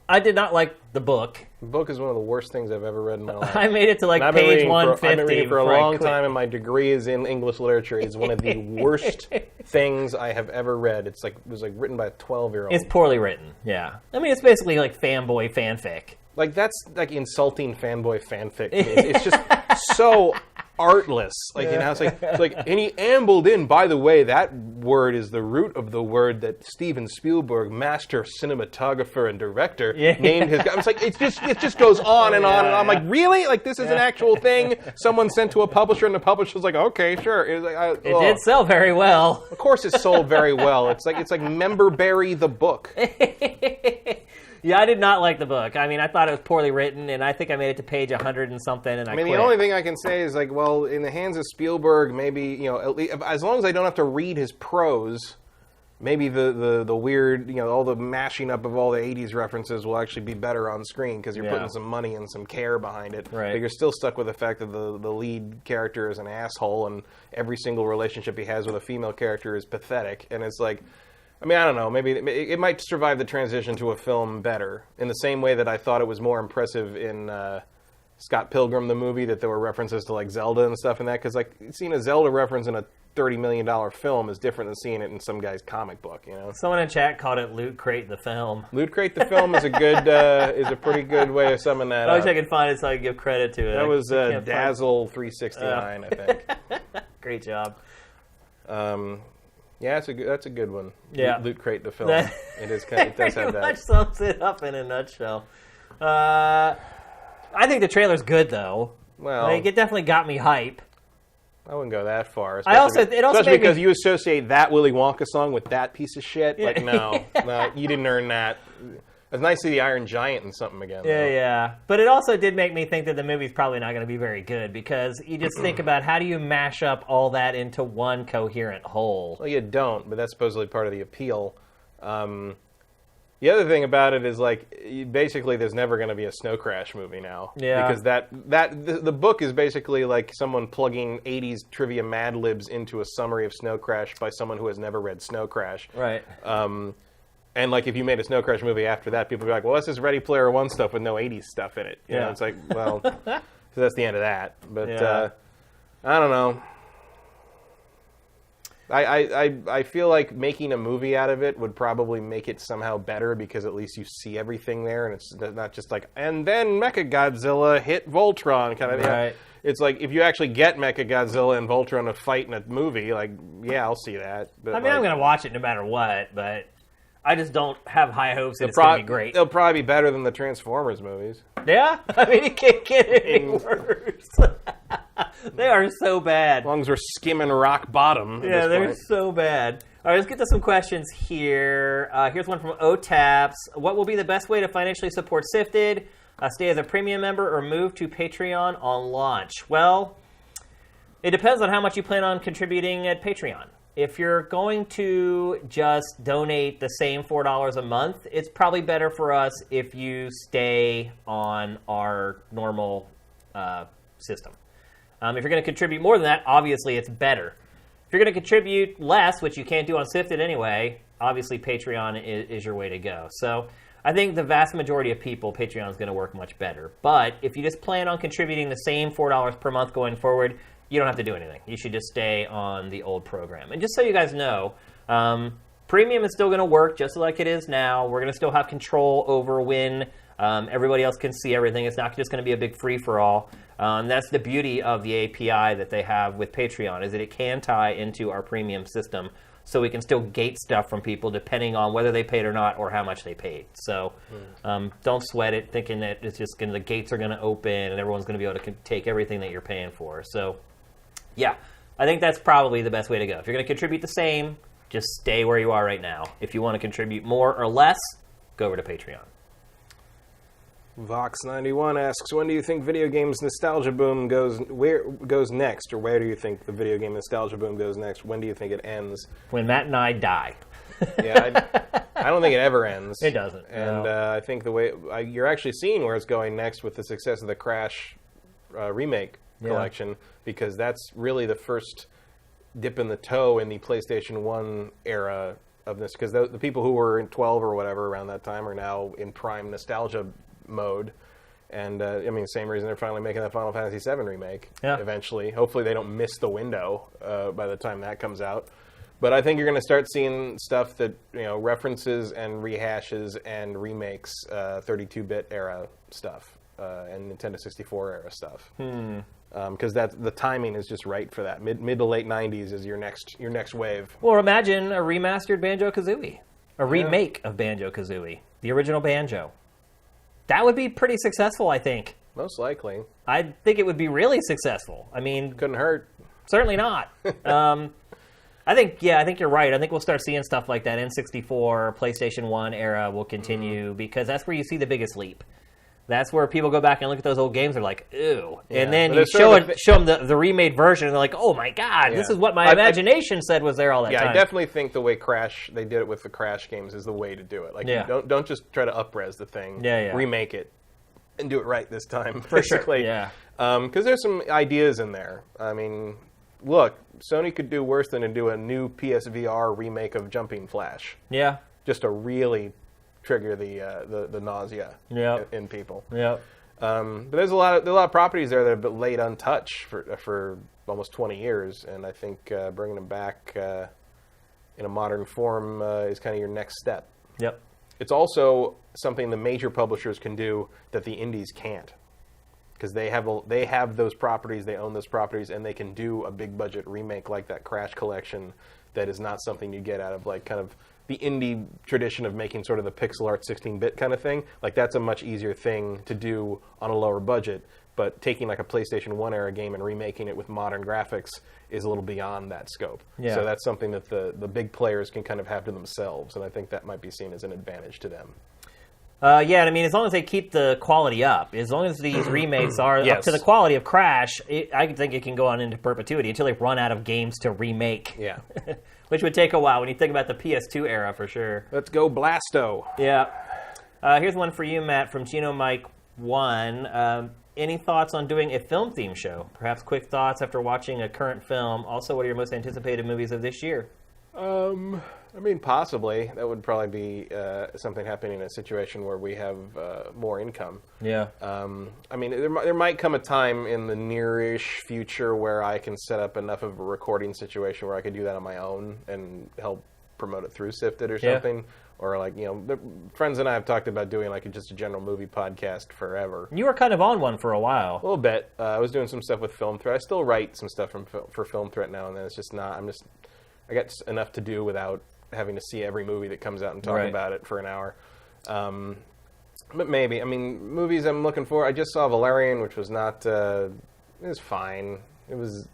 I did not like the book. The book is one of the worst things I've ever read in my life. I made it to page 150. I've been reading for a long time, and my degree is in English literature. It's one of the worst things I have ever read. It was written by a 12-year-old. It's poorly written, yeah. I mean, it's basically like fanboy fanfic. That's insulting fanboy fanfic. It's just so artless. Like, you know, it's like, and he ambled in. By the way, that word is the root of the word that Steven Spielberg, master cinematographer and director, named his guy. I was like, it just goes on and on and on. I'm like, really? Like, this is an actual thing someone sent to a publisher, and the publisher was like, okay, sure. It was like, it did sell very well. Of course, it sold very well. It's like Memberberry the book. Yeah, I did not like the book. I mean, I thought it was poorly written, and I think I made it to page 100 and something, and I quit. The only thing I can say is, like, well, in the hands of Spielberg, maybe, you know, at least, as long as I don't have to read his prose, maybe the weird, you know, all the mashing up of all the 80s references will actually be better on screen because you're putting some money and some care behind it. Right. But you're still stuck with the fact that the lead character is an asshole, and every single relationship he has with a female character is pathetic, and it's like... I mean, I don't know. Maybe it might survive the transition to a film better, in the same way that I thought it was more impressive in Scott Pilgrim, the movie, that there were references to, like, Zelda and stuff in that. Because, like, seeing a Zelda reference in a $30 million film is different than seeing it in some guy's comic book, you know? Someone in chat called it Loot Crate the film. Loot Crate the film is a good, is a pretty good way of summing that up. I wish I could find it so I could give credit to it. That was Dazzle 369, I think. Great job. Yeah, that's a good one. Yeah. Loot Crate the film. It is kind of, it does have that. Pretty much sums it up in a nutshell. I think the trailer's good though. Well, like, it definitely got me hype. I wouldn't go that far. Especially because you associate that Willy Wonka song with that piece of shit. Like, no, you didn't earn that. It's nice to see the Iron Giant in something again. Yeah. But it also did make me think that the movie's probably not going to be very good, because you just think about how do you mash up all that into one coherent whole? Well, you don't, but that's supposedly part of the appeal. The other thing about it is, like, basically there's never going to be a Snow Crash movie now. Yeah. Because the book is basically like someone plugging 80s trivia Mad Libs into a summary of Snow Crash by someone who has never read Snow Crash. Right. And, like, if you made a Snow Crash movie after that, people would be like, well, that's just Ready Player One stuff with no 80s stuff in it. You know, it's like, well, so that's the end of that. But I don't know. I feel like making a movie out of it would probably make it somehow better, because at least you see everything there, and it's not just like, and then Mechagodzilla hit Voltron kind of. Right. It's like, if you actually get Mechagodzilla and Voltron to fight in a movie, like, yeah, I'll see that. But, I mean, I'm going to watch it no matter what, but I just don't have high hopes that it's going to be great. They'll probably be better than the Transformers movies. Yeah? I mean, it can't get any worse. They are so bad. As long as we're skimming rock bottom. Yeah, they're so bad. All right, let's get to some questions here. Here's one from OTAPS. What will be the best way to financially support SIFTD? Stay as a premium member or move to Patreon on launch? Well, it depends on how much you plan on contributing at Patreon. If you're going to just donate the same $4 a month, it's probably better for us if you stay on our normal system. If you're going to contribute more than that, obviously it's better. If you're going to contribute less, which you can't do on SIFTD anyway, obviously Patreon is your way to go. So I think the vast majority of people, Patreon is going to work much better. But if you just plan on contributing the same $4 per month going forward, you don't have to do anything. You should just stay on the old program. And just so you guys know, premium is still going to work just like it is now. We're going to still have control over when everybody else can see everything. It's not just going to be a big free-for-all. That's the beauty of the API that they have with Patreon, is that it can tie into our premium system, so we can still gate stuff from people depending on whether they paid or not, or how much they paid. So don't sweat it, thinking that it's just the gates are going to open and everyone's going to be able to take everything that you're paying for. So yeah, I think that's probably the best way to go. If you're going to contribute the same, just stay where you are right now. If you want to contribute more or less, go over to Patreon. Vox91 asks, when do you think video games nostalgia boom goes next? Or where do you think the video game nostalgia boom goes next? When do you think it ends? When Matt and I die. Yeah, I don't think it ever ends. It doesn't. And no. I think the way you're actually seeing where it's going next with the success of the Crash remake collection, because that's really the first dip in the toe in the PlayStation 1 era of this. Because the people who were in 12 or whatever around that time are now in prime nostalgia mode. And I mean, same reason they're finally making that Final Fantasy VII remake eventually. Hopefully they don't miss the window by the time that comes out. But I think you're going to start seeing stuff that, references and rehashes and remakes 32-bit era stuff and Nintendo 64 era stuff. because the timing is just right for that. Mid to late 90s is your next wave. Well, imagine a remastered Banjo-Kazooie. A remake of Banjo-Kazooie. The original Banjo. That would be pretty successful, I think. Most likely. I think it would be really successful. I mean... Couldn't hurt. Certainly not. I think you're right. I think we'll start seeing stuff like that. N64, PlayStation 1 era will continue because that's where you see the biggest leap. That's where people go back and look at those old games. They're like, ew. Yeah. And then you show them the remade version, and they're like, oh my God, this is what my imagination said was there all that time. Yeah, I definitely think the way they did it with the Crash games is the way to do it. Like, don't just try to up-res the thing. Remake it and do it right this time. For sure. Yeah. Because there's some ideas in there. I mean, look, Sony could do worse than to do a new PSVR remake of Jumping Flash. Yeah. Just to really trigger the nausea in people. Yeah. But there's a lot of properties there that have been laid untouched for almost 20 years, and I think bringing them back in a modern form is kind of your next step. Yep. It's also something the major publishers can do that the indies can't, because they have those properties, they own those properties, and they can do a big budget remake like that Crash collection. That is not something you get out of like kind of the indie tradition of making sort of the pixel art 16-bit kind of thing. Like, that's a much easier thing to do on a lower budget, but taking like a PlayStation 1 era game and remaking it with modern graphics is a little beyond that scope. Yeah. So that's something that the big players can kind of have to themselves, and I think that might be seen as an advantage to them. Yeah, I mean, as long as they keep the quality up, as long as these remakes are up to the quality of Crash, I think it can go on into perpetuity until they run out of games to remake. Yeah. Which would take a while when you think about the PS2 era, for sure. Let's go Blasto. Yeah. Here's one for you, Matt, from Gino Mike 1. Any thoughts on doing a film theme show? Perhaps quick thoughts after watching a current film. Also, what are your most anticipated movies of this year? I mean, possibly. That would probably be something happening in a situation where we have more income. Yeah. I mean, there might come a time in the nearish future where I can set up enough of a recording situation where I could do that on my own and help promote it through SIFTD or something. Or like, friends and I have talked about doing like just a general movie podcast forever. You were kind of on one for a while. A little bit. I was doing some stuff with Film Threat. I still write some stuff for Film Threat now and then. It's just not. I got enough to do without having to see every movie that comes out and talk about it for an hour. But maybe. I mean, movies I'm looking for. I just saw Valerian, which was not. It was fine. It was.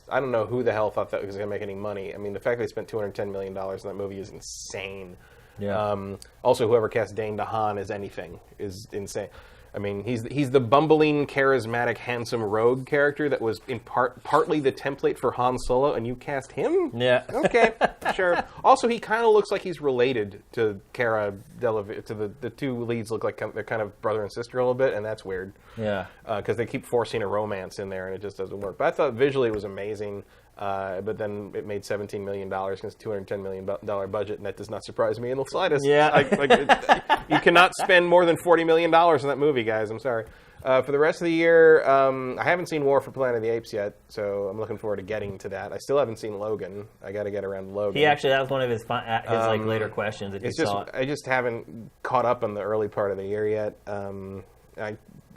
I don't know who the hell thought that was going to make any money. I mean, the fact they spent $210 million on that movie is insane. Yeah. Also, whoever cast Dane DeHaan as anything is insane. I mean, he's the bumbling, charismatic, handsome rogue character that was in partly the template for Han Solo, and you cast him? Yeah. Okay, sure. Also, he kind of looks like he's related to Cara Delevingne. To the two leads look like they're kind of brother and sister a little bit, and that's weird. Yeah. Because they keep forcing a romance in there, and it just doesn't work. But I thought visually it was amazing. But then it made $17 million against a $210 million budget, and that does not surprise me in the slightest. Yeah. You cannot spend more than $40 million on that movie, guys. I'm sorry. For the rest of the year, I haven't seen War for Planet of the Apes yet, so I'm looking forward to getting to that. I still haven't seen Logan. I got to get around to Logan. That was one of his later questions. I just haven't caught up on the early part of the year yet. I'm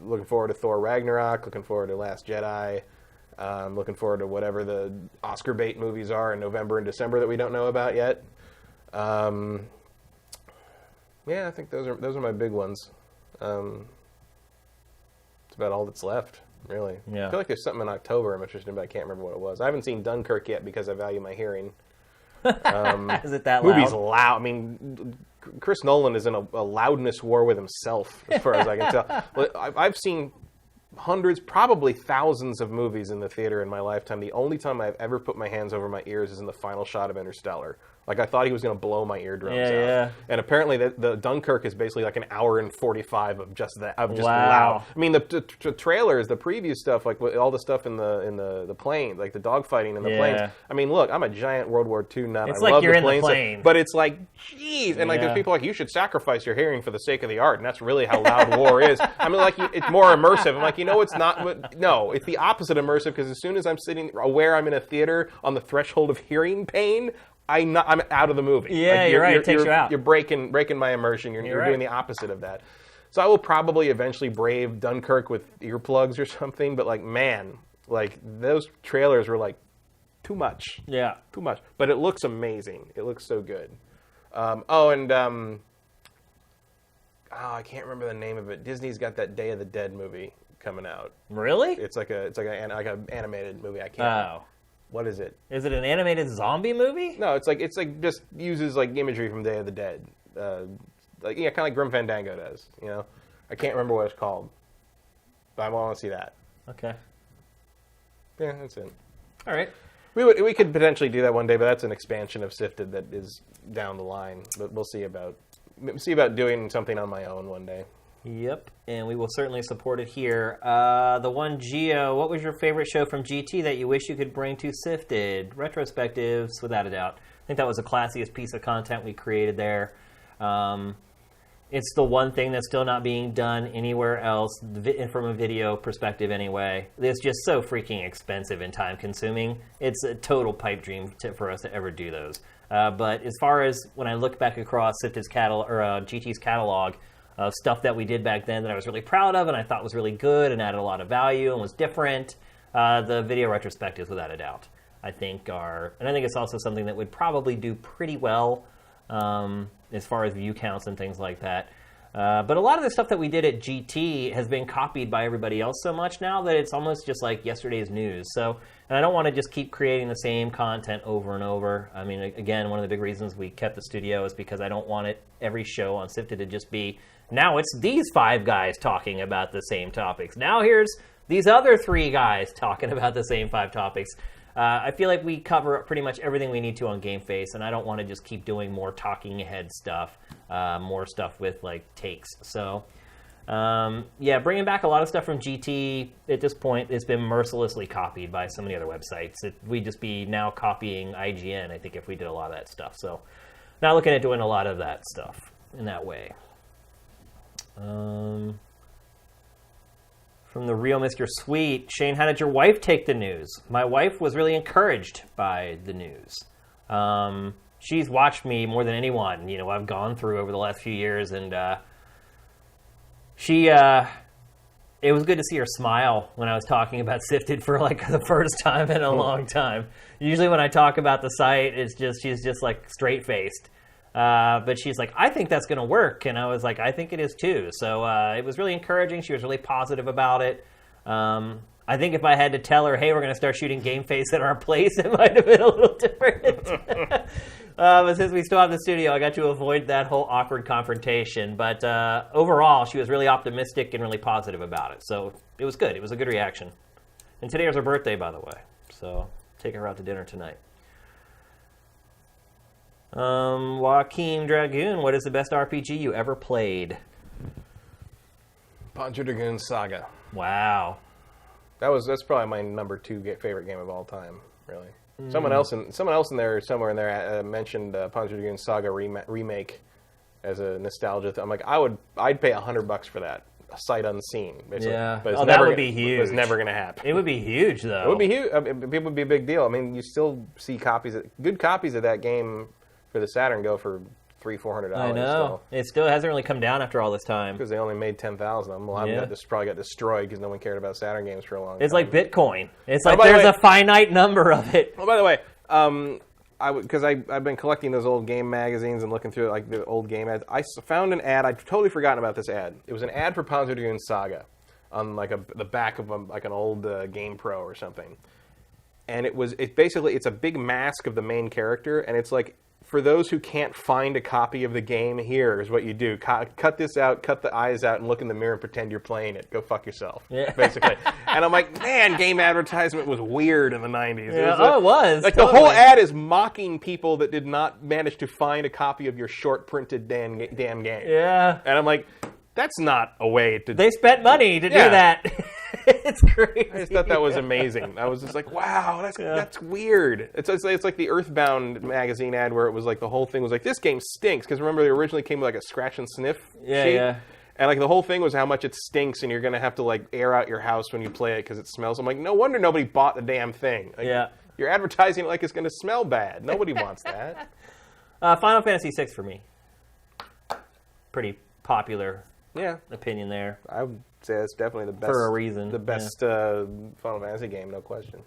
looking forward to Thor Ragnarok. Looking forward to Last Jedi. Looking forward to whatever the Oscar bait movies are in November and December that we don't know about yet. I think those are my big ones. It's about all that's left, really. Yeah. I feel like there's something in October I'm interested in, but I can't remember what it was. I haven't seen Dunkirk yet because I value my hearing. Is it that loud? Movie's loud. I mean, Chris Nolan is in a loudness war with himself, as far as I can tell. But I've seen hundreds, probably thousands of movies in the theater in my lifetime. The only time I've ever put my hands over my ears is in the final shot of Interstellar. Like, I thought he was going to blow my eardrums out. Yeah. And apparently the Dunkirk is basically like an hour and 45 of just that, of just wow. loud. I mean, the trailers, the preview stuff, like all the stuff in the plane, like the dogfighting in the planes. I mean, look, I'm a giant World War II nut. It's I like love you're the in planes, the plane. but it's like, geez. And like, there's people like, you should sacrifice your hearing for the sake of the art. And that's really how loud war is. I mean, like, it's more immersive. I'm like, it's not. No, it's the opposite immersive, because as soon as I'm sitting aware I'm in a theater on the threshold of hearing pain, I'm out of the movie. Yeah, like, you're right. It takes you out. You're breaking my immersion. You're doing the opposite of that. So I will probably eventually brave Dunkirk with earplugs or something. But like, man, Like, those trailers were like, too much. Yeah. Too much. But it looks amazing. It looks so good. I can't remember the name of it. Disney's got that Day of the Dead movie coming out. Really? It's like an animated movie. I can't. Oh. What is it? Is it an animated zombie movie? No, it's like just uses like imagery from Day of the Dead. Kind of like Grim Fandango does. You know, I can't remember what it's called, but I want to see that. Okay. Yeah, that's it. All right. We could potentially do that one day, but that's an expansion of Sifted that is down the line. But we'll see about doing something on my own one day. Yep, and we will certainly support it here. The one Geo, what was your favorite show from GT that you wish you could bring to Sifted? Retrospectives, without a doubt. I think that was the classiest piece of content we created there. It's the one thing that's still not being done anywhere else, from a video perspective anyway. It's just so freaking expensive and time-consuming. It's a total pipe dream for us to ever do those. But as far as when I look back across Sifted's GT's catalog, stuff that we did back then that I was really proud of and I thought was really good and added a lot of value and was different, the video retrospectives, without a doubt, I think are... And I think it's also something that would probably do pretty well as far as view counts and things like that. But a lot of the stuff that we did at GT has been copied by everybody else so much now that it's almost just like yesterday's news. So, and I don't want to just keep creating the same content over and over. I mean, again, one of the big reasons we kept the studio is because I don't want every show on Sifted to just be, now it's these 5 guys talking about the same topics. Now here's these other 3 guys talking about the same 5 topics. I feel like we cover pretty much everything we need to on GameFace, and I don't want to just keep doing more talking head stuff, more stuff with like takes. So, bringing back a lot of stuff from GT at this point has been mercilessly copied by so many other websites. We'd just be now copying IGN, I think, if we did a lot of that stuff. So, not looking at doing a lot of that stuff in that way. From the real Mr. Sweet, Shane, how did your wife take the news? My wife was really encouraged by the news. She's watched me more than anyone, I've gone through over the last few years, and it was good to see her smile when I was talking about Sifted for like the first time in a long time. Usually when I talk about the site, she's just like straight-faced. But she's like, I think that's going to work. And I was like, I think it is too. So it was really encouraging. She was really positive about it. I think if I had to tell her, hey, we're going to start shooting GameFace at our place, it might have been a little different. But since we still have the studio, I got to avoid that whole awkward confrontation. But overall, she was really optimistic and really positive about it. So it was good. It was a good reaction. And today was her birthday, by the way. So taking her out to dinner tonight. Joaquin Dragoon, what is the best RPG you ever played? Panzer Dragoon Saga. Wow. That's probably my number 2 favorite game of all time, really. Someone else in there, somewhere in there, mentioned Panzer Dragoon Saga remake as a nostalgia thing. I'm like, I'd pay $100 for that, sight unseen. Basically. Yeah. But that would be huge. It's never going to happen. It would be huge, though. It would be huge. It would be a big deal. I mean, you still see good copies of that game for the Saturn go for $300-$400. I know. It still hasn't really come down after all this time. Because they only made 10,000 of them. Well, probably got destroyed because no one cared about Saturn games for a long time. It's like Bitcoin. It's like there's a finite number of it. Well, by the way, because I've been collecting those old game magazines and looking through like the old game ads. I found an ad. I'd totally forgotten about this ad. It was an ad for Panzer Dragoon Saga on like the back of like an old Game Pro or something. And it's a big mask of the main character, and it's like, for those who can't find a copy of the game, here is what you do. Cut this out, cut the eyes out, and look in the mirror and pretend you're playing it. Go fuck yourself, basically. And I'm like, man, game advertisement was weird in the 90s. Yeah, it was. Like, totally. The whole ad is mocking people that did not manage to find a copy of your short-printed damn game. Yeah. And I'm like, that's not a way to... They spent money to do that. It's crazy. I just thought that was amazing. I was just like, wow, that's weird. It's like the Earthbound magazine ad where it was like the whole thing was like, this game stinks. Because remember, they originally came with like a scratch and sniff sheet? Yeah. And like the whole thing was how much it stinks and you're going to have to like air out your house when you play it because it smells. I'm like, no wonder nobody bought the damn thing. Like, you're advertising it like it's going to smell bad. Nobody wants that. Final Fantasy VI for me. Pretty popular opinion there. say that's definitely the best For a reason. The best Final Fantasy game, no question.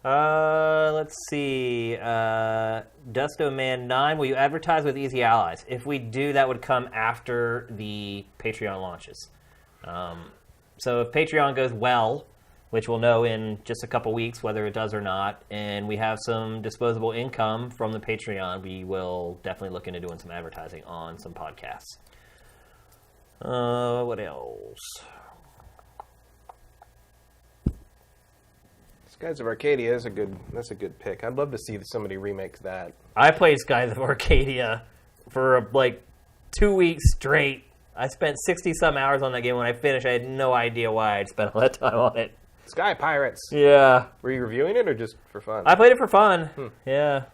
Let's see. Dusto Man 9, will you advertise with Easy Allies? If we do, that would come after the Patreon launches. So if Patreon goes well, which we'll know in just a couple weeks whether it does or not, and we have some disposable income from the Patreon, we will definitely look into doing some advertising on some podcasts. What else? Skies of Arcadia is that's a good pick. I'd love to see somebody remakes that. I played Skies of Arcadia for like 2 weeks straight. I spent 60-some hours on that game. When I finished, I had no idea why I'd spent all that time on it. Sky Pirates. Yeah. Were you reviewing it or just for fun? I played it for fun. Yeah.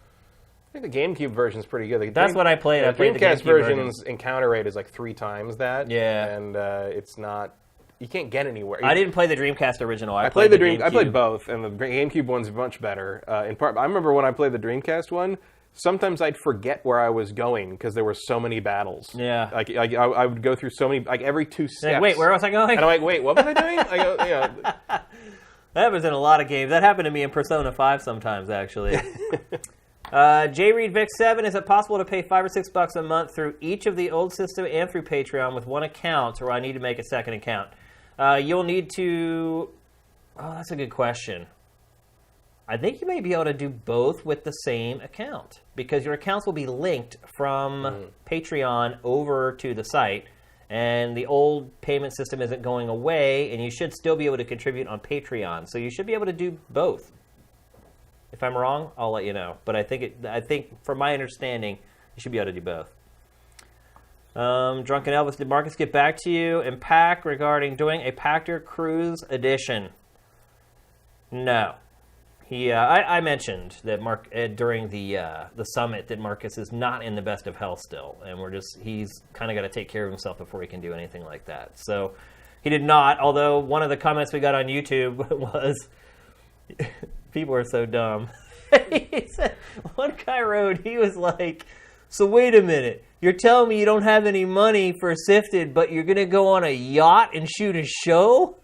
I think the GameCube version's pretty good. That's what I played. I played the Dreamcast GameCube version's encounter rate is like 3 times that. Yeah. And it's not... You can't get anywhere. I didn't play the Dreamcast original. I played the GameCube. I played both, and the GameCube one's much better. In part, I remember when I played the Dreamcast one, sometimes I'd forget where I was going because there were so many battles. Yeah. Like I would go through so many, like every 2 steps. Like, wait, where was I going? And I'm like, wait, what was I doing? I go, That happens in a lot of games. That happened to me in Persona 5 sometimes, actually. J. Reed Vic 7, is it possible to pay $5 or $6 a month through each of the old system and through Patreon with one account, or I need to make a second account? You'll need to... Oh, that's a good question. I think you may be able to do both with the same account, because your accounts will be linked from Patreon over to the site, and the old payment system isn't going away, and you should still be able to contribute on Patreon. So you should be able to do both. If I'm wrong, I'll let you know. But I think from my understanding, you should be able to do both. Drunken Elvis, did Marcus get back to you and Pack regarding doing a Pactor Cruise edition? No. I mentioned that during the summit that Marcus is not in the best of health still, and he's kind of got to take care of himself before he can do anything like that. So he did not. Although one of the comments we got on YouTube was, people are so dumb. He said, one guy wrote, he was like, so wait a minute, you're telling me you don't have any money for SIFTD, but you're going to go on a yacht and shoot a show?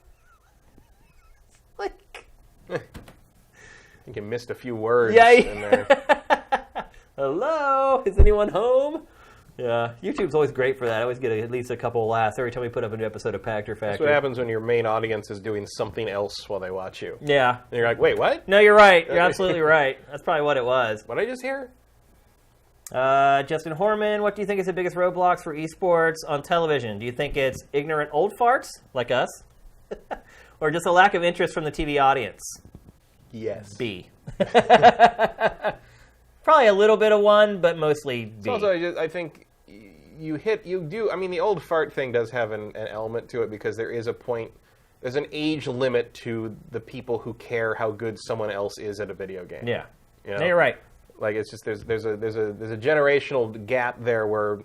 Like, I think you missed a few words in there. Hello? Is anyone home? Yeah, YouTube's always great for that. I always get at least a couple of laughs every time we put up a new episode of Pactor Factory. That's what happens when your main audience is doing something else while they watch you. Yeah. And you're like, wait, what? No, you're right. You're absolutely right. That's probably what it was. What did I just hear? Justin Horman, what do you think is the biggest roadblocks for esports on television? Do you think it's ignorant old farts, like us? Or just a lack of interest from the TV audience? Yes. B. Probably a little bit of one, but mostly B. So also, I think I mean, the old fart thing does have an element to it, because there is a point, there's an age limit to the people who care how good someone else is at a video game. Yeah. You know? No, you're right. Like, it's just, there's a generational gap there where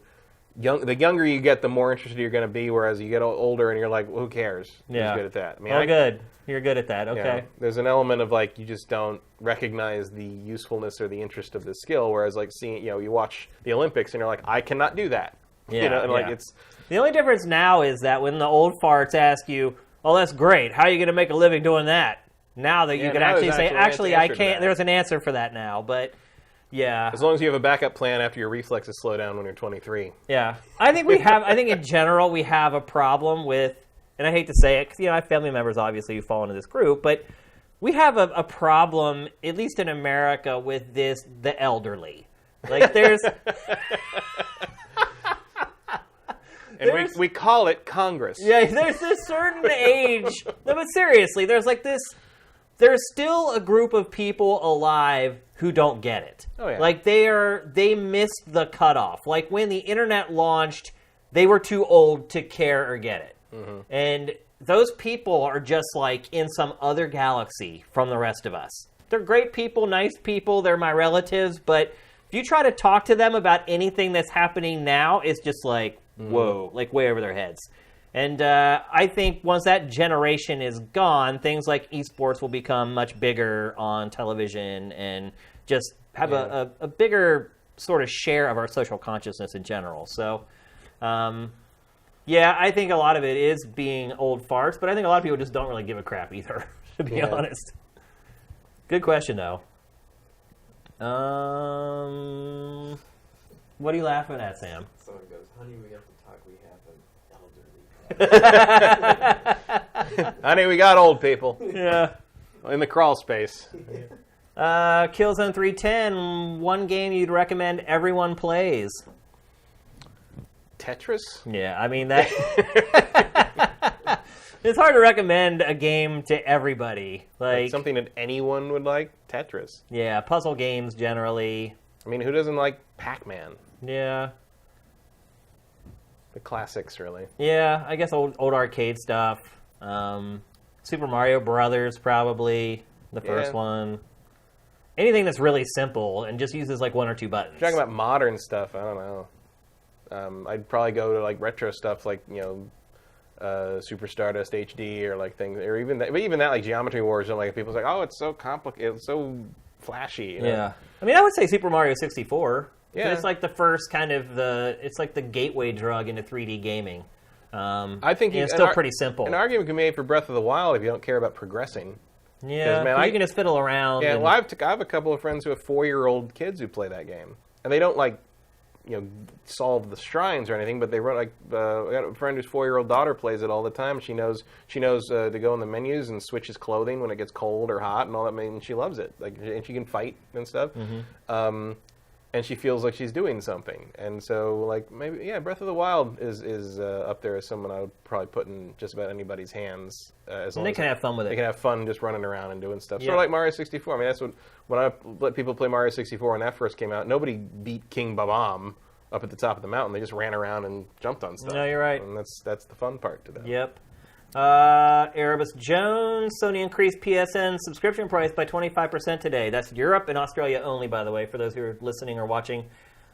the younger you get, the more interested you're going to be, whereas you get older and you're like, well, who cares? Yeah. Who's good at that? I mean, good. You're good at that. Okay. You know, there's an element of, like, you just don't recognize the usefulness or the interest of the skill, whereas, like, seeing, you watch the Olympics and you're like, I cannot do that. Yeah, and like, it's... The only difference now is that when the old farts ask you, oh, that's great, how are you going to make a living doing that? Now that you can actually say, actually, I can't, there's an answer for that now, but... Yeah. As long as you have a backup plan after your reflexes slow down when you're 23. Yeah. I think in general we have a problem with, and I hate to say it, because, I have family members, obviously, who fall into this group, but we have a problem, at least in America, with the elderly. Like, there's... And we call it Congress. Yeah, there's this certain age... No, but seriously, there's still a group of people alive who don't get it. Oh, yeah. Like, they missed the cutoff. Like, when the internet launched, they were too old to care or get it. Mm-hmm. And those people are just, like, in some other galaxy from the rest of us. They're great people, nice people, they're my relatives, but if you try to talk to them about anything that's happening now, it's just like, whoa, like way over their heads. And I think once that generation is gone, things like esports will become much bigger on television and just have a bigger sort of share of our social consciousness in general. So Yeah, I think a lot of it is being old farts, but I think a lot of people just don't really give a crap either, to be honest. Good question, though. What are you laughing at, Sam? Someone goes, honey, we have to talk. We have an elderly. Honey, we got old people. Yeah. In the crawl space. Killzone 310, one game you'd recommend everyone plays. Tetris? Yeah, I mean, that... It's hard to recommend a game to everybody. Like something that anyone would like? Tetris. Yeah, puzzle games generally. I mean, who doesn't like Pac-Man? Yeah. The classics, really. Yeah, I guess old arcade stuff. Super Mario Brothers, probably. The first one. Anything that's really simple and just uses like one or two buttons. If you're talking about modern stuff, I don't know. I'd probably go to like retro stuff like, Super Stardust HD or like things, or even that, like Geometry Wars, and like people's like, oh, it's so complicated, it's so flashy. Yeah. I mean, I would say Super Mario 64. Yeah. It's like the first kind of it's like the gateway drug into 3D gaming. I think it's still pretty simple. An argument can be made for Breath of the Wild if you don't care about progressing. Yeah, man, you can just fiddle around. Yeah, well, I have a couple of friends who have 4-year-old kids who play that game, and they don't like, solve the shrines or anything, but they run like. I got a friend whose 4-year-old daughter plays it all the time. She knows to go in the menus and switch his clothing when it gets cold or hot and all that. And she loves it. Like, and she can fight and stuff. Mm-hmm. And she feels like she's doing something. And so, like, maybe, Breath of the Wild is up there as someone I would probably put in just about anybody's hands. As long they as can have fun with it. They can have fun just running around and doing stuff. Yeah. Sort of like Mario 64. I mean, that's when I let people play Mario 64 when that first came out, nobody beat King Babam up at the top of the mountain. They just ran around and jumped on stuff. No, you're right. And that's the fun part to that. Yep. Erebus Jones, Sony increased PSN subscription price by 25% today. That's Europe and Australia only, by the way, for those who are listening or watching.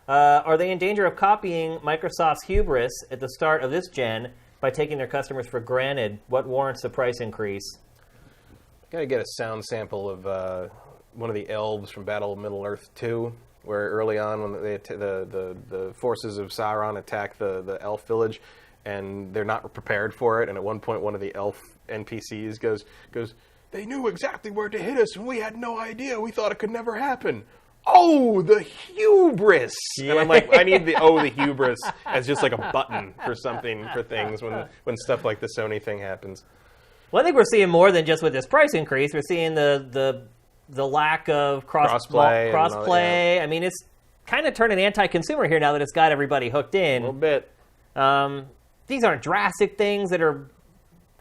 Are they in danger of copying Microsoft's hubris at the start of this gen by taking their customers for granted? What warrants the price increase? Got to get a sound sample of one of the elves from Battle of Middle-earth 2, where early on when the forces of Sauron attack the elf village, and they're not prepared for it, and at one point one of the elf NPCs goes, they knew exactly where to hit us, and we had no idea. We thought it could never happen. Oh, the hubris! Yeah. And I'm like, I need the hubris as just like a button for something, for things when stuff like the Sony thing happens. Well, I think we're seeing more than just with this price increase. We're seeing the lack of crossplay. Yeah. I mean, it's kind of turning anti-consumer here now that it's got everybody hooked in. A little bit. These aren't drastic things that are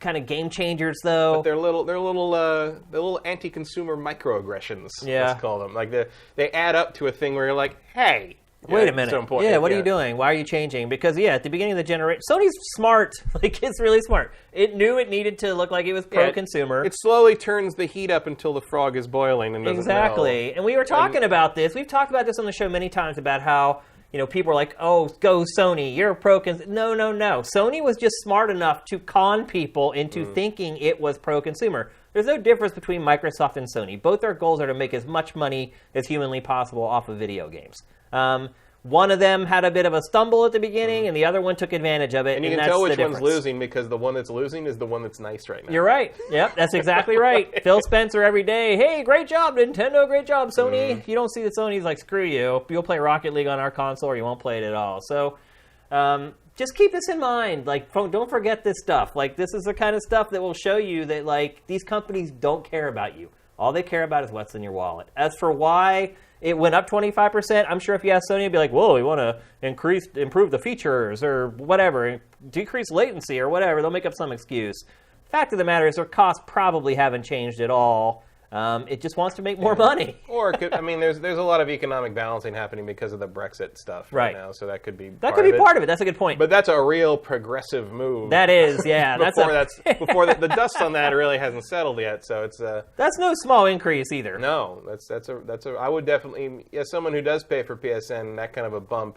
kind of game changers, though. But they're little anti-consumer microaggressions. Yeah. Let's call them. Like they add up to a thing where you're like, hey. Wait a minute. Yeah, what are you doing? Why are you changing? Because, at the beginning of the generation, Sony's smart. Like, it's really smart. It knew it needed to look like it was pro-consumer. It slowly turns the heat up until the frog is boiling and doesn't Exactly. know. And we were talking about this. We've talked about this on the show many times about how, people are like, oh, go Sony. You're pro-consumer. No. Sony was just smart enough to con people into thinking it was pro-consumer. There's no difference between Microsoft and Sony. Both their goals are to make as much money as humanly possible off of video games. One of them had a bit of a stumble at the beginning, and the other one took advantage of it. And you can tell which one's losing because the one that's losing is the one that's nice right now. You're right. Yep, that's exactly right. Phil Spencer every day, hey, great job, Nintendo, great job, Sony. You don't see that Sony's like, screw you. You'll play Rocket League on our console or you won't play it at all. So just keep this in mind. Like, don't forget this stuff. Like, this is the kind of stuff that will show you that, like, these companies don't care about you. All they care about is what's in your wallet. As for why it went up 25%, I'm sure if you ask Sony, it'd be like, whoa, we want to improve the features or whatever, decrease latency or whatever. They'll make up some excuse. Fact of the matter is their costs probably haven't changed at all. It just wants to make more money. Or, there's a lot of economic balancing happening because of the Brexit stuff right now, so that could be part of it. That's a good point. But that's a real progressive move. That is, yeah. before the dust on that really hasn't settled yet, so it's that's no small increase either. No, that's a I would definitely, someone who does pay for PSN, that kind of a bump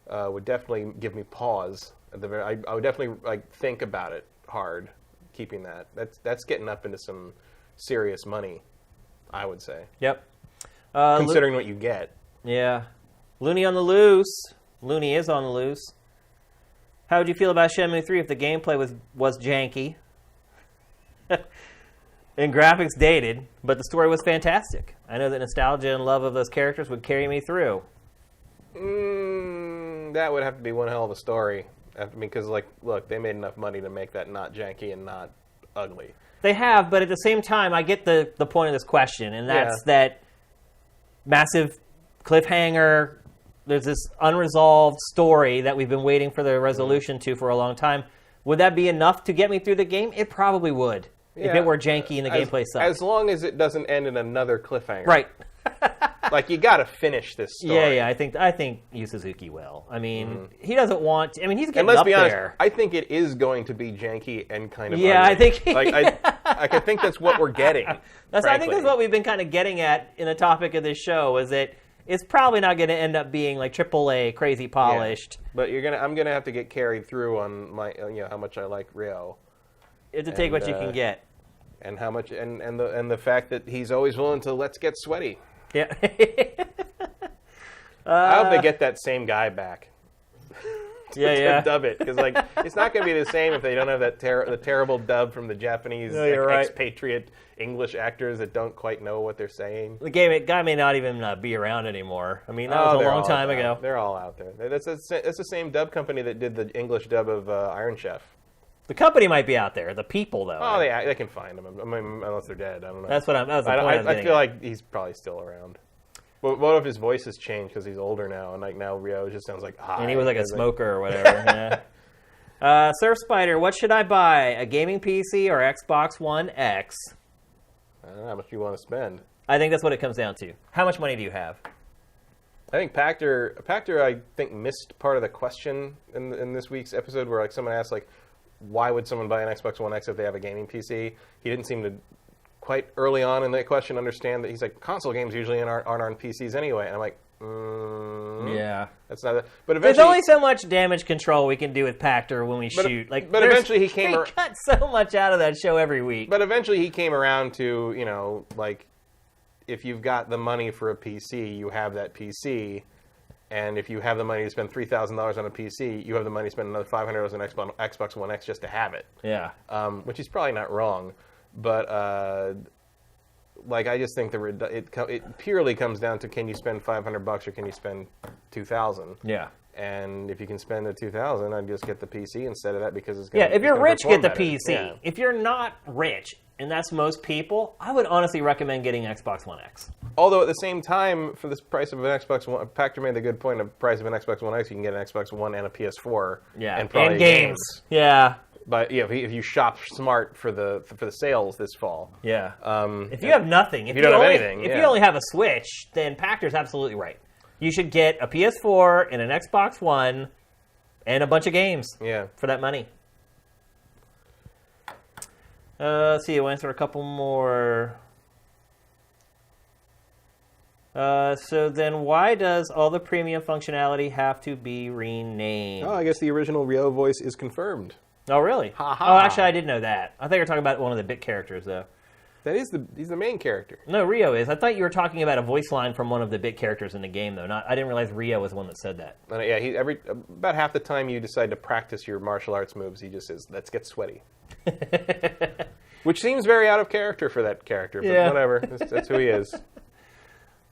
would definitely give me pause. I would definitely think about it hard, keeping that. That's getting up into some serious money, I would say. Yep. Considering what you get. Yeah. Looney on the loose. Looney is on the loose. How would you feel about Shenmue 3 if the gameplay was janky and graphics dated, but the story was fantastic? I know that nostalgia and love of those characters would carry me through. That would have to be one hell of a story. Because, like, look, they made enough money to make that not janky and not ugly. They have, but at the same time, I get the point of this question, and that's that massive cliffhanger. There's this unresolved story that we've been waiting for the resolution to for a long time. Would that be enough to get me through the game? It probably would, if it were janky and the gameplay sucked. As long as it doesn't end in another cliffhanger. Right. Like, you got to finish this story. Yeah, I think Yu Suzuki will. I mean, he doesn't want to, I mean, he's getting and let's up be honest, there. I think it is going to be janky and kind of ugly. I think... I think that's what we're getting. I think that's what we've been kind of getting at in the topic of this show, is that it's probably not going to end up being like AAA, crazy polished. Yeah. But I'm gonna have to get carried through on my, how much I like Ryo. You have to take what you can get. And how much, and the fact that he's always willing to let's get sweaty. Yeah. I hope they get that same guy back. to dub it, because like it's not going to be the same if they don't have that the terrible dub from the Japanese expatriate English actors that don't quite know what they're saying. The guy may not even be around anymore. I mean, that was a long time ago. They're all out there. That's the same dub company that did the English dub of Iron Chef. The company might be out there. The people, though. Oh, they can find them. I mean, unless they're dead. I don't know. That's the point I feel like he's probably still around. What if his voice has changed because he's older now, and like now Ryo just sounds like hi. And he was like a smoker or whatever. Yeah. Surf Spider, what should I buy? A gaming PC or Xbox One X? I don't know how much you want to spend. I think that's what it comes down to. How much money do you have? I think Pactor, I think, missed part of the question in this week's episode where like someone asked like, why would someone buy an Xbox One X if they have a gaming PC? He didn't seem to quite early on in that question understand that he's like, console games usually aren't on PCs anyway. And I'm like, yeah, that's not. But eventually, there's only so much damage control we can do with Pactor when we shoot. But eventually he came. We cut so much out of that show every week. But eventually he came around to like, if you've got the money for a PC, you have that PC. And if you have the money to spend $3,000 on a PC, you have the money to spend another $500 on Xbox One X just to have it. Yeah. Which is probably not wrong, but like I just think it purely comes down to, can you spend $500 or can you spend $2,000? Yeah. And if you can spend the $2,000, I'd just get the PC instead of that because it's going to. Yeah. If you're rich, get the better. PC. Yeah. If you're not rich, and that's most people, I would honestly recommend getting Xbox One X. Although at the same time, for this price of an Xbox One, Pactor made the good point of price of an Xbox One X, you can get an Xbox One and a PS4. Yeah, and probably games. Yeah. But yeah, if you shop smart for the sales this fall. Yeah. If you have nothing, if you don't have anything, if you only have a Switch, then Pactor's absolutely right. You should get a PS4 and an Xbox One and a bunch of games. Yeah. For that money. Let's see, I'll answer a couple more. So then why does all the premium functionality have to be renamed? Oh, I guess the original Ryo voice is confirmed. Oh, really? Oh, actually, I didn't know that. I thought you were talking about one of the bit characters, though. He's the main character. No, Ryo is. I thought you were talking about a voice line from one of the bit characters in the game, though. I didn't realize Ryo was the one that said that. Yeah, about half the time you decide to practice your martial arts moves, he just says, "Let's get sweaty." Which seems very out of character for that character, but whatever. That's who he is.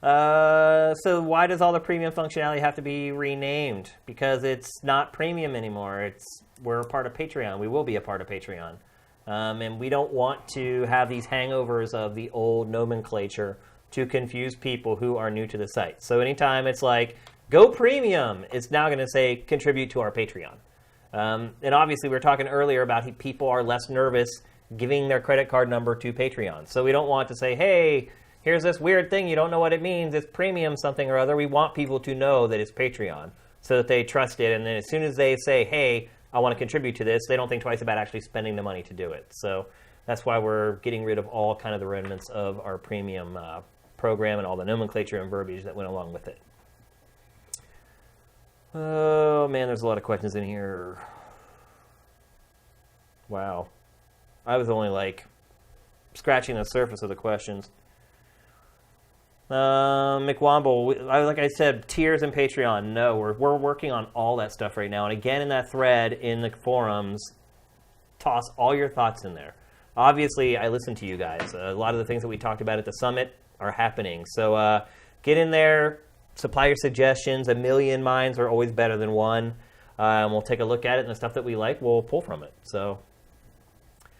So why does all the premium functionality have to be renamed? Because it's not premium anymore. We're a part of Patreon. We will be a part of Patreon. And we don't want to have these hangovers of the old nomenclature to confuse people who are new to the site. So anytime it's like, go premium, it's now going to say contribute to our Patreon. And obviously we were talking earlier about people are less nervous giving their credit card number to Patreon. So we don't want to say, hey, here's this weird thing, you don't know what it means, it's premium something or other. We want people to know that it's Patreon so that they trust it. And then as soon as they say, hey, I want to contribute to this, they don't think twice about actually spending the money to do it. So that's why we're getting rid of all kind of the remnants of our premium program and all the nomenclature and verbiage that went along with it. Oh, man, there's a lot of questions in here. Wow. I was only, scratching the surface of the questions. McWomble, like I said, tiers and Patreon. No, we're working on all that stuff right now. And again, in that thread in the forums, toss all your thoughts in there. Obviously, I listen to you guys. A lot of the things that we talked about at the summit are happening. So get in there, supply your suggestions. A million minds are always better than one. And we'll take a look at it, and the stuff that we like, we'll pull from it. So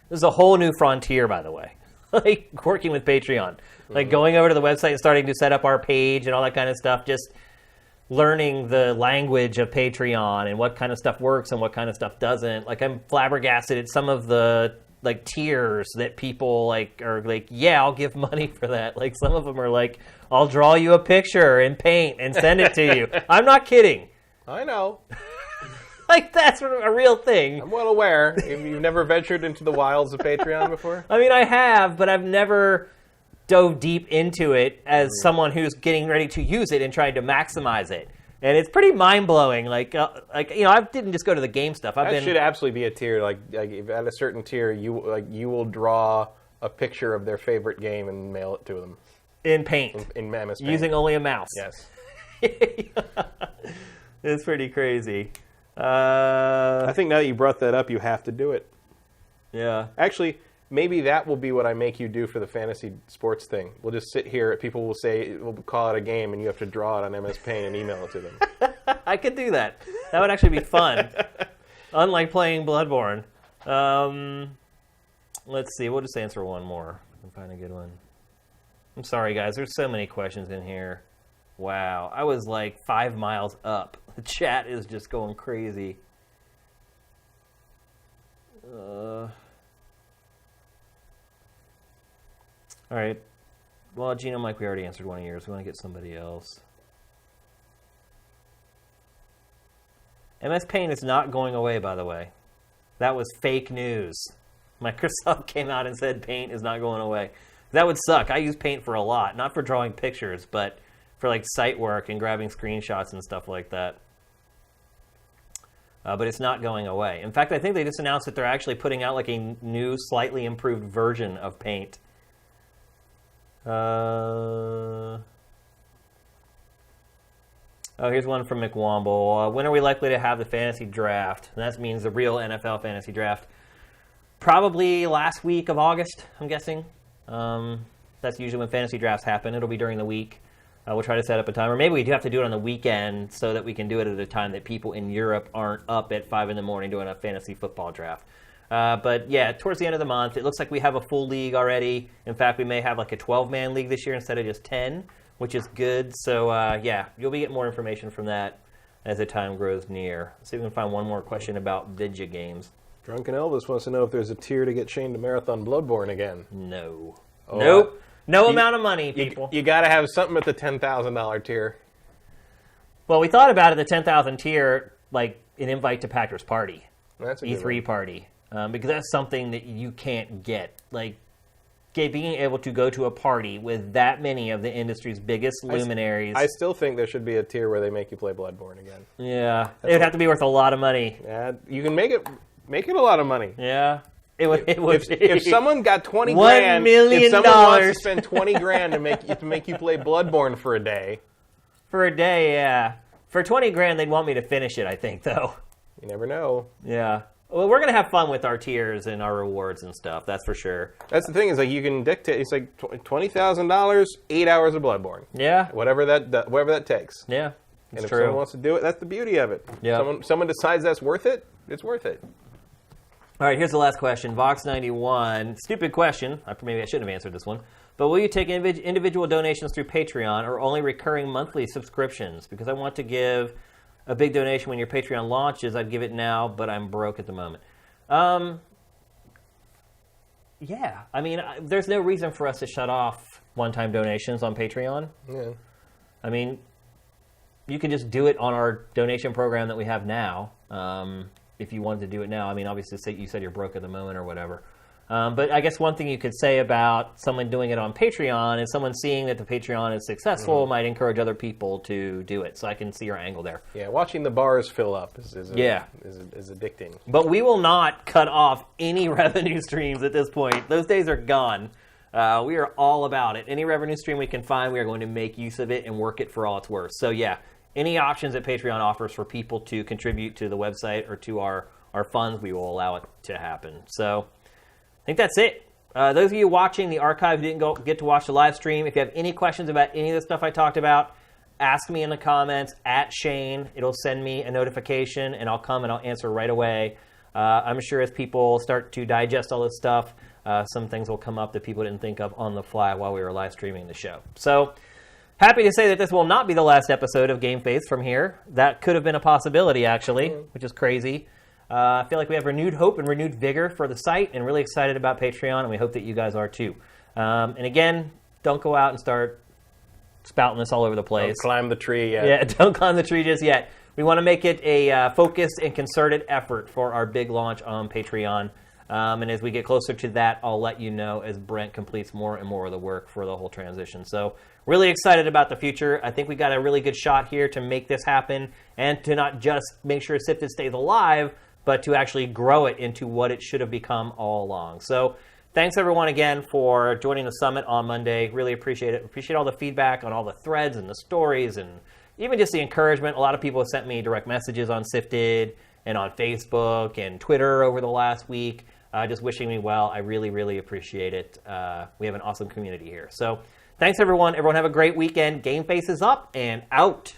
this is a whole new frontier, by the way. Like working with Patreon, like going over to the website and starting to set up our page and all that kind of stuff, just learning the language of Patreon and what kind of stuff works and what kind of stuff doesn't. Like I'm flabbergasted at some of the like tiers that people like are like, yeah, I'll give money for that. Like some of them are like, I'll draw you a picture in Paint and send it to you. I'm not kidding. I know. Like, that's a real thing. I'm well aware. You've never ventured into the wilds of Patreon before? I mean, I have, but I've never dove deep into it as someone who's getting ready to use it and trying to maximize it. And it's pretty mind-blowing. Like you know, I didn't just go to the game stuff. That should absolutely be a tier. Like if at a certain tier, you will draw a picture of their favorite game and mail it to them. In Paint. In MS Paint. Using only a mouse. Yes. It's pretty crazy. I think now that you brought that up, you have to do it. Yeah. Actually, maybe that will be what I make you do for the fantasy sports thing. We'll just sit here. People will say, we'll call it a game, and you have to draw it on MS Paint and email it to them. I could do that. That would actually be fun. Unlike playing Bloodborne. Let's see. We'll just answer one more. I can find a good one. I'm sorry, guys. There's so many questions in here. Wow. I was like 5 miles up. The chat is just going crazy. All right. Well, Genome Mike, we already answered one of yours. We want to get somebody else. MS Paint is not going away, by the way. That was fake news. Microsoft came out and said Paint is not going away. That would suck. I use Paint for a lot. Not for drawing pictures, but for like site work and grabbing screenshots and stuff like that. But it's not going away. In fact, I think they just announced that they're actually putting out like a new, slightly improved version of Paint. Oh, here's one from McWomble. When are we likely to have the fantasy draft? And that means the real NFL fantasy draft. Probably last week of August, I'm guessing. That's usually when fantasy drafts happen. It'll be during the week. We'll try to set up a time. Or maybe we do have to do it on the weekend so that we can do it at a time that people in Europe aren't up at 5 in the morning doing a fantasy football draft. But yeah, towards the end of the month, it looks like we have a full league already. In fact, we may have like a 12-man league this year instead of just 10, which is good. So yeah, you'll be getting more information from that as the time grows near. Let's see if we can find one more question about video games. Drunken Elvis wants to know if there's a tier to get Shane to Marathon Bloodborne again. No. Oh, nope. No amount of money, people. You got to have something at the $10,000 tier. Well, we thought about it, the 10,000 tier, like an invite to Packers Party. That's a E3 party. Because that's something that you can't get. Like, being able to go to a party with that many of the industry's biggest luminaries. I still think there should be a tier where they make you play Bloodborne again. Yeah. It would have to be worth a lot of money. Yeah, you can make it a lot of money. Yeah. It would if someone got 20 $1 grand, million if someone wants to spend 20 grand to make you play Bloodborne for a day. For a day, yeah. For 20 grand, they'd want me to finish it, I think, though. You never know. Yeah. Well, we're going to have fun with our tiers and our rewards and stuff, that's for sure. That's the thing, is like you can dictate, it's like $20,000, 8 hours of Bloodborne. Yeah. Whatever that takes. Yeah. And if someone wants to do it, that's the beauty of it. Yeah. Someone decides that's worth it, it's worth it. All right, here's the last question. Vox91. Stupid question. Maybe I shouldn't have answered this one. But will you take individual donations through Patreon or only recurring monthly subscriptions? Because I want to give a big donation when your Patreon launches. I'd give it now, but I'm broke at the moment. Yeah. I mean, there's no reason for us to shut off one-time donations on Patreon. Yeah. I mean, you can just do it on our donation program that we have now. If you wanted to do it now. I mean, obviously, you said you're broke at the moment or whatever. But I guess one thing you could say about someone doing it on Patreon is someone seeing that the Patreon is successful might encourage other people to do it. So I can see your angle there. Yeah, watching the bars fill up is addicting. But we will not cut off any revenue streams at this point. Those days are gone. We are all about it. Any revenue stream we can find, we are going to make use of it and work it for all it's worth. So yeah, any options that Patreon offers for people to contribute to the website or to our funds, we will allow it to happen. So I think that's it. Those of you watching the archive who didn't get to watch the live stream, if you have any questions about any of the stuff I talked about, ask me in the comments at Shane. It'll send me a notification, and I'll come and I'll answer right away. I'm sure as people start to digest all this stuff, some things will come up that people didn't think of on the fly while we were live streaming the show. So happy to say that this will not be the last episode of GameFace from here. That could have been a possibility, actually, which is crazy. I feel like we have renewed hope and renewed vigor for the site and really excited about Patreon, and we hope that you guys are too. And again, don't go out and start spouting this all over the place. Don't climb the tree yet. Yeah, don't climb the tree just yet. We want to make it a focused and concerted effort for our big launch on Patreon. And as we get closer to that, I'll let you know as Brent completes more and more of the work for the whole transition. So really excited about the future. I think we got a really good shot here to make this happen and to not just make sure SIFTD stays alive, but to actually grow it into what it should have become all along. So thanks, everyone, again, for joining the summit on Monday. Really appreciate it. Appreciate all the feedback on all the threads and the stories and even just the encouragement. A lot of people have sent me direct messages on SIFTD and on Facebook and Twitter over the last week, just wishing me well. I really, really appreciate it. We have an awesome community here. So thanks, everyone. Everyone have a great weekend. GameFace is up and out.